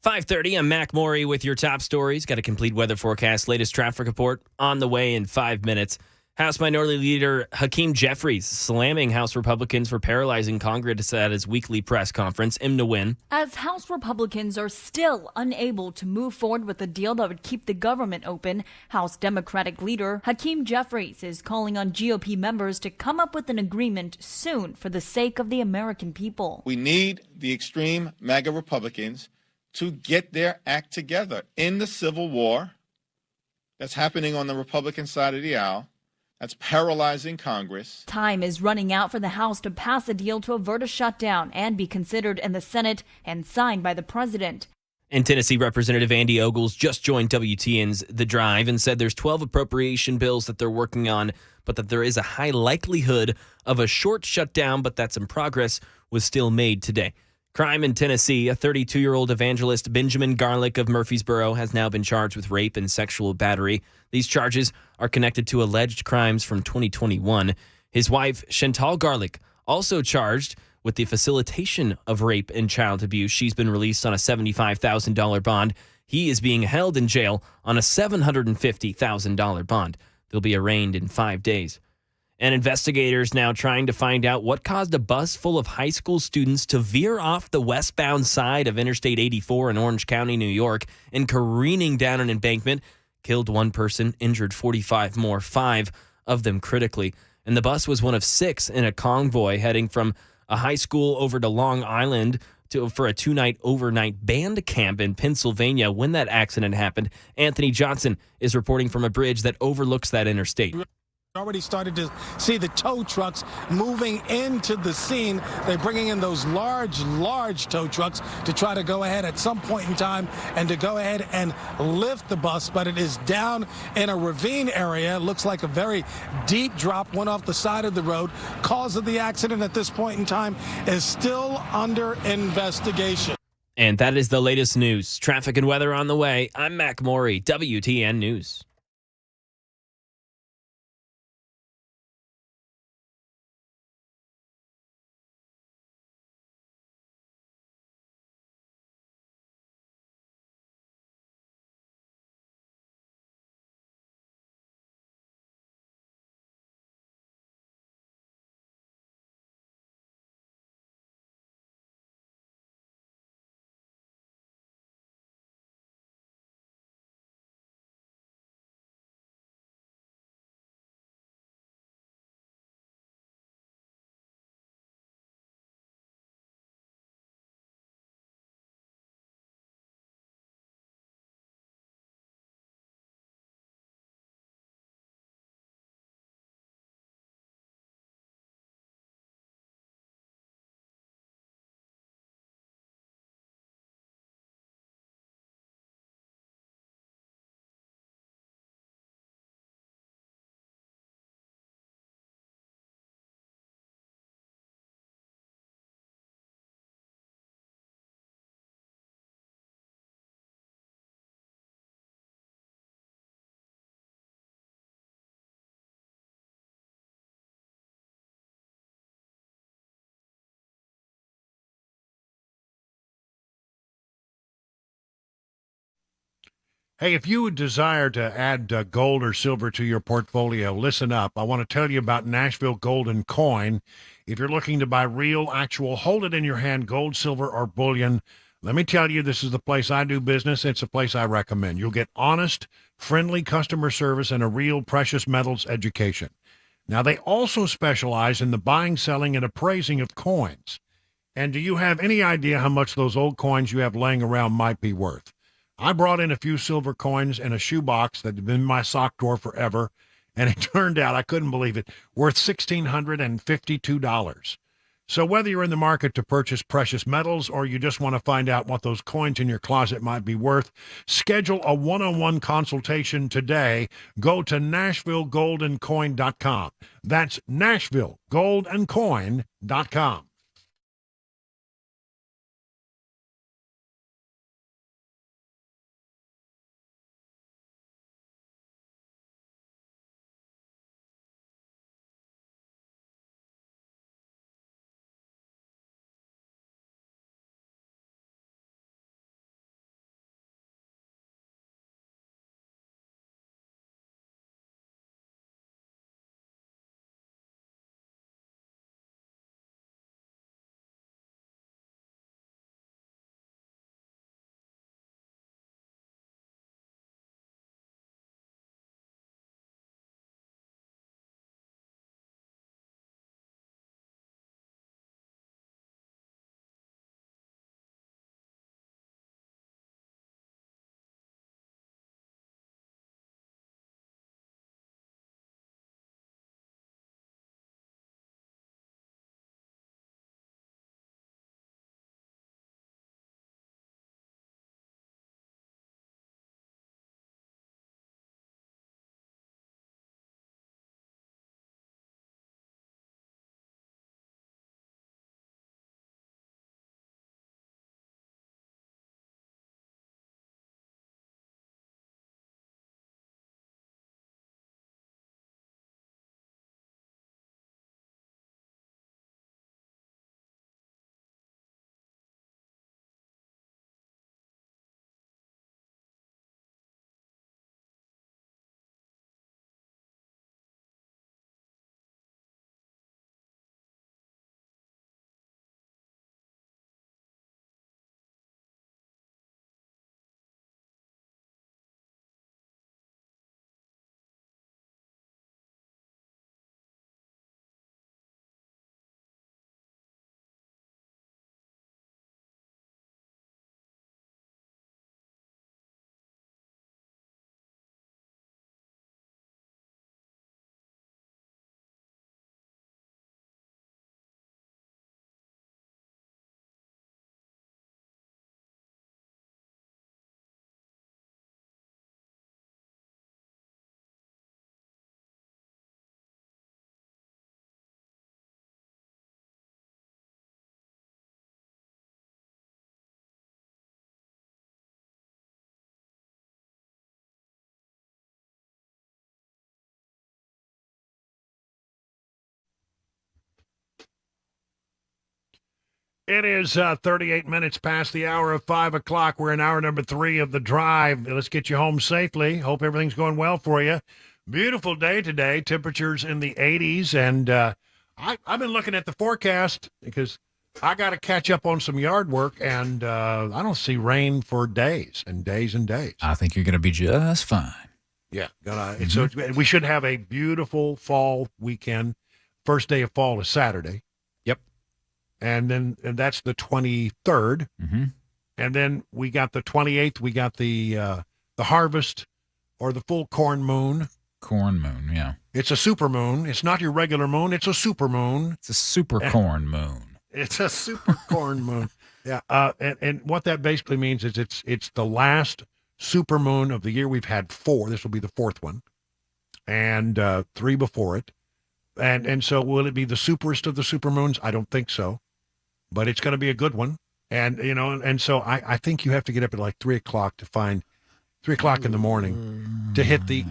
Speaker 11: .5:30, I'm Mac Maury with your top stories. Got a complete weather forecast, latest traffic report on the way in 5 minutes. House Minority Leader Hakeem Jeffries slamming House Republicans for paralyzing Congress at his weekly press conference. Him to win.
Speaker 17: As House Republicans are still unable to move forward with a deal that would keep the government open, House Democratic Leader Hakeem Jeffries is calling on GOP members to come up with an agreement soon for the sake of the American people.
Speaker 18: We need the extreme MAGA Republicans to get their act together in the civil war that's happening on the Republican side of the aisle. That's paralyzing Congress.
Speaker 17: Time is running out for the House to pass a deal to avert a shutdown and be considered in the Senate and signed by the president.
Speaker 11: And Tennessee Representative Andy Ogles just joined WTN's The Drive and said there's 12 appropriation bills that they're working on, but that there is a high likelihood of a short shutdown, but that some progress was still made today. Crime in Tennessee. A 32-year-old evangelist, Benjamin Garlick of Murfreesboro, has now been charged with rape and sexual battery. These charges are connected to alleged crimes from 2021. His wife, Chantal Garlick, also charged with the facilitation of rape and child abuse. She's been released on a $75,000 bond. He is being held in jail on a $750,000 bond. They'll be arraigned in 5 days. And investigators now trying to find out what caused a bus full of high school students to veer off the westbound side of Interstate 84 in Orange County, New York, and careening down an embankment. Killed one person, injured 45 more, 5 of them critically. And the bus was one of 6 in a convoy heading from a high school over to Long Island for a 2-night overnight band camp in Pennsylvania when that accident happened. Anthony Johnson is reporting from a bridge that overlooks that interstate.
Speaker 19: Already started to see the tow trucks moving into the scene. They're bringing in those large tow trucks to try to go ahead at some point in time and to go ahead and lift the bus, but it is down in a ravine area. It looks like a very deep drop, went off the side of the road. Cause of the accident at this point in time is still under investigation.
Speaker 11: And that is the latest news. Traffic and weather on the way. I'm Mac Maury, WTN News.
Speaker 1: Hey, if you desire to add gold or silver to your portfolio, listen up. I want to tell you about Nashville Gold and Coin. If you're looking to buy real, actual, hold it in your hand, gold, silver, or bullion, let me tell you, this is the place I do business. It's a place I recommend. You'll get honest, friendly customer service, and a real precious metals education. Now, they also specialize in the buying, selling, and appraising of coins. And do you have any idea how much those old coins you have laying around might be worth? I brought in a few silver coins in a shoebox that had been in my sock drawer forever, and it turned out, I couldn't believe it, worth $1,652. So whether you're in the market to purchase precious metals or you just want to find out what those coins in your closet might be worth, schedule a one-on-one consultation today. Go to NashvilleGoldandCoin.com. That's NashvilleGoldandCoin.com. It is 38 minutes past the hour of 5 o'clock. We're in hour number 3 of the drive. Let's get you home safely. Hope everything's going well for you. Beautiful day today. Temperatures in the 80s. And I've been looking at the forecast because I got to catch up on some yard work. And I don't see rain for days and days and days.
Speaker 2: I think you're going to be just fine.
Speaker 1: Yeah. So we should have a beautiful fall weekend. First day of fall is Saturday. And that's the 23rd.
Speaker 2: Mm-hmm.
Speaker 1: And then we got the 28th. We got the harvest or the full corn moon.
Speaker 2: Corn moon, yeah.
Speaker 1: It's a super moon. It's not your regular moon. It's a super moon.
Speaker 2: It's a super corn moon.
Speaker 1: It's a super corn moon. Yeah. And what that basically means is it's the last super moon of the year. We've had 4. This will be the 4th one. And 3 before it. And so will it be the superest of the super moons? I don't think so. But it's going to be a good one. And, and so I think you have to get up at like 3 o'clock to find 3 o'clock in the morning to hit the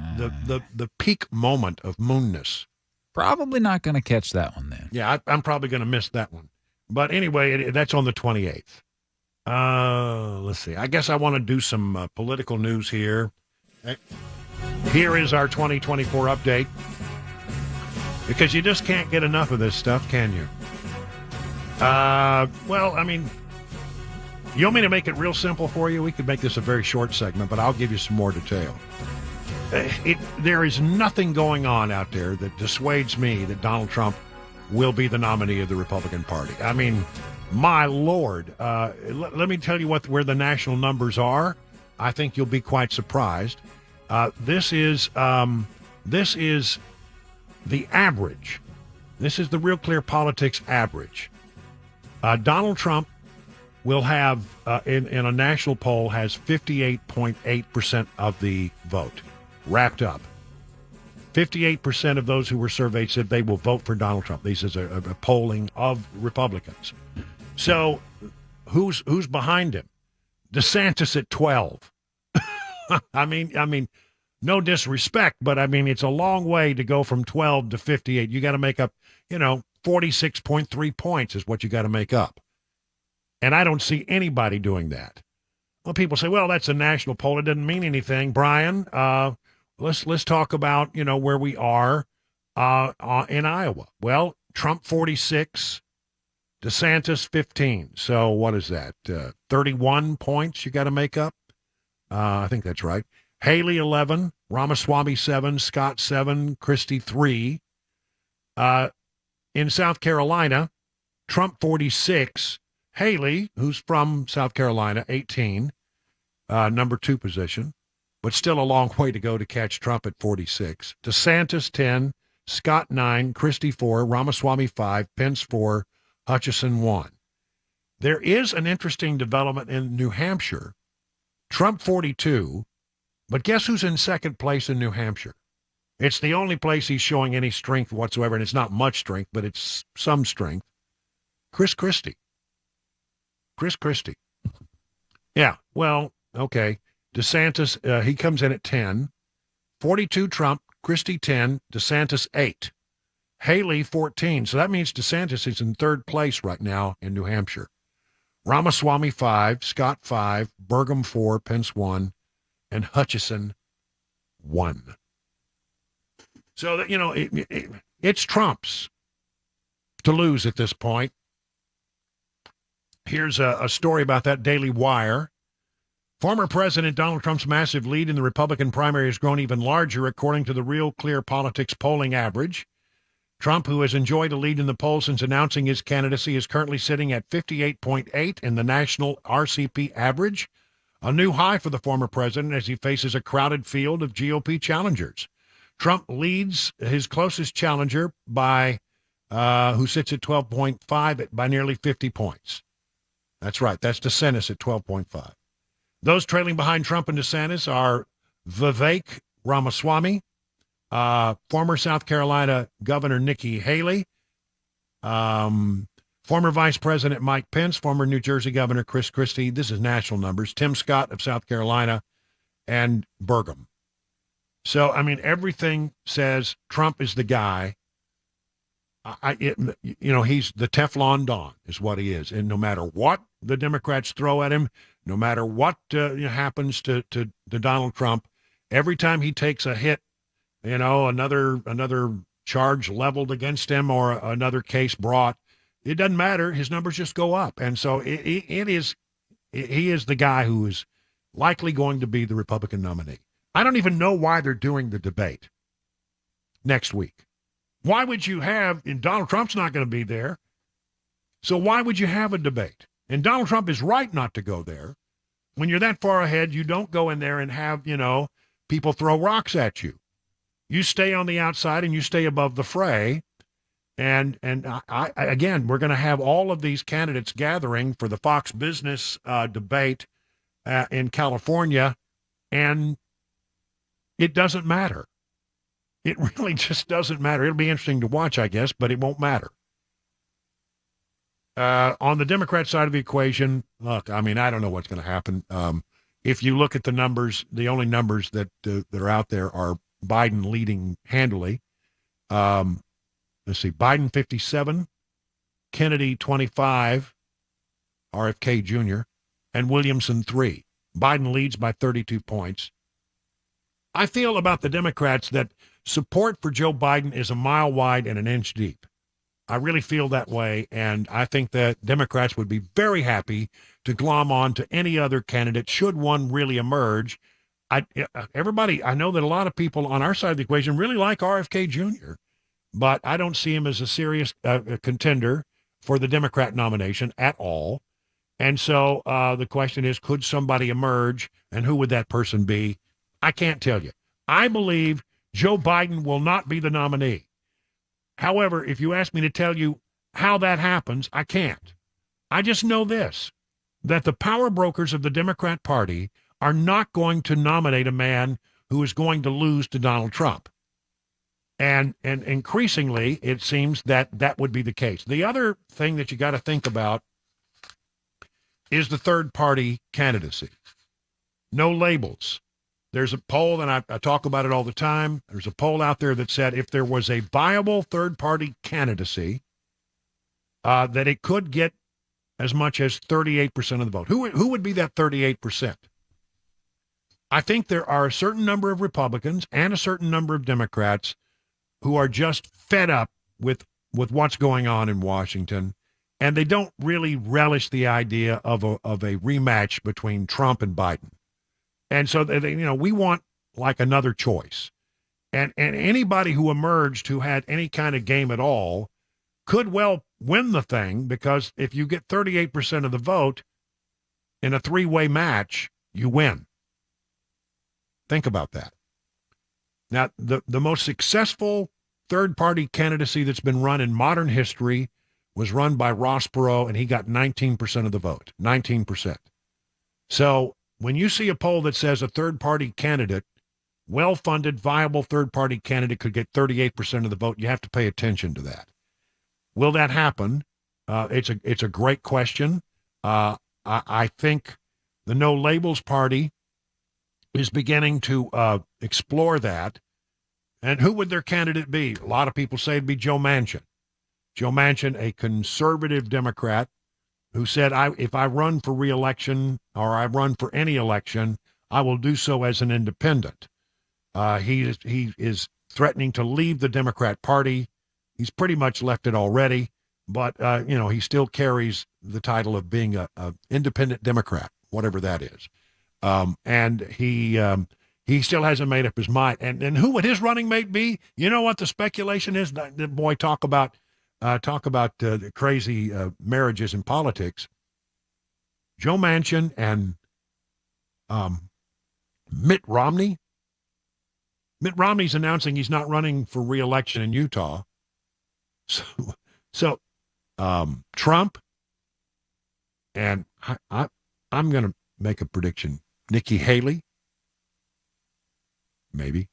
Speaker 1: peak moment of moonness.
Speaker 2: Probably not going to catch that one then.
Speaker 1: Yeah, I'm probably going to miss that one. But anyway, that's on the 28th. Let's see. I guess I want to do some political news here. Here is our 2024 update. Because you just can't get enough of this stuff, can you? Well, I mean, you want me to make it real simple for you? We could make this a very short segment, but I'll give you some more detail. there is nothing going on out there that dissuades me that Donald Trump will be the nominee of the Republican Party. I mean, my Lord, let me tell you where the national numbers are. I think you'll be quite surprised. This is the average. This is the Real Clear Politics average. Donald Trump will have, in a national poll, has 58.8% of the vote wrapped up. 58% of those who were surveyed said they will vote for Donald Trump. This is a polling of Republicans. So who's behind him? DeSantis at 12. I mean, no disrespect, but I mean, it's a long way to go from 12 to 58. You got to make up, 46.3 points is what you got to make up. And I don't see anybody doing that. Well, people say, well, that's a national poll. It doesn't mean anything. Brian, let's talk about, where we are in Iowa. Well, Trump 46, DeSantis 15. So what is that? 31 points you got to make up? I think that's right. Haley 11, Ramaswamy 7, Scott 7, Christie 3. In South Carolina, Trump 46, Haley, who's from South Carolina, 18, number 2 position, but still a long way to go to catch Trump at 46. DeSantis 10, Scott 9, Christie 4, Ramaswamy 5, Pence 4, Hutchison 1. There is an interesting development in New Hampshire. Trump 42, but guess who's in second place in New Hampshire? It's the only place he's showing any strength whatsoever, and it's not much strength, but it's some strength. Chris Christie. Yeah, well, okay. DeSantis, he comes in at 10. 42 Trump, Christie 10, DeSantis 8. Haley 14. So that means DeSantis is in third place right now in New Hampshire. Ramaswamy 5, Scott 5, Burgum 4, Pence 1, and Hutchison 1. So that, it's Trump's to lose at this point. Here's a story about that, Daily Wire. Former President Donald Trump's massive lead in the Republican primary has grown even larger, according to the Real Clear Politics polling average. Trump, who has enjoyed a lead in the polls since announcing his candidacy, is currently sitting at 58.8 in the national RCP average, a new high for the former president as he faces a crowded field of GOP challengers. Trump leads his closest challenger by, who sits at 12.5 by nearly 50 points. That's right. That's DeSantis at 12.5. Those trailing behind Trump and DeSantis are Vivek Ramaswamy, former South Carolina Governor Nikki Haley, former Vice President Mike Pence, former New Jersey Governor Chris Christie. This is national numbers. Tim Scott of South Carolina, and Burgum. So, I mean, everything says Trump is the guy. He's the Teflon Don is what he is. And no matter what the Democrats throw at him, no matter what happens to Donald Trump, every time he takes a hit, another charge leveled against him or another case brought, it doesn't matter. His numbers just go up. And so he is the guy who is likely going to be the Republican nominee. I don't even know why they're doing the debate next week. Why would you have, and Donald Trump's not going to be there, so why would you have a debate? And Donald Trump is right not to go there. When you're that far ahead, you don't go in there and have, people throw rocks at you. You stay on the outside and you stay above the fray. And I again, we're going to have all of these candidates gathering for the Fox Business debate in California, and it doesn't matter. It really just doesn't matter. It'll be interesting to watch, I guess, but it won't matter. On the Democrat side of the equation, look, I mean, I don't know what's going to happen. If you look at the numbers, the only numbers that are out there are Biden leading handily. Let's see, Biden 57, Kennedy 25, RFK Jr., and Williamson 3. Biden leads by 32 points. I feel about the Democrats that support for Joe Biden is a mile wide and an inch deep. I really feel that way, and I think that Democrats would be very happy to glom on to any other candidate should one really emerge. Everybody, I know that a lot of people on our side of the equation really like RFK Jr., but I don't see him as a serious contender for the Democrat nomination at all. And so the question is, could somebody emerge, and who would that person be? I can't tell you. I believe Joe Biden will not be the nominee. However, if you ask me to tell you how that happens, I can't. I just know this, that the power brokers of the Democrat Party are not going to nominate a man who is going to lose to Donald Trump. And increasingly, it seems that that would be the case. The other thing that you got to think about is the third-party candidacy. No labels. There's a poll, and I talk about it all the time. There's a poll out there that said if there was a viable third-party candidacy, that it could get as much as 38% of the vote. Who would be that 38%? I think there are a certain number of Republicans and a certain number of Democrats who are just fed up with what's going on in Washington, and they don't really relish the idea of a rematch between Trump and Biden. And so, we want like another choice. And anybody who emerged who had any kind of game at all could well win the thing, because if you get 38% of the vote in a three-way match, you win. Think about that. Now, the most successful third-party candidacy that's been run in modern history was run by Ross Perot, and he got 19% of the vote, 19%. So when you see a poll that says a third-party candidate, well-funded, viable third-party candidate could get 38% of the vote, you have to pay attention to that. Will that happen? It's a great question. I think the No Labels Party is beginning to explore that. And who would their candidate be? A lot of people say it'd be Joe Manchin. Joe Manchin, a conservative Democrat, who said, if I run for re-election or I run for any election, I will do so as an independent. He is threatening to leave the Democrat Party. He's pretty much left it already, but he still carries the title of being a independent Democrat, whatever that is. And he still hasn't made up his mind. And who would his running mate be? You know what the speculation is? Boy, talk about the crazy marriages in politics. Joe Manchin and Mitt Romney. Mitt Romney's announcing he's not running for re-election in Utah. So Trump, and I'm going to make a prediction. Nikki Haley, maybe.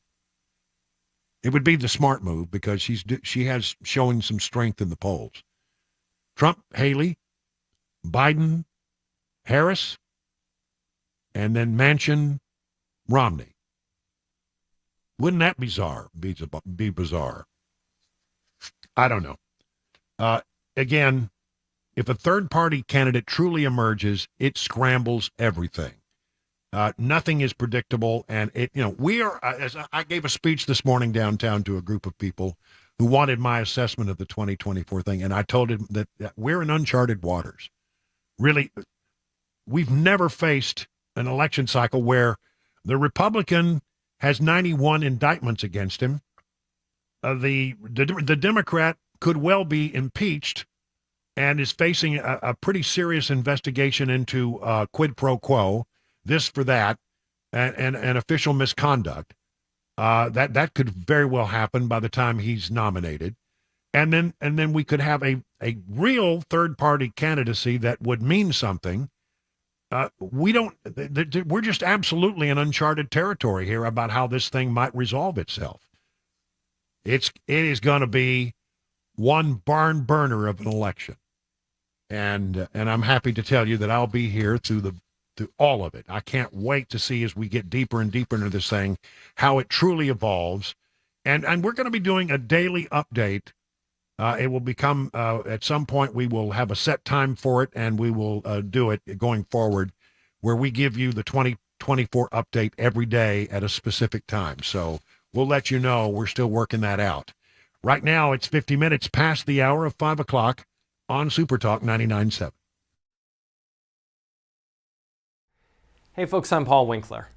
Speaker 1: It would be the smart move because she has showing some strength in the polls. Trump, Haley, Biden, Harris, and then Manchin, Romney. Wouldn't that be bizarre? I don't know. Again, if a third-party candidate truly emerges, it scrambles everything. Nothing is predictable, and we are. As I gave a speech this morning downtown to a group of people who wanted my assessment of the 2024 thing, and I told them that we're in uncharted waters. Really, we've never faced an election cycle where the Republican has 91 indictments against him. The Democrat could well be impeached and is facing a pretty serious investigation into quid pro quo, this for that, and official misconduct. That could very well happen by the time he's nominated. And then we could have a real third-party candidacy that would mean something. We're just absolutely in uncharted territory here about how this thing might resolve itself. It is going to be one barn burner of an election. And I'm happy to tell you that I'll be here through all of it. I can't wait to see, as we get deeper and deeper into this thing, how it truly evolves. And we're going to be doing a daily update. It will become, at some point, we will have a set time for it, and we will do it going forward, where we give you the 2024 update every day at a specific time. So we'll let you know. We're still working that out. Right now, it's 50 minutes past the hour of 5 o'clock on Super Talk 99.7.
Speaker 15: Hey folks, I'm Paul Winkler.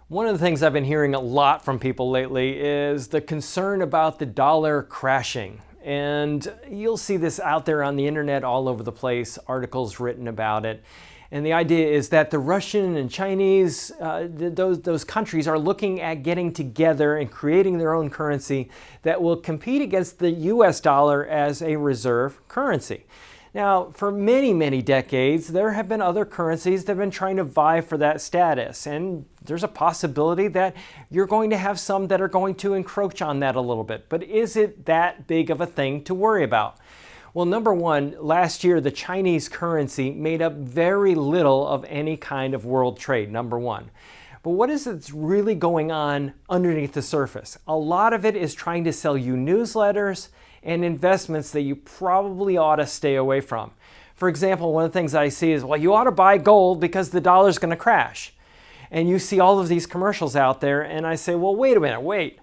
Speaker 15: One of the things I've been hearing a lot from people lately is the concern about the dollar crashing. And you'll see this out there on the internet all over the place, articles written about it. And the idea is that the Russian and Chinese, those countries are looking at getting together and creating their own currency that will compete against the US dollar as a reserve currency. Now, for many, many decades, there have been other currencies that have been trying to vie for that status. And there's a possibility that you're going to have some that are going to encroach on that a little bit. But is it that big of a thing to worry about? Well, number one, last year, the Chinese currency made up very little of any kind of world trade, number one. But what is it that's really going on underneath the surface? A lot of it is trying to sell you newsletters and investments that you probably ought to stay away from. For example, one of the things I see is, well, you ought to buy gold because the dollar's going to crash. And you see all of these commercials out there, and I say, well, wait a minute, wait.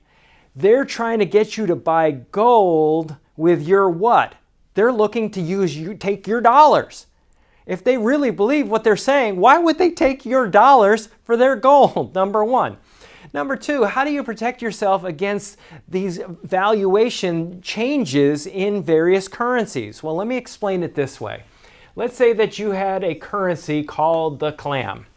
Speaker 15: They're trying to get you to buy gold with your what? They're looking to take your dollars. If they really believe what they're saying, why would they take your dollars for their gold? Number one. Number two, how do you protect yourself against these valuation changes in various currencies? Well, let me explain it this way. Let's say that you had a currency called the clam.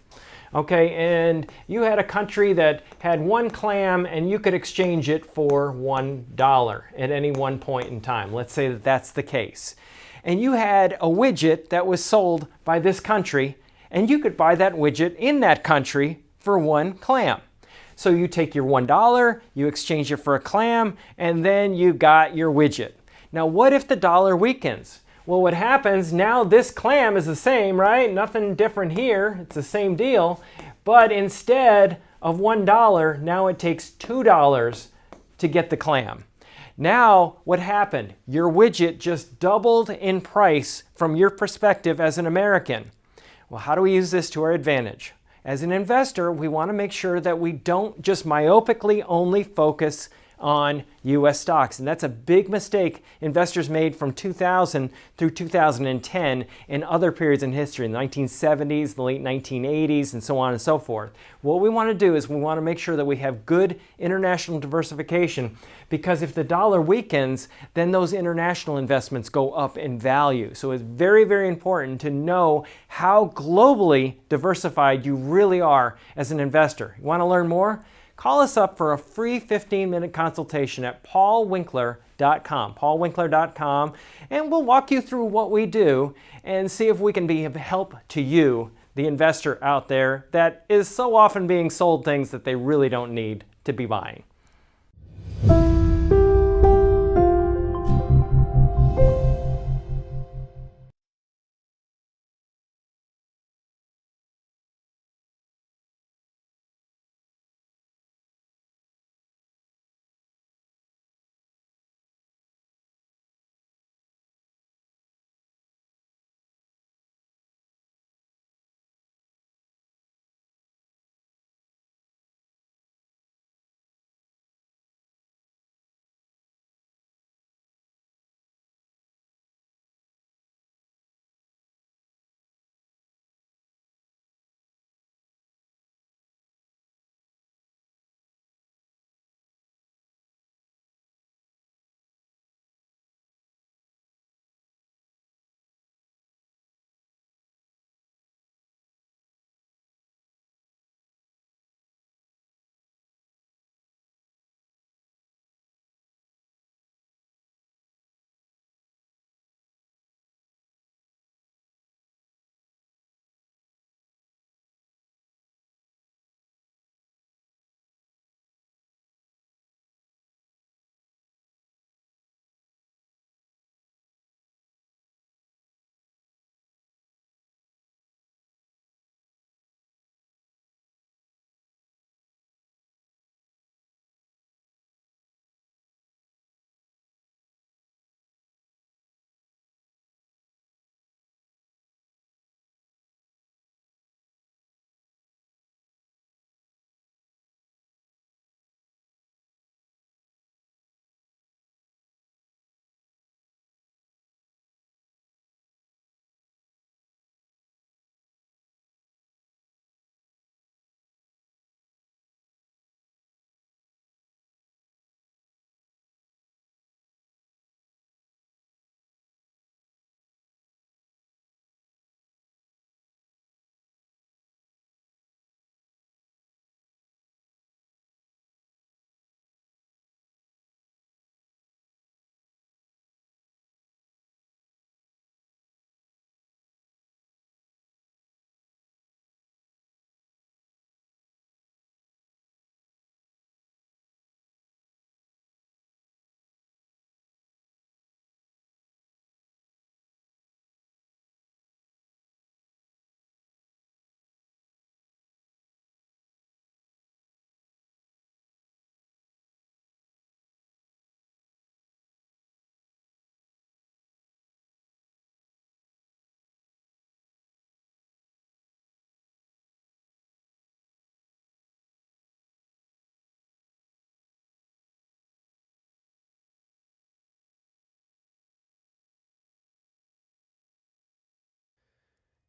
Speaker 15: Okay, and you had a country that had one clam and you could exchange it for $1 at any one point in time. Let's say that that's the case. And you had a widget that was sold by this country and you could buy that widget in that country for one clam. So you take your $1, you exchange it for a clam, and then you got your widget. Now, what if the dollar weakens? Well, what happens now, this clam is the same, right? Nothing different here. It's the same deal. But instead of $1, now it takes $2 to get the clam. Now, what happened? Your widget just doubled in price from your perspective as an American. Well, how do we use this to our advantage? As an investor, we want to make sure that we don't just myopically only focus on U.S. stocks. And that's a big mistake investors made from 2000 through 2010 and other periods in history, in the 1970s, the late 1980s, and so on and so forth. What we want to do is we want to make sure that we have good international diversification, because if the dollar weakens, then those international investments go up in value. So it's very, very important to know how globally diversified you really are as an investor. You want to learn more? Call us up for a free 15-minute consultation at paulwinkler.com, paulwinkler.com, and we'll walk you through what we do and see if we can be of help to you, the investor out there that is so often being sold things that they really don't need to be buying.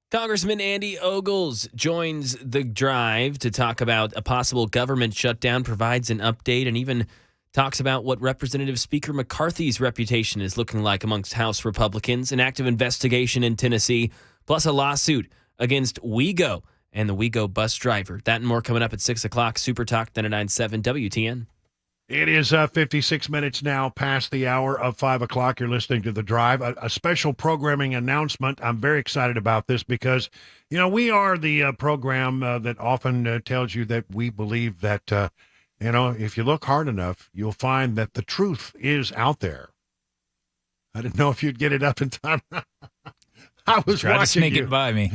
Speaker 11: Congressman Andy Ogles joins the drive to talk about a possible government shutdown, provides an update, and even talks about what Representative Speaker McCarthy's reputation is looking like amongst House Republicans, an active investigation in Tennessee, plus a lawsuit against WeGo and the WeGo bus driver. That and more coming up at 6 o'clock. Super Talk 99.7 WTN.
Speaker 1: It is 56 minutes now past the hour of 5 o'clock. You're listening to The Drive. A special programming announcement. I'm very excited about this because, we are the program that often tells you that we believe that, if you look hard enough, you'll find that the truth is out there. I didn't know if you'd get it up in time. I was
Speaker 2: Tried to
Speaker 1: watching
Speaker 2: sneak
Speaker 1: you.
Speaker 2: it by me.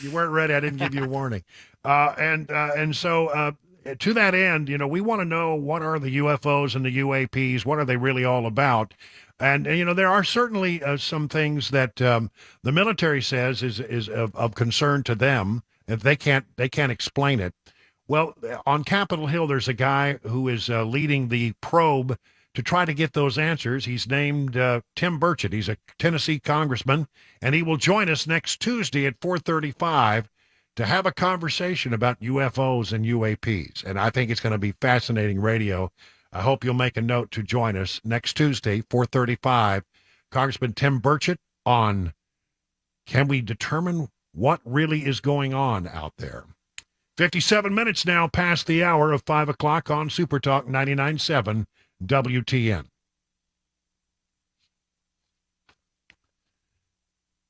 Speaker 1: You weren't ready. I didn't give you a warning. And so to that end, we want to know, what are the UFOs and the UAPs? What are they really all about? And there are certainly some things that the military says is of concern to them. If they can't explain it. Well, on Capitol Hill, there's a guy who is leading the probe to try to get those answers. He's named Tim Burchett. He's a Tennessee congressman, and he will join us next Tuesday at 4:35 to have a conversation about UFOs and UAPs. And I think it's going to be fascinating radio. I hope you'll make a note to join us next Tuesday, 4:35. Congressman Tim Burchett on Can We Determine What Really Is Going On Out There? 57 minutes now past the hour of 5 o'clock on Super Talk 99.7 WTN.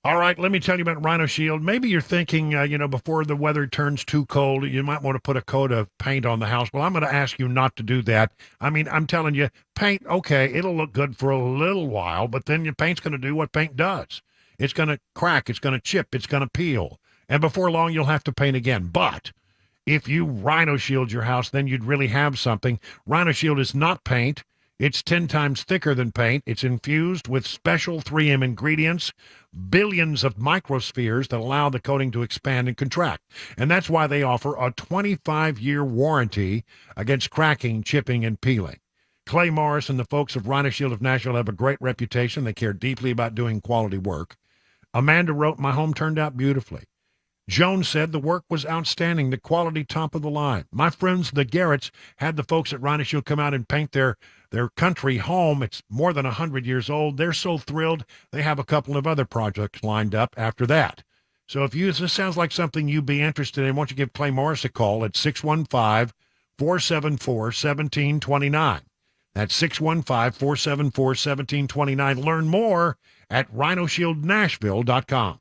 Speaker 1: All right, let me tell you about Rhino Shield. Maybe you're thinking, before the weather turns too cold, you might want to put a coat of paint on the house. Well, I'm going to ask you not to do that. I mean, I'm telling you, paint, okay, it'll look good for a little while, but then your paint's going to do what paint does. It's going to crack, it's going to chip, it's going to peel. And before long, you'll have to paint again. But if you Rhino Shield your house, then you'd really have something. Rhino Shield is not paint. It's 10 times thicker than paint. It's infused with special 3M ingredients, billions of microspheres that allow the coating to expand and contract. And that's why they offer a 25-year warranty against cracking, chipping, and peeling. Clay Morris and the folks of Rhino Shield of Nashville have a great reputation. They care deeply about doing quality work. Amanda wrote, "My home turned out beautifully." Joan said the work was outstanding, the quality top of the line. My friends, the Garretts, had the folks at Rhino Shield come out and paint their country home. It's more than 100 years old. They're so thrilled. They have a couple of other projects lined up after that. So if this sounds like something you'd be interested in, why don't you give Clay Morris a call at 615-474-1729. That's 615-474-1729. Learn more at rhinoshieldnashville.com.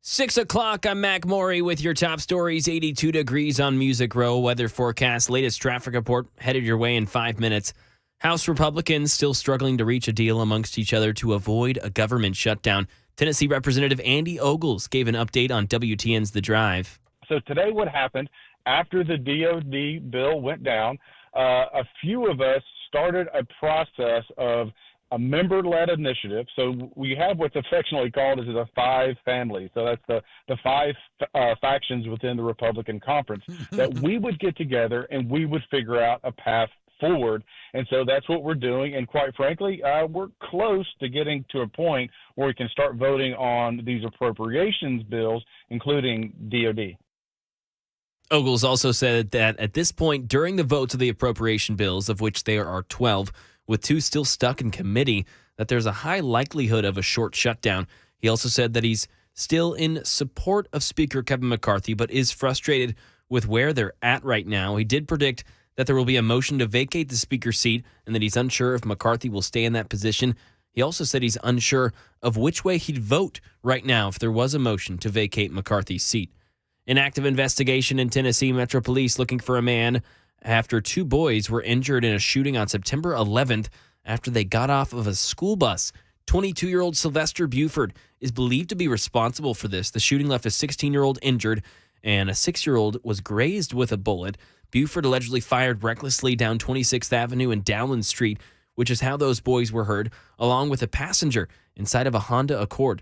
Speaker 11: 6 o'clock, I'm Mac Maury with your top stories. 82 degrees on Music Row. Weather forecast. Latest traffic report headed your way in 5 minutes. House Republicans still struggling to reach a deal amongst each other to avoid a government shutdown. Tennessee Representative Andy Ogles gave an update on WTN's The Drive.
Speaker 6: So today what happened, after the DOD bill went down, a few of us started a process of a member-led initiative. So we have what's affectionately called as a five family. So that's the five factions within the Republican conference that we would get together and we would figure out a path forward. And so that's what we're doing. And quite frankly, we're close to getting to a point where we can start voting on these appropriations bills, including DOD.
Speaker 11: Ogles also said that at this point, during the votes of the appropriation bills, of which there are 12, with 2 still stuck in committee, that there's a high likelihood of a short shutdown. He also said that he's still in support of Speaker Kevin McCarthy, but is frustrated with where they're at right now. He did predict that there will be a motion to vacate the speaker's seat and that he's unsure if McCarthy will stay in that position. He also said he's unsure of which way he'd vote right now if there was a motion to vacate McCarthy's seat. An active investigation in Tennessee. Metro Police looking for a man after 2 boys were injured in a shooting on September 11th after they got off of a school bus. 22-year-old Sylvester Buford is believed to be responsible for this. The shooting left a 16-year-old injured, and a 6-year-old was grazed with a bullet. Buford allegedly fired recklessly down 26th Avenue and Dowland Street, which is how those boys were heard, along with a passenger inside of a Honda Accord.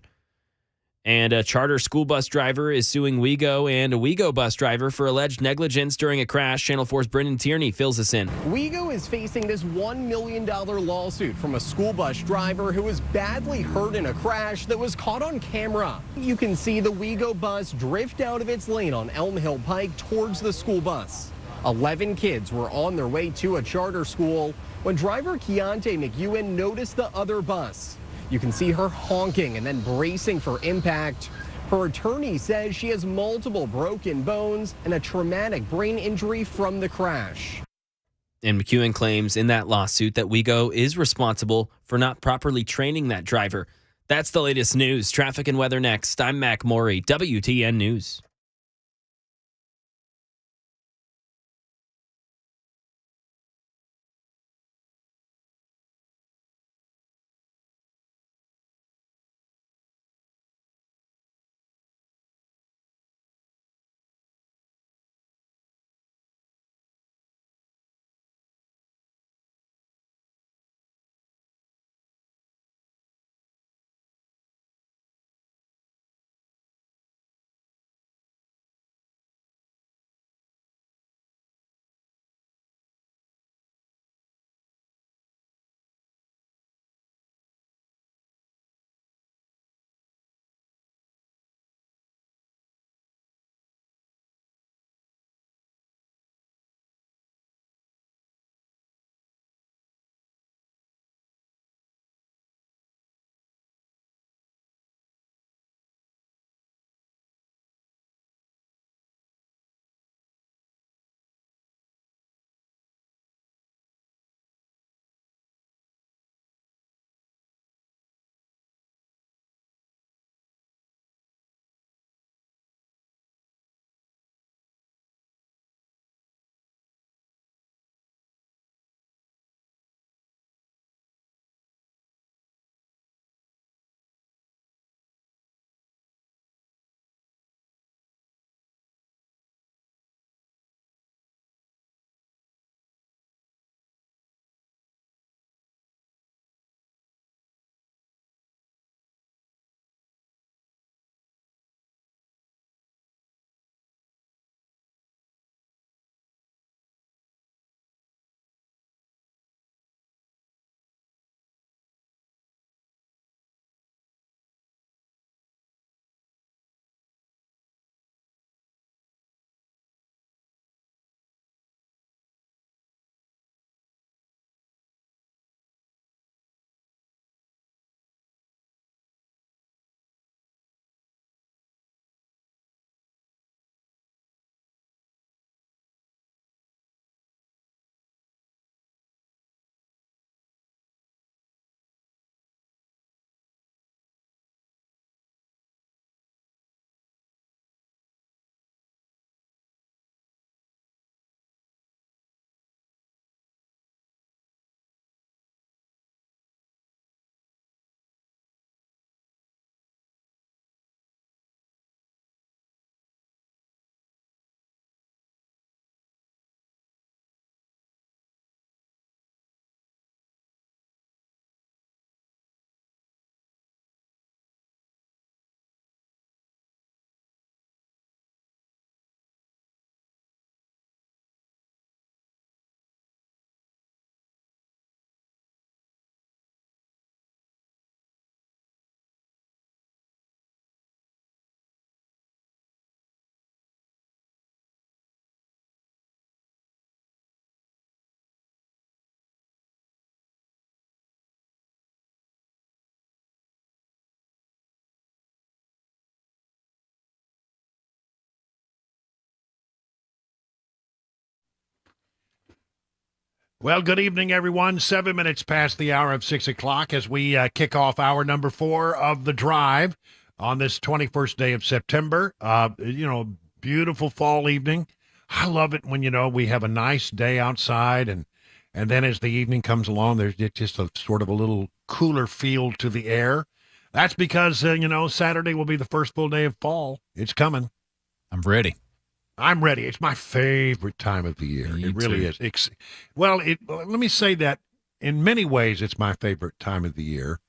Speaker 11: And a charter school bus driver is suing WeGo and a WeGo bus driver for alleged negligence during a crash. Channel 4's Brendan Tierney fills us in.
Speaker 8: WeGo is facing this $1 million lawsuit from a school bus driver who was badly hurt in a crash that was caught on camera. You can see the WeGo bus drift out of its lane on Elm Hill Pike towards the school bus. 11 kids were on their way to a charter school when driver Keontae McEwen noticed the other bus. You can see her honking and then bracing for impact. Her attorney says she has multiple broken bones and a traumatic brain injury from the crash.
Speaker 11: And McEwen claims in that lawsuit that WeGo is responsible for not properly training that driver. That's the latest news. Traffic and weather next. I'm Mac Maury, WTN News.
Speaker 1: Well, good evening, everyone. 7 minutes past the hour of 6 o'clock as we kick off hour number 4 of The Drive on this 21st day of September. Beautiful fall evening. I love it when, we have a nice day outside, and then as the evening comes along, there's just a sort of a little cooler feel to the air. That's because, Saturday will be the first full day of fall. It's coming.
Speaker 2: I'm ready.
Speaker 1: I'm ready. It's my favorite time of the year.
Speaker 2: Me
Speaker 1: It really
Speaker 2: too.
Speaker 1: is. Let me say that in many ways it's my favorite time of the year.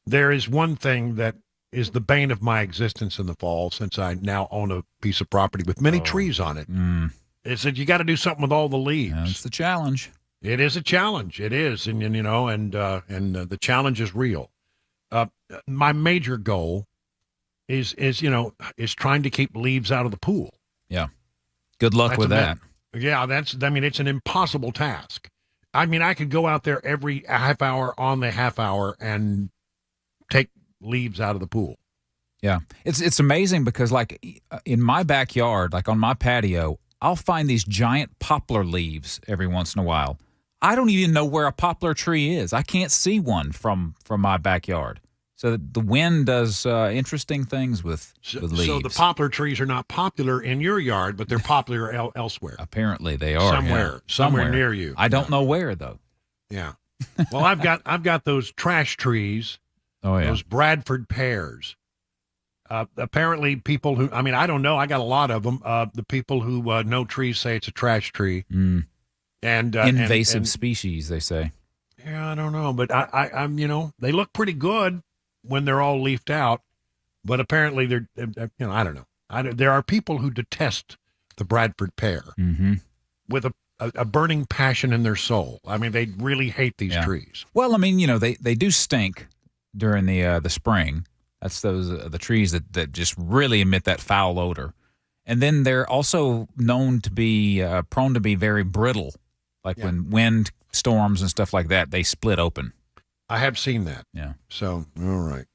Speaker 1: There is one thing that is the bane of my existence in the fall, since I now own a piece of property with many trees on it. Is that you got to do something with all the leaves.
Speaker 2: That's the challenge.
Speaker 1: It is a challenge. It is, and the challenge is real. My major goal is trying to keep leaves out of the pool.
Speaker 2: Yeah. Good luck with that.
Speaker 1: It's an impossible task. I mean, I could go out there every half hour on the half hour and take leaves out of the pool.
Speaker 2: Yeah. It's amazing because, like, in my backyard, like on my patio, I'll find these giant poplar leaves every once in a while. I don't even know where a poplar tree is. I can't see one from my backyard. So the wind does interesting things with leaves.
Speaker 1: So the poplar trees are not popular in your yard, but they're popular elsewhere.
Speaker 2: Apparently they are.
Speaker 1: Somewhere near you.
Speaker 2: I don't know where, though.
Speaker 1: Yeah. Well, I've got those trash trees.
Speaker 2: Oh, yeah.
Speaker 1: Those Bradford pears. Apparently people who, I don't know. I got a lot of them. The people who know trees say it's a trash tree.
Speaker 2: Mm.
Speaker 1: And
Speaker 2: invasive species, they say.
Speaker 1: Yeah, I don't know, but I'm they look pretty good when they're all leafed out, but apparently they're I don't know. There are people who detest the Bradford pear with a burning passion in their soul. I mean, they really hate these trees.
Speaker 2: Well, they do stink during the spring. That's those the trees that just really emit that foul odor, and then they're also known to be prone to be very brittle. Like when wind storms and stuff like that, they split open.
Speaker 1: I have seen that.
Speaker 2: Yeah.
Speaker 1: So, all right.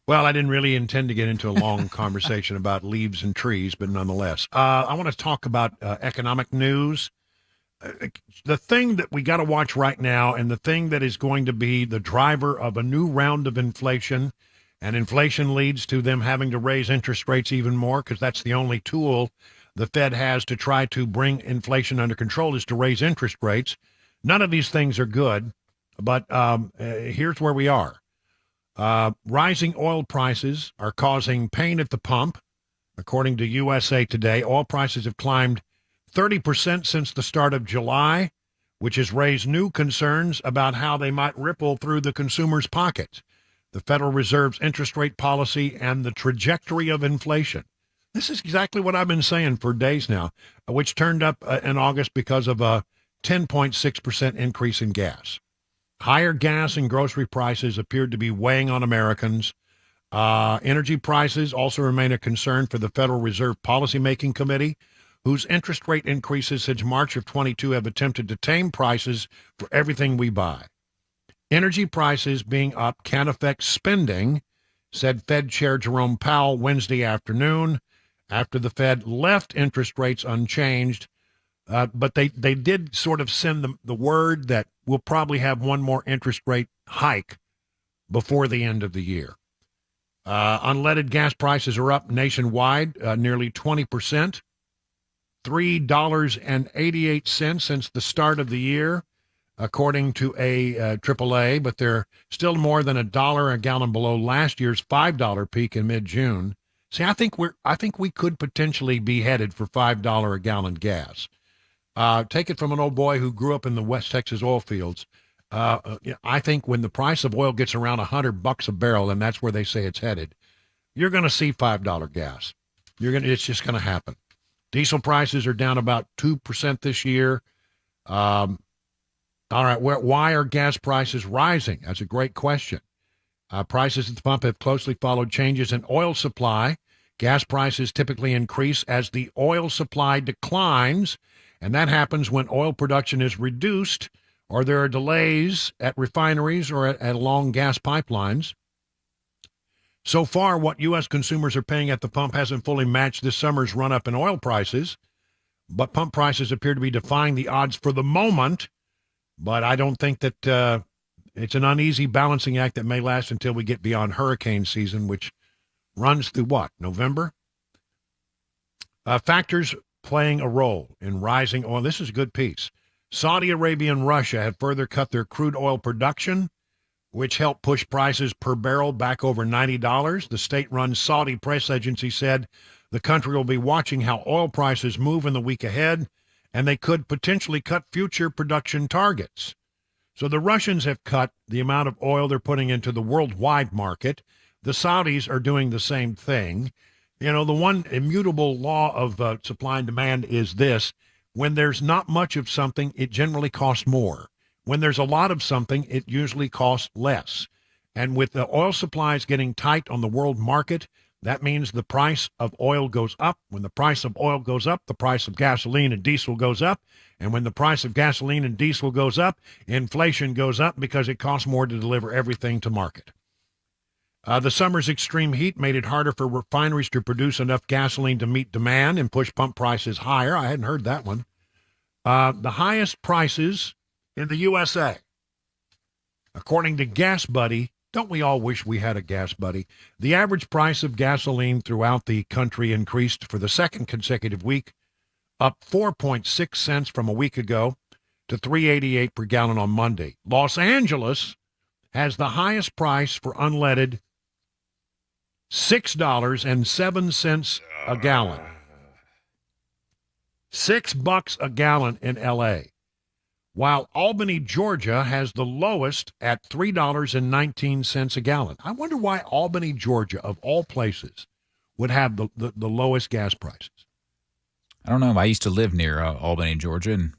Speaker 1: Well, I didn't really intend to get into a long conversation about leaves and trees, but nonetheless, I want to talk about economic news. The thing that we got to watch right now, and the thing that is going to be the driver of a new round of inflation, and inflation leads to them having to raise interest rates even more, because that's the only tool the Fed has to try to bring inflation under control, is to raise interest rates. None of these things are good, but here's where we are. Rising oil prices are causing pain at the pump. According to USA Today, oil prices have climbed 30% since the start of July, which has raised new concerns about how they might ripple through the consumer's pockets, the Federal Reserve's interest rate policy, and the trajectory of inflation. This is exactly what I've been saying for days now, which turned up in August because of a 10.6% increase in gas. Higher gas and grocery prices appeared to be weighing on Americans. Energy prices also remain a concern for the Federal Reserve Policymaking Committee, whose interest rate increases since March of 22 have attempted to tame prices for everything we buy. Energy prices being up can affect spending, said Fed Chair Jerome Powell Wednesday afternoon, after the Fed left interest rates unchanged. But they did sort of send the word that we'll probably have one more interest rate hike before the end of the year. Unleaded gas prices are up nationwide, nearly 20%, $3.88 since the start of the year, according to AAA, but they're still more than $1 a gallon below last year's $5 peak in mid-June. See, I think we could potentially be headed for $5 a gallon gas. Take it from an old boy who grew up in the West Texas oil fields. I think when the price of oil gets around $100 a barrel, and that's where they say it's headed, you're going to see $5 gas. It's just going to happen. Diesel prices are down about 2% this year. All right, why are gas prices rising? That's a great question. Prices at the pump have closely followed changes in oil supply. Gas prices typically increase as the oil supply declines, and that happens when oil production is reduced or there are delays at refineries or at along gas pipelines. So far, what U.S. consumers are paying at the pump hasn't fully matched this summer's run-up in oil prices, but pump prices appear to be defying the odds for the moment, But I don't think that it's an uneasy balancing act that may last until we get beyond hurricane season, which runs through what, November? Factors playing a role in rising oil. This is a good piece. Saudi Arabia and Russia have further cut their crude oil production, which helped push prices per barrel back over $90. The state-run Saudi press agency said the country will be watching how oil prices move in the week ahead, and they could potentially cut future production targets. So the Russians have cut the amount of oil they're putting into the worldwide market. The Saudis are doing the same thing. You know, the one immutable law of supply and demand is this. When there's not much of something, it generally costs more. When there's a lot of something, it usually costs less. And with the oil supplies getting tight on the world market, that means the price of oil goes up. When the price of oil goes up, the price of gasoline and diesel goes up. And when the price of gasoline and diesel goes up, inflation goes up because it costs more to deliver everything to market. The summer's extreme heat made it harder for refineries to produce enough gasoline to meet demand and push pump prices higher. I hadn't heard that one. The highest prices in the USA. According to Gas Buddy, don't we all wish we had a Gas Buddy? The average price of gasoline throughout the country increased for the second consecutive week, up 4.6 cents from a week ago to $3.88 per gallon on Monday. Los Angeles has the highest price for unleaded, $6.07 a gallon. $6 a gallon in L.A., while Albany, Georgia has the lowest at $3.19 a gallon. I wonder why Albany, Georgia, of all places, would have the lowest gas prices.
Speaker 2: I don't know. I used to live near Albany, Georgia, and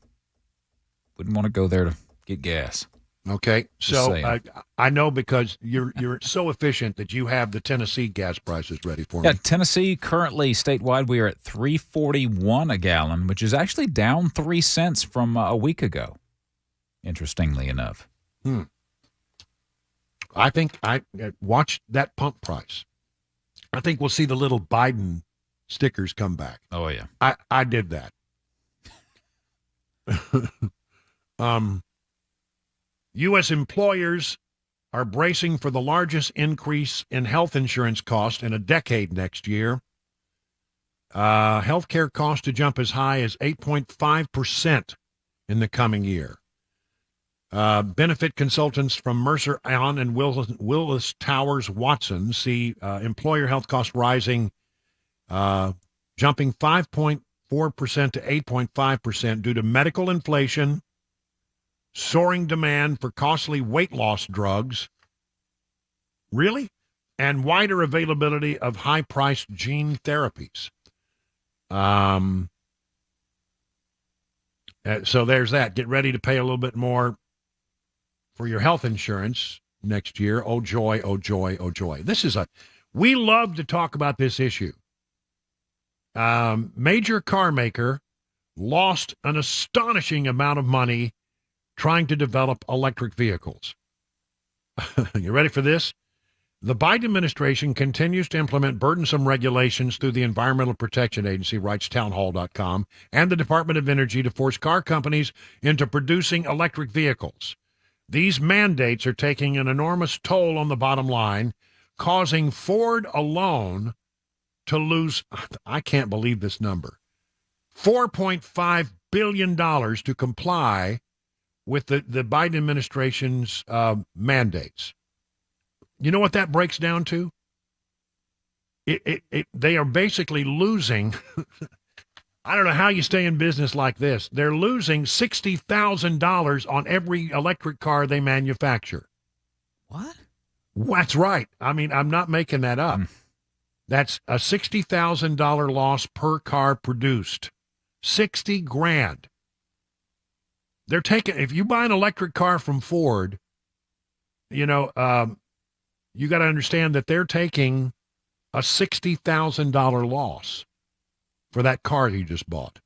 Speaker 2: wouldn't want to go there to get gas.
Speaker 1: Okay, so I know because you're so efficient that you have the Tennessee gas prices ready for me.
Speaker 2: Yeah, Tennessee currently statewide we are at $3.41 a gallon, which is actually down 3 cents from a week ago. Interestingly enough.
Speaker 1: I think I watch that pump price. I think we'll see the little Biden stickers come back.
Speaker 2: Oh yeah,
Speaker 1: I did that. U.S. employers are bracing for the largest increase in health insurance costs in a decade next year. Healthcare costs to jump as high as 8.5% in the coming year. Benefit consultants from Mercer Aon and Willis Towers Watson see employer health costs rising, jumping 5.4% to 8.5% due to medical inflation, soaring demand for costly weight loss drugs, really, and wider availability of high-priced gene therapies. So there's that. Get ready to pay a little bit more for your health insurance next year. Oh, joy, oh, joy, oh, joy. We love to talk about this issue. Major car maker lost an astonishing amount of money trying to develop electric vehicles. You ready for this? The Biden administration continues to implement burdensome regulations through the Environmental Protection Agency, writes townhall.com, and the Department of Energy to force car companies into producing electric vehicles. These mandates are taking an enormous toll on the bottom line, causing Ford alone to lose, I can't believe this number, $4.5 billion to comply with the Biden administration's mandates. You know what that breaks down to? They are basically losing, I don't know how you stay in business like this. They're losing $60,000 on every electric car they manufacture.
Speaker 2: What?
Speaker 1: That's right. I mean, I'm not making that up. That's a $60,000 loss per car produced. 60 grand. They're taking, if you buy an electric car from Ford, you know, you got to understand that they're taking a $60,000 loss for that car you just bought.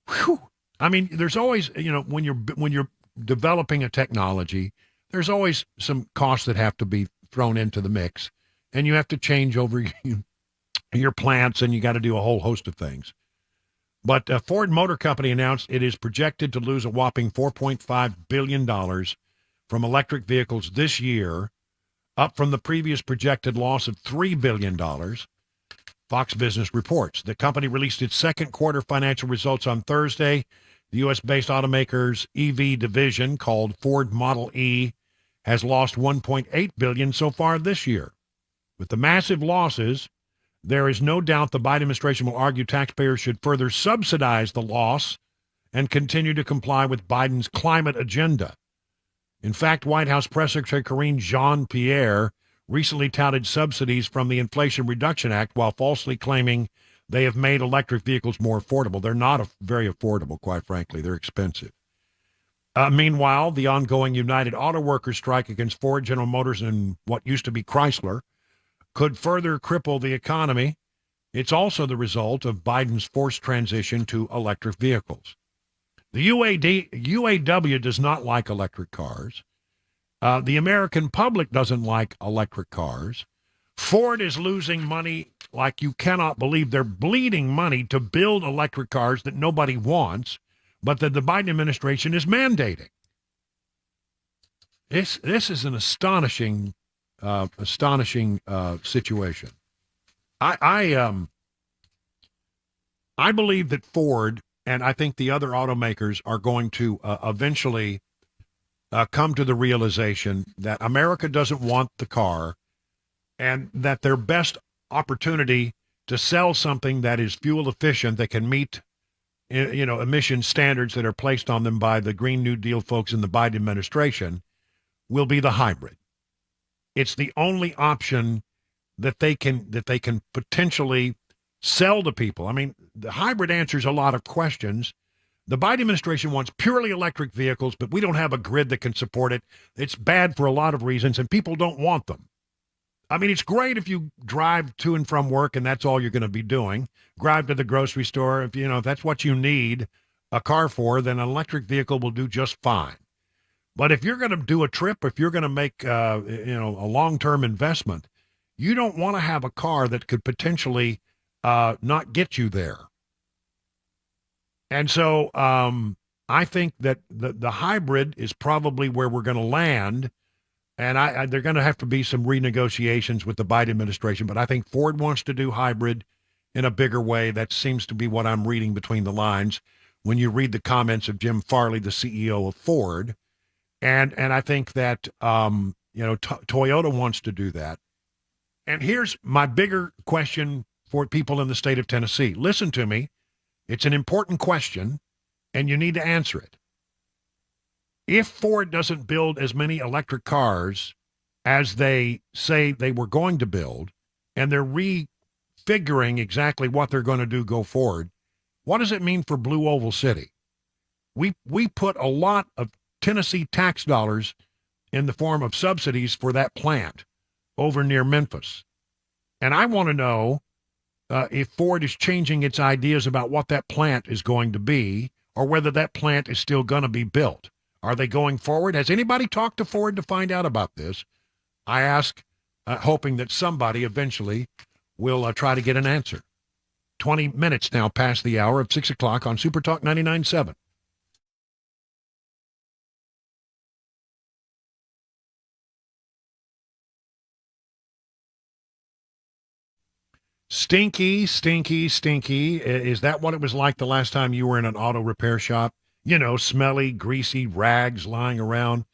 Speaker 1: Whew. I mean, there's always, you know, when you're developing a technology, there's always some costs that have to be thrown into the mix, and you have to change over your plants, and you got to do a whole host of things. But Ford Motor Company announced it is projected to lose a whopping $4.5 billion from electric vehicles this year, up from the previous projected loss of $3 billion. Fox Business reports. The company released its second quarter financial results on Thursday. The U.S.-based automaker's EV division, called Ford Model E, has lost $1.8 billion so far this year. With the massive losses, there is no doubt the Biden administration will argue taxpayers should further subsidize the loss and continue to comply with Biden's climate agenda. In fact, White House Press Secretary Karine Jean-Pierre recently touted subsidies from the Inflation Reduction Act while falsely claiming they have made electric vehicles more affordable. They're not very affordable, quite frankly. They're expensive. Meanwhile, the ongoing United Auto Workers strike against Ford, General Motors, and what used to be Chrysler could further cripple the economy. It's also the result of Biden's forced transition to electric vehicles. The UAW does not like electric cars. The American public doesn't like electric cars. Ford is losing money like you cannot believe. They're bleeding money to build electric cars that nobody wants, but that the Biden administration is mandating. This is an astonishing situation. I believe that Ford and I think the other automakers are going to eventually come to the realization that America doesn't want the car, and that their best opportunity to sell something that is fuel efficient, that can meet emission standards that are placed on them by the Green New Deal folks in the Biden administration, will be the hybrid. It's the only option that they can potentially sell to people. I mean, the hybrid answers a lot of questions. The Biden administration wants purely electric vehicles, but we don't have a grid that can support it. It's bad for a lot of reasons, and people don't want them. I mean, it's great if you drive to and from work and that's all you're going to be doing. Drive to the grocery store. If that's what you need a car for, then an electric vehicle will do just fine. But if you're going to do a trip, if you're going to make a long-term investment, you don't want to have a car that could potentially not get you there. And so I think that the hybrid is probably where we're going to land. And they're going to have to be some renegotiations with the Biden administration. But I think Ford wants to do hybrid in a bigger way. That seems to be what I'm reading between the lines when you read the comments of Jim Farley, the CEO of Ford. And I think that, Toyota wants to do that. And here's my bigger question for people in the state of Tennessee. Listen to me. It's an important question, and you need to answer it. If Ford doesn't build as many electric cars as they say they were going to build, and they're refiguring exactly what they're going to do go forward, what does it mean for Blue Oval City? We put a lot of Tennessee tax dollars in the form of subsidies for that plant over near Memphis. And I want to know if Ford is changing its ideas about what that plant is going to be, or whether that plant is still going to be built. Are they going forward? Has anybody talked to Ford to find out about this? I ask, hoping that somebody eventually will try to get an answer. 20 minutes now past the hour of 6 o'clock on Super Talk 99.7. Stinky, stinky, stinky. Is that what it was like the last time you were in an auto repair shop? Smelly, greasy rags lying around,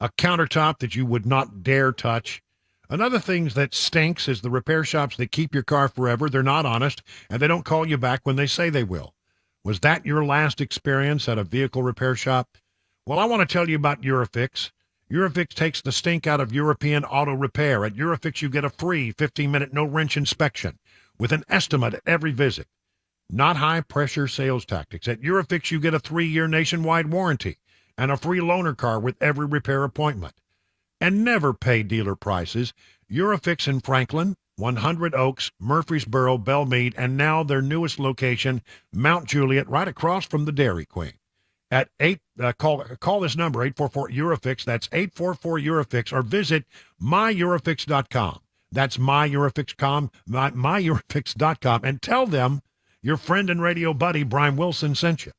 Speaker 1: a countertop that you would not dare touch. Another thing that stinks is the repair shops that keep your car forever. They're not honest, and they don't call you back when they say they will. Was that your last experience at a vehicle repair shop? Well, I want to tell you about Eurofix. Eurofix takes the stink out of European auto repair. At Eurofix, you get a free 15-minute no-wrench inspection with an estimate at every visit. Not high-pressure sales tactics. At Eurofix, you get a 3-year nationwide warranty and a free loaner car with every repair appointment. And never pay dealer prices. Eurofix in Franklin, 100 Oaks, Murfreesboro, Belmead, and now their newest location, Mount Juliet, right across from the Dairy Queen. At call this number, 844-EUROFIX. That's 844-EUROFIX, or visit myyurofix.com. That's myyurofix.com, and tell them Your friend and radio buddy, Brian Wilson, sent you.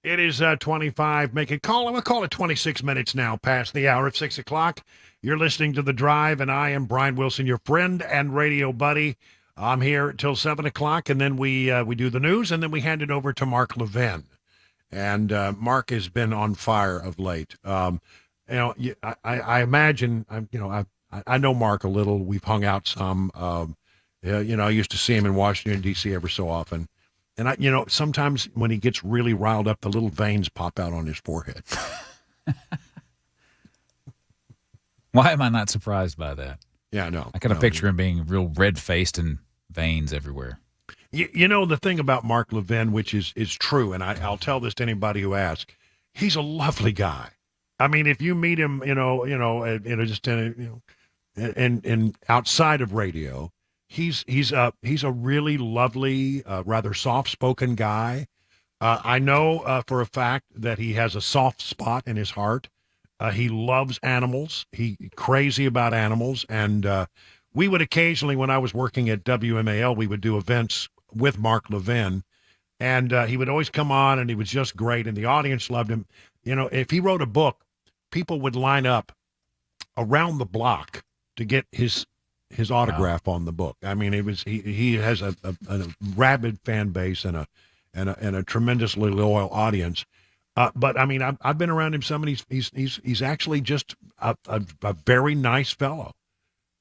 Speaker 1: It is 25. Make it call. We'll call it 26 minutes now past the hour of 6 o'clock. You're listening to The Drive, and I am Brian Wilson, your friend and radio buddy. I'm here till 7 o'clock, and then we do the news, and then we hand it over to Mark Levin. And Mark has been on fire of late. I imagine, I know Mark a little. We've hung out some. I used to see him in Washington, D.C. every so often. And sometimes when he gets really riled up, the little veins pop out on his forehead.
Speaker 2: Why am I not surprised by that?
Speaker 1: Yeah, no.
Speaker 2: I kind of picture him being real red-faced and veins everywhere.
Speaker 1: The thing about Mark Levin, which is true, and I'll tell this to anybody who asks, he's a lovely guy. I mean, if you meet him, and outside of radio, he's a really lovely, rather soft-spoken guy. I know for a fact that he has a soft spot in his heart. He loves animals. He's crazy about animals. And we would occasionally, when I was working at WMAL, we would do events with Mark Levin. And he would always come on, and he was just great. And the audience loved him. If he wrote a book, people would line up around the block to get his autograph on the book. I mean, he has a rabid fan base and a tremendously loyal audience. But I mean, I've been around him some, and he's actually just a very nice fellow.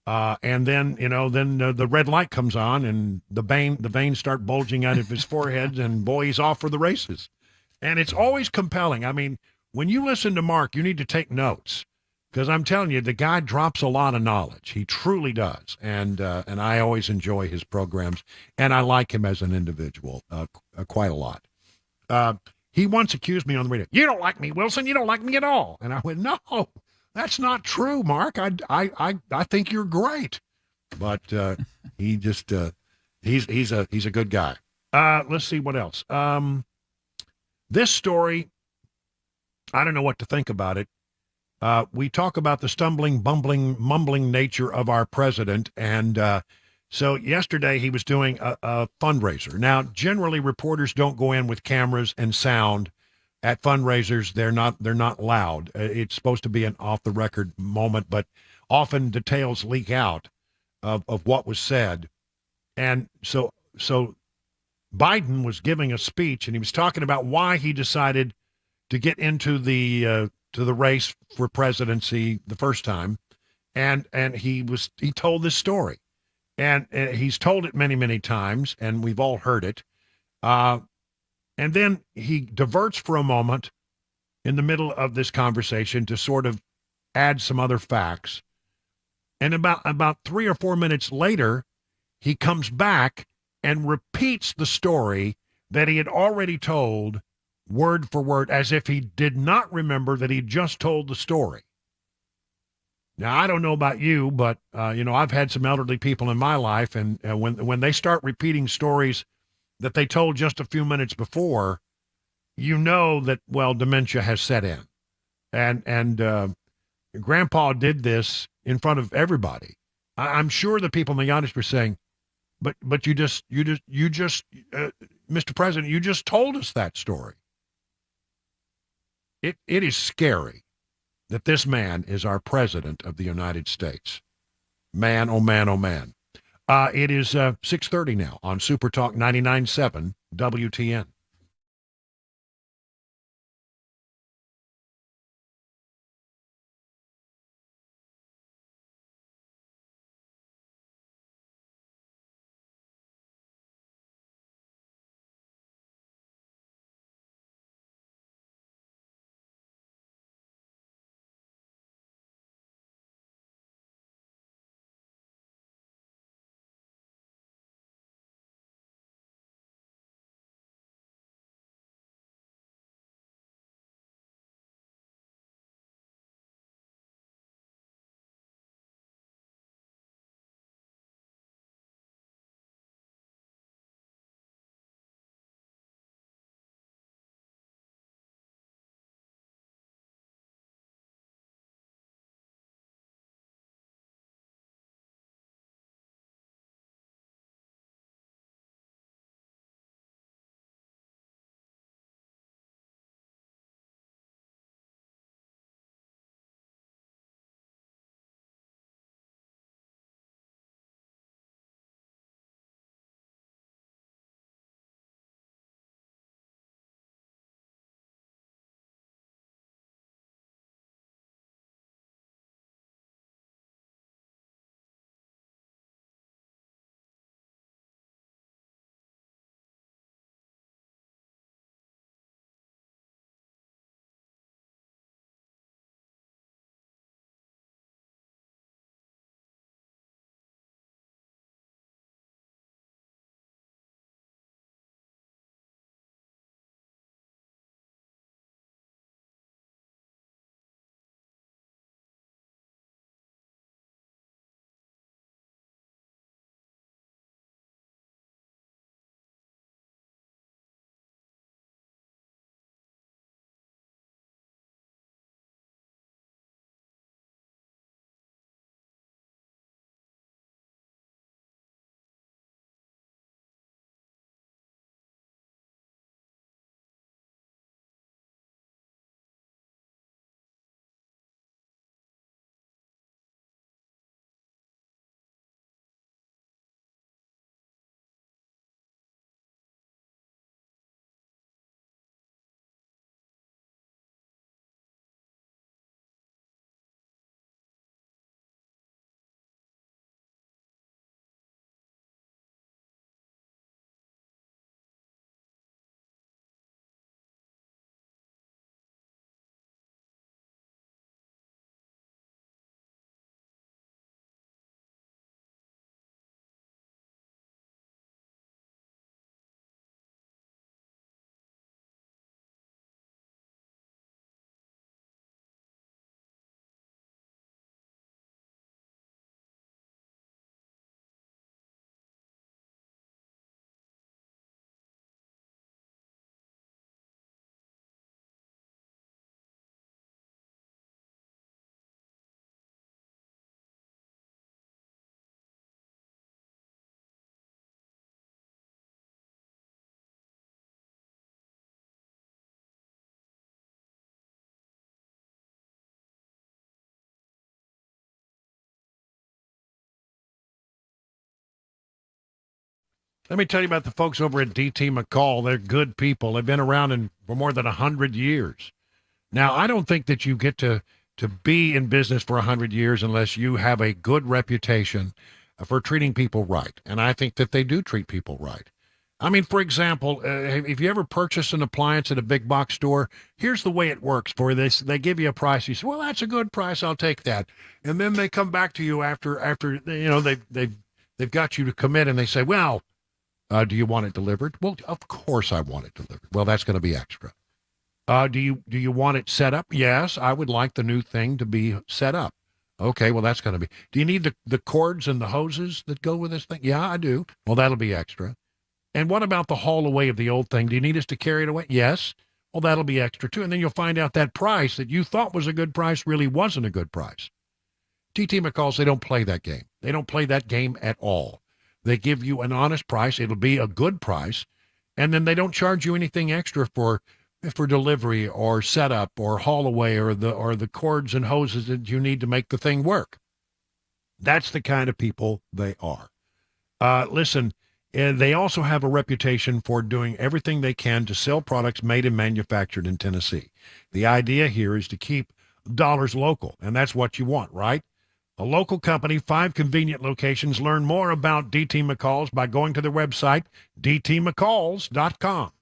Speaker 1: And then the red light comes on, and the veins start bulging out of his forehead, and boy, he's off for the races. And it's always compelling. I mean, when you listen to Mark, you need to take notes, because I'm telling you, the guy drops a lot of knowledge. He truly does, and I always enjoy his programs, and I like him as an individual quite a lot. He once accused me on the radio, "You don't like me, Wilson. You don't like me at all." And I went, "No, that's not true, Mark. I think you're great." But he just he's a good guy. Let's see what else. This story, I don't know what to think about it. We talk about the stumbling, bumbling, mumbling nature of our president, and so yesterday he was doing a fundraiser. Now, generally, reporters don't go in with cameras and sound at fundraisers. They're not loud. It's supposed to be an off-the-record moment, but often details leak out of what was said. And so Biden was giving a speech, and he was talking about why he decided to get into the race for presidency the first time, and he told this story, and he's told it many, many times, and we've all heard it. And then he diverts for a moment in the middle of this conversation to sort of add some other facts. And about 3 or 4 minutes later, he comes back and repeats the story that he had already told word for word, as if he did not remember that he just told the story. Now, I don't know about you, but, I've had some elderly people in my life, and when they start repeating stories that they told just a few minutes before, you know that, well, dementia has set in. And Grandpa did this in front of everybody. I'm sure the people in the audience were saying, but you just, Mr. President, you just told us that story. It is scary that this man is our president of the United States. Man, oh man, oh man. It is 6:30 now on Super Talk 99.7 WTN. Let me tell you about the folks over at DT McCall. They're good people. They've been around for more than 100 years. Now, I don't think that you get to be in business for 100 years unless you have a good reputation for treating people right. And I think that they do treat people right. I mean, for example, if you ever purchase an appliance at a big box store, here's the way it works for this. They give you a price. You say, well, that's a good price. I'll take that. And then they come back to you after they've got you to commit, and they say, well, do you want it delivered? Well, of course I want it delivered. Well, that's going to be extra. Do you want it set up? Yes, I would like the new thing to be set up. Okay, well, that's going to be. Do you need the cords and the hoses that go with this thing? Yeah, I do. Well, that'll be extra. And what about the haul away of the old thing? Do you need us to carry it away? Yes. Well, that'll be extra too. And then you'll find out that price that you thought was a good price really wasn't a good price. TT McCalls, they don't play that game. They don't play that game at all. They give you an honest price. It'll be a good price. And then they don't charge you anything extra for delivery or setup or haul away or the cords and hoses that you need to make the thing work. That's the kind of people they are. Listen, they also have a reputation for doing everything they can to sell products made and manufactured in Tennessee. The idea here is to keep dollars local, and that's what you want, right? A local company, 5 convenient locations. Learn more about DT McCalls by going to their website, dtmccalls.com.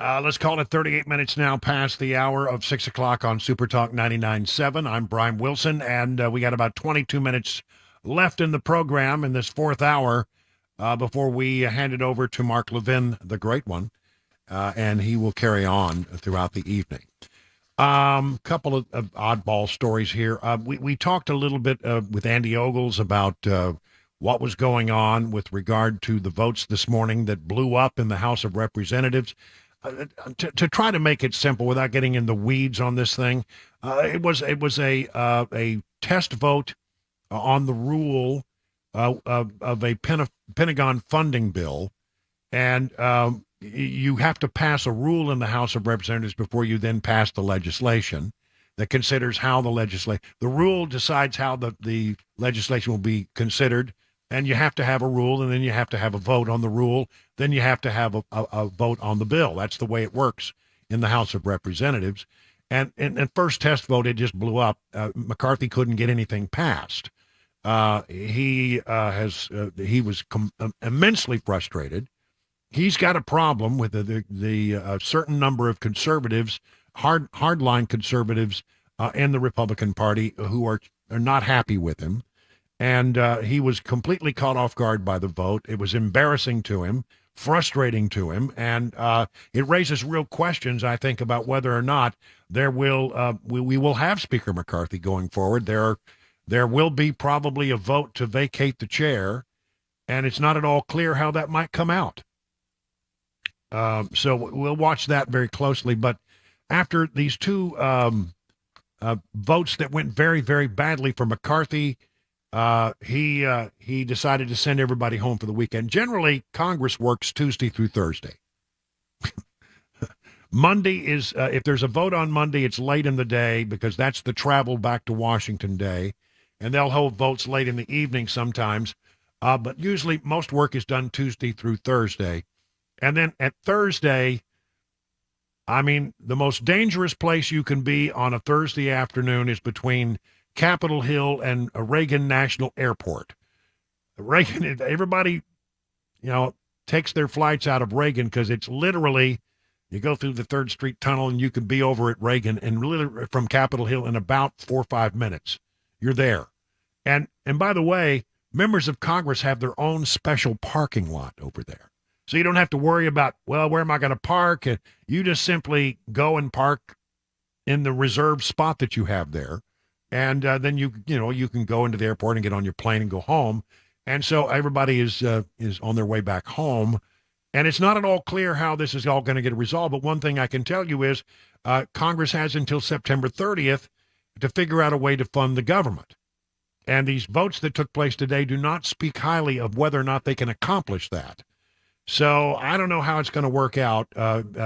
Speaker 1: Let's call it 38 minutes now past the hour of 6 o'clock on Super Talk 99.7. I'm Brian Wilson, and we got about 22 minutes left in the program in this fourth hour before we hand it over to Mark Levin, the great one, and he will carry on throughout the evening. Couple of oddball stories here. We talked a little bit with Andy Ogles about what was going on with regard to the votes this morning that blew up in the House of Representatives. To try to make it simple without getting in the weeds on this thing, it was a test vote on the rule of a Pentagon funding bill, and you have to pass a rule in the House of Representatives before you then pass the legislation that considers how the rule decides how the legislation will be considered, and you have to have a rule, and then you have to have a vote on the rule, then you have to have a vote on the bill. That's the way it works in the House of Representatives. And first test vote, it just blew up. McCarthy couldn't get anything passed. He was immensely frustrated. He's got a problem with the certain number of conservatives, hardline conservatives in the Republican Party who are not happy with him. And he was completely caught off guard by the vote. It was embarrassing to him, frustrating to him, and it raises real questions, I think, about whether or not we will have Speaker McCarthy going forward. There will be probably a vote to vacate the chair, and it's not at all clear how that might come out. So we'll watch that very closely. But after these two votes that went very, very badly for McCarthy, he decided to send everybody home for the weekend. Generally, Congress works Tuesday through Thursday. Monday is, if there's a vote on Monday, it's late in the day because that's the travel back to Washington day. And they'll hold votes late in the evening sometimes. But usually most work is done Tuesday through Thursday. And then at Thursday, I mean, the most dangerous place you can be on a Thursday afternoon is between Capitol Hill and Reagan National Airport. Reagan, everybody, takes their flights out of Reagan because it's literally, you go through the 3rd Street Tunnel and you can be over at Reagan and literally from Capitol Hill in about 4 or 5 minutes. You're there. And by the way, members of Congress have their own special parking lot over there. So you don't have to worry about, well, where am I going to park? And you just simply go and park in the reserved spot that you have there. And then you can go into the airport and get on your plane and go home. And so everybody is on their way back home. And it's not at all clear how this is all going to get resolved. But one thing I can tell you is Congress has until September 30th to figure out a way to fund the government. And these votes that took place today do not speak highly of whether or not they can accomplish that. So I don't know how it's going to work out.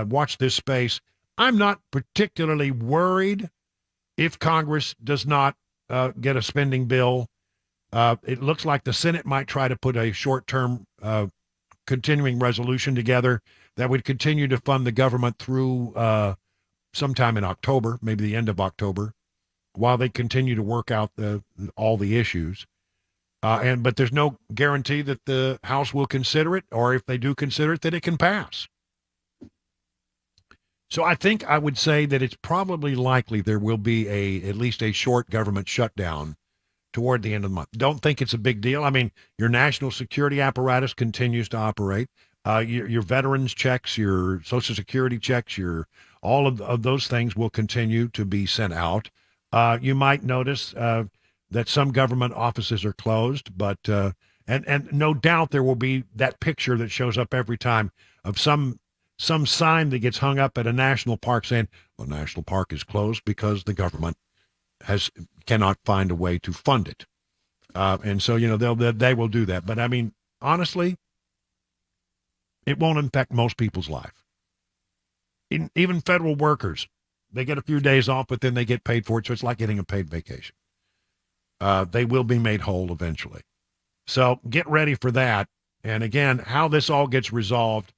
Speaker 1: Watch this space. I'm not particularly worried if Congress does not get a spending bill. It looks like the Senate might try to put a short-term continuing resolution together that would continue to fund the government through sometime in October, maybe the end of October, while they continue to work out all the issues. But there's no guarantee that the House will consider it, or if they do consider it, that it can pass. So I think I would say that it's probably likely there will be at least a short government shutdown toward the end of the month. Don't think it's a big deal. I mean, your national security apparatus continues to operate. Your veterans checks, your Social Security checks, all of those things will continue to be sent out. You might notice that some government offices are closed, but and no doubt there will be that picture that shows up every time of some sign that gets hung up at a national park saying, well, national park is closed because the government cannot find a way to fund it. And so, they will do that. But I mean, honestly, it won't impact most people's life. Even federal workers, they get a few days off, but then they get paid for it. So it's like getting a paid vacation. They will be made whole eventually. So get ready for that. And again, how this all gets resolved,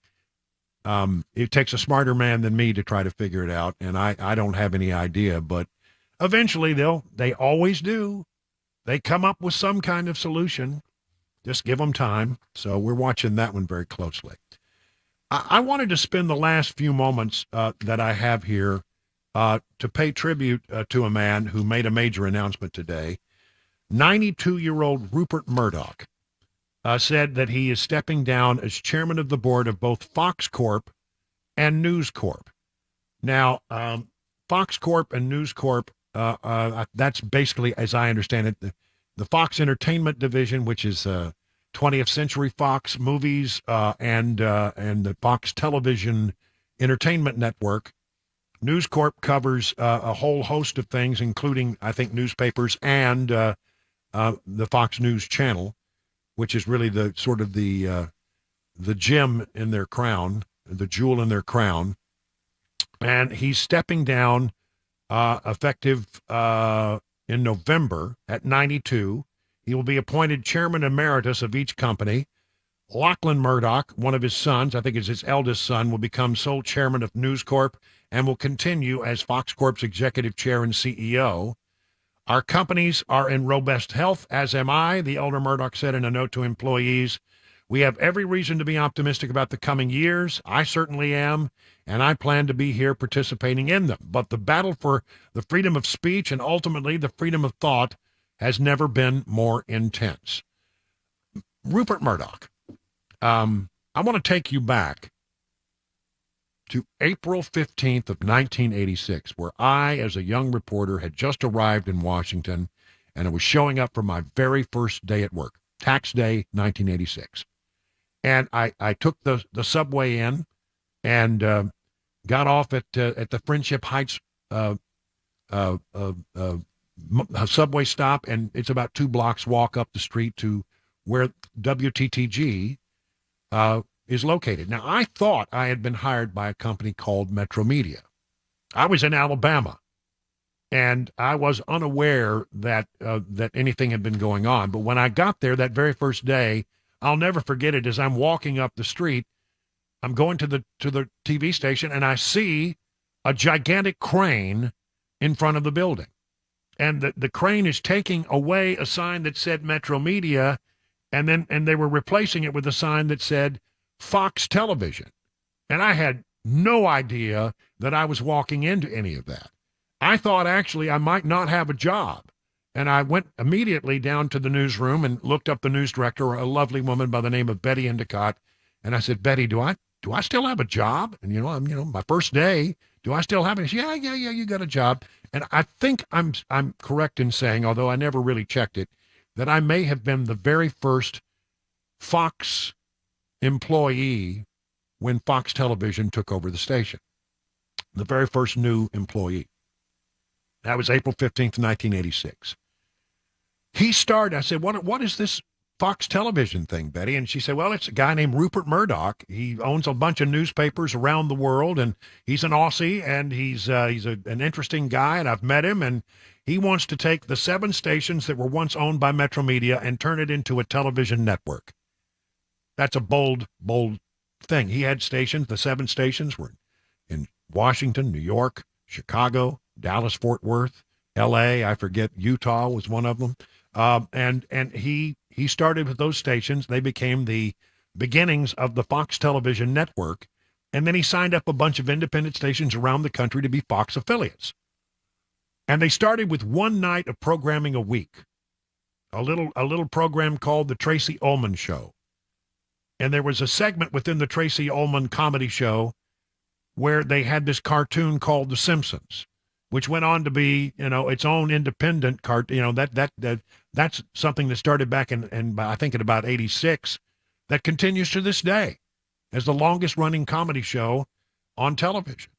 Speaker 1: it takes a smarter man than me to try to figure it out. And I don't have any idea, but eventually they always do. They come up with some kind of solution. Just give them time. So we're watching that one very closely. I wanted to spend the last few moments that I have here to pay tribute to a man who made a major announcement today. 92-year-old Rupert Murdoch said that he is stepping down as chairman of the board of both Fox Corp and News Corp. Now, Fox Corp and News Corp, that's basically, as I understand it, the Fox Entertainment Division, which is 20th Century Fox Movies and the Fox Television Entertainment Network. News Corp covers a whole host of things, including, I think, newspapers and the Fox News Channel. which is really the sort of the gem in their crown, the jewel in their crown. And he's stepping down effective in November at 92. He will be appointed chairman emeritus of each company. Lachlan Murdoch, one of his sons, I think is his eldest son, will become sole chairman of News Corp and will continue as Fox Corp's executive chair and CEO. Our companies are in robust health, as am I, the elder Murdoch said in a note to employees. We have every reason to be optimistic about the coming years. I certainly am, and I plan to be here participating in them. But the battle for the freedom of speech and ultimately the freedom of thought has never been more intense. Rupert Murdoch, I want to take you back to April 15th of 1986, where I, as a young reporter, had just arrived in Washington, and I was showing up for my very first day at work, tax day 1986. And I took the subway in and got off at the Friendship Heights subway stop, and it's about 2 blocks walk up the street to where WTTG is located. Now, I thought I had been hired by a company called Metro Media. I was in Alabama, and I was unaware that that anything had been going on. But when I got there that very first day, I'll never forget it. As I'm walking up the street, I'm going to the TV station, and I see a gigantic crane in front of the building. And the crane is taking away a sign that said Metro Media, and they were replacing it with a sign that said Fox Television. And I had no idea that I was walking into any of that. I thought actually I might not have a job. And I went immediately down to the newsroom and looked up the news director, a lovely woman by the name of Betty Endicott. And I said, Betty, do I still have a job? And my first day, do I still have it? She said, yeah, you got a job. And I think I'm correct in saying, although I never really checked it, that I may have been the very first Fox employee when Fox Television took over the station. The very first new employee. That was April 15th, 1986. He started, I said, what is this Fox Television thing, Betty? And she said, well, it's a guy named Rupert Murdoch. He owns a bunch of newspapers around the world, and he's an Aussie, and he's an interesting guy, and I've met him, and he wants to take the 7 stations that were once owned by Metro Media and turn it into a television network. That's a bold thing. He had stations. The 7 stations were in Washington, New York, Chicago, Dallas, Fort Worth, L.A., I forget, Utah was one of them. And he started with those stations. They became the beginnings of the Fox Television Network. And then he signed up a bunch of independent stations around the country to be Fox affiliates. And they started with 1 night of programming a week, a little program called The Tracy Ullman Show. And there was a segment within the Tracy Ullman comedy show where they had this cartoon called The Simpsons, which went on to be, its own independent cartoon. That's something that started back in I think in about 86, that continues to this day as the longest running comedy show on television.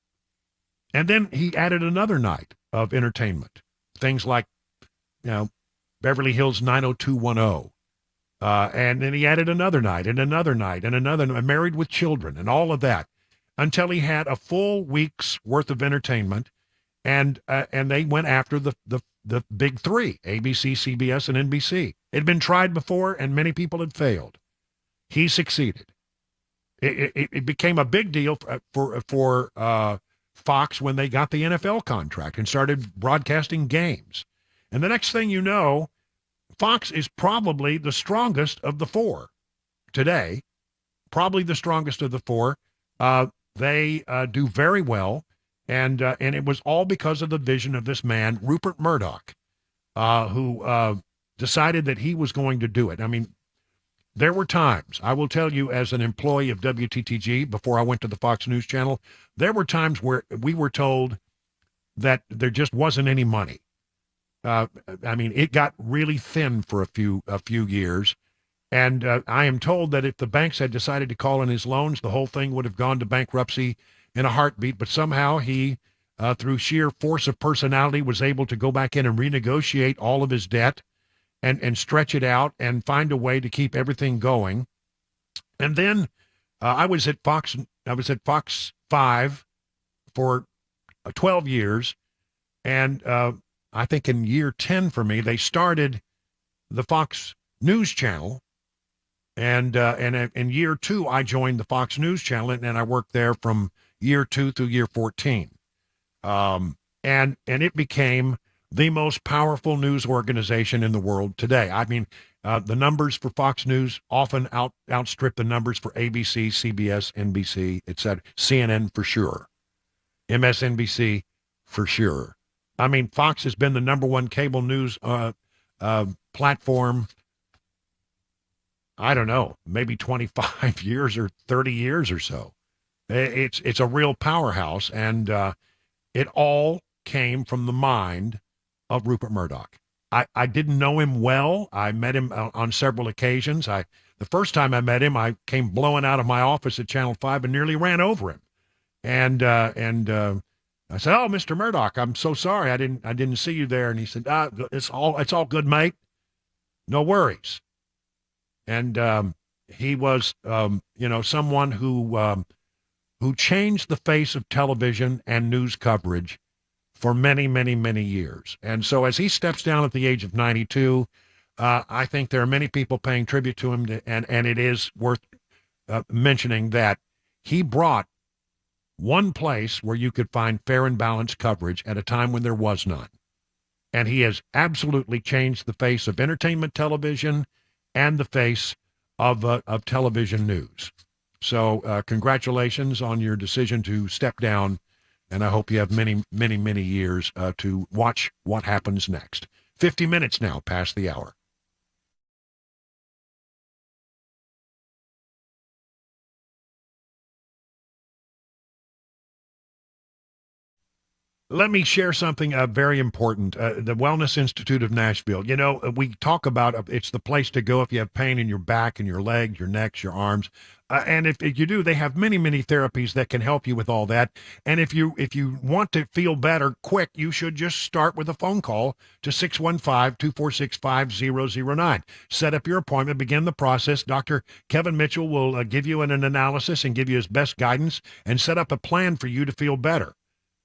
Speaker 1: And then he added another night of entertainment, things like, Beverly Hills 90210. And then he added another night and another night and another, Married with Children and all of that, until he had a full week's worth of entertainment. And they went after the big 3, ABC, CBS, and NBC. It had been tried before, and many people had failed. He succeeded. It became a big deal for Fox when they got the NFL contract and started broadcasting games. And the next thing you know, Fox is probably the strongest of the 4 today, probably the strongest of the 4. They do very well. And it was all because of the vision of this man, Rupert Murdoch, who decided that he was going to do it. I mean, there were times, I will tell you as an employee of WTTG before I went to the Fox News Channel, there were times where we were told that there just wasn't any money. It got really thin for a few years. And I am told that if the banks had decided to call in his loans, the whole thing would have gone to bankruptcy in a heartbeat. But somehow he, through sheer force of personality, was able to go back in and renegotiate all of his debt and stretch it out and find a way to keep everything going. And then I was at Fox 5 for 12 years, and I think in year 10 for me, they started the Fox News Channel, and in year 2 I joined the Fox News Channel, and I worked there from year 2 through year 14, and it became the most powerful news organization in the world today. I mean, the numbers for Fox News often outstrip the numbers for ABC, CBS, NBC, etc., CNN for sure, MSNBC for sure. I mean, Fox has been the number one cable news platform, I don't know, maybe 25 years or 30 years or so. It's a real powerhouse, and it all came from the mind of Rupert Murdoch. I didn't know him well. I met him on several occasions. The first time I met him, I came blowing out of my office at Channel 5 and nearly ran over him. And I said, "Oh, Mr. Murdoch, I'm so sorry. I didn't see you there." And he said, "It's all good, mate. No worries." And he was, someone who changed the face of television and news coverage for many, many, many years. And so as he steps down at the age of 92, I think there are many people paying tribute to him, and it is worth mentioning that he brought one place where you could find fair and balanced coverage at a time when there was none. And he has absolutely changed the face of entertainment television and the face of television news. So congratulations on your decision to step down, and I hope you have many, many, many years to watch what happens next. 50 minutes now past the hour. Let me share something very important. The Wellness Institute of Nashville. You know, we talk about it's the place to go if you have pain in your back and your legs, your necks, your arms. And if you do, they have many, many therapies that can help you with all that. And if you want to feel better quick, you should just start with a phone call to 615-246-5009. Set up your appointment, begin the process. Dr. Kevin Mitchell will give you an analysis and give you his best guidance and set up a plan for you to feel better.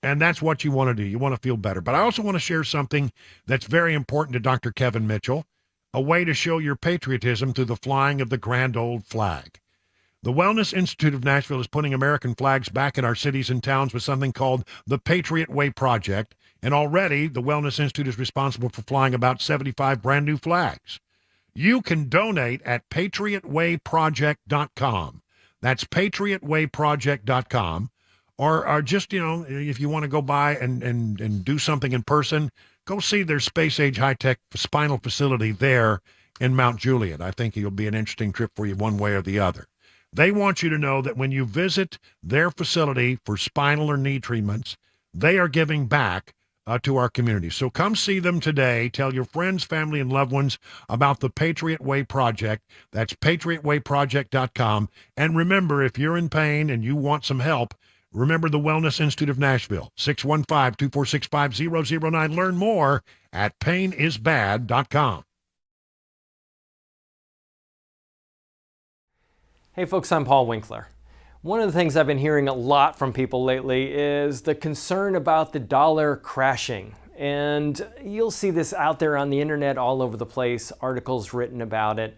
Speaker 1: And that's what you want to do. You want to feel better. But I also want to share something that's very important to Dr. Kevin Mitchell, a way to show your patriotism through the flying of the grand old flag. The Wellness Institute of Nashville is putting American flags back in our cities and towns with something called the Patriot Way Project. And already, the Wellness Institute is responsible for flying about 75 brand new flags. You can donate at patriotwayproject.com. That's patriotwayproject.com. Or just, if you want to go by and do something in person, go see their space-age high-tech spinal facility there in Mount Juliet. I think it'll be an interesting trip for you one way or the other. They want you to know that when you visit their facility for spinal or knee treatments, they are giving back to our community. So come see them today. Tell your friends, family, and loved ones about the Patriot Way Project. That's patriotwayproject.com. And remember, if you're in pain and you want some help, remember the Wellness Institute of Nashville, 615-246-5009. Learn more at painisbad.com.
Speaker 15: Hey folks, I'm Paul Winkler. One of the things I've been hearing a lot from people lately is the concern about the dollar crashing. And you'll see this out there on the internet all over the place, articles written about it.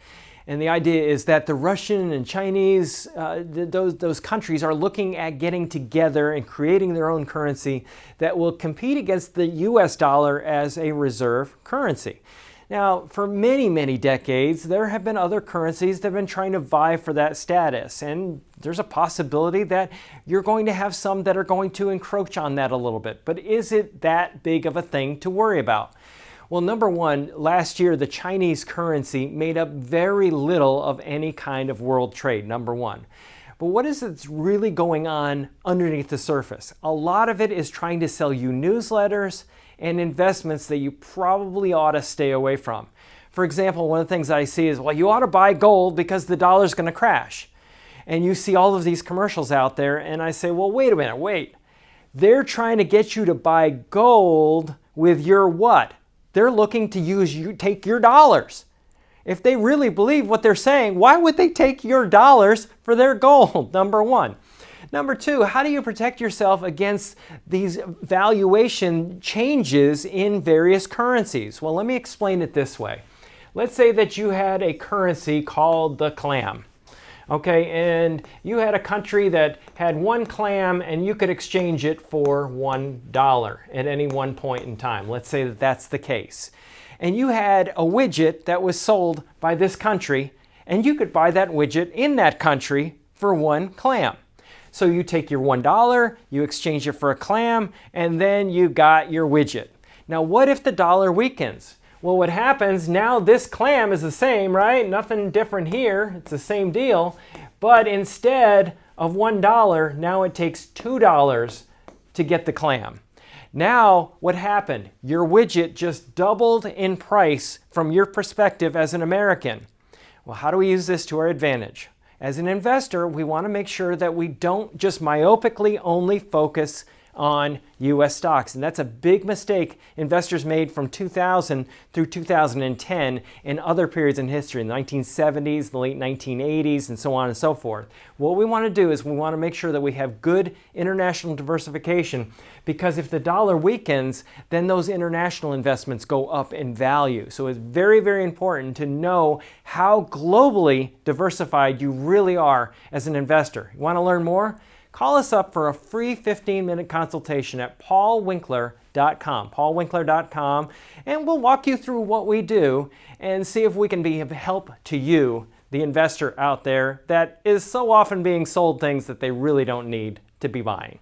Speaker 15: And the idea is that the Russian and Chinese, those countries are looking at getting together and creating their own currency that will compete against the US dollar as a reserve currency. Now, for many, many decades, there have been other currencies that have been trying to vie for that status. And there's a possibility that you're going to have some that are going to encroach on that a little bit. But is it that big of a thing to worry about? Well, number one, last year the Chinese currency made up very little of any kind of world trade, number one. But what is it that's really going on underneath the surface? A lot of it is trying to sell you newsletters and investments that you probably ought to stay away from. For example, one of the things I see is, well, you ought to buy gold because the dollar's going to crash. And you see all of these commercials out there, and I say, well, wait a minute, wait. They're trying to get you to buy gold with your what? They're looking to take your dollars. If they really believe what they're saying, why would they take your dollars for their gold? Number one. Number two, how do you protect yourself against these valuation changes in various currencies? Well, let me explain it this way. Let's say that you had a currency called the clam. Okay, and you had a country that had one clam and you could exchange it for $1 at any one point in time. Let's say that that's the case. And you had a widget that was sold by this country, and you could buy that widget in that country for one clam. So you take your $1, you exchange it for a clam, and then you got your widget. Now what if the dollar weakens? Well, what happens, now this clam is the same, right? Nothing different here. It's the same deal. But instead of $1, now it takes $2 to get the clam. Now, what happened? Your widget just doubled in price from your perspective as an American. Well, how do we use this to our advantage? As an investor, we want to make sure that we don't just myopically only focus on U.S. stocks. And that's a big mistake investors made from 2000 through 2010 and other periods in history, in the 1970s, the late 1980s, and so on and so forth. What we want to do is we want to make sure that we have good international diversification, because if the dollar weakens, then those international investments go up in value. So it's very, very important to know how globally diversified you really are as an investor. You want to learn more? Call us up for a free 15-minute consultation at paulwinkler.com, and we'll walk you through what we do and see if we can be of help to you, the investor out there that is so often being sold things that they really don't need to be buying.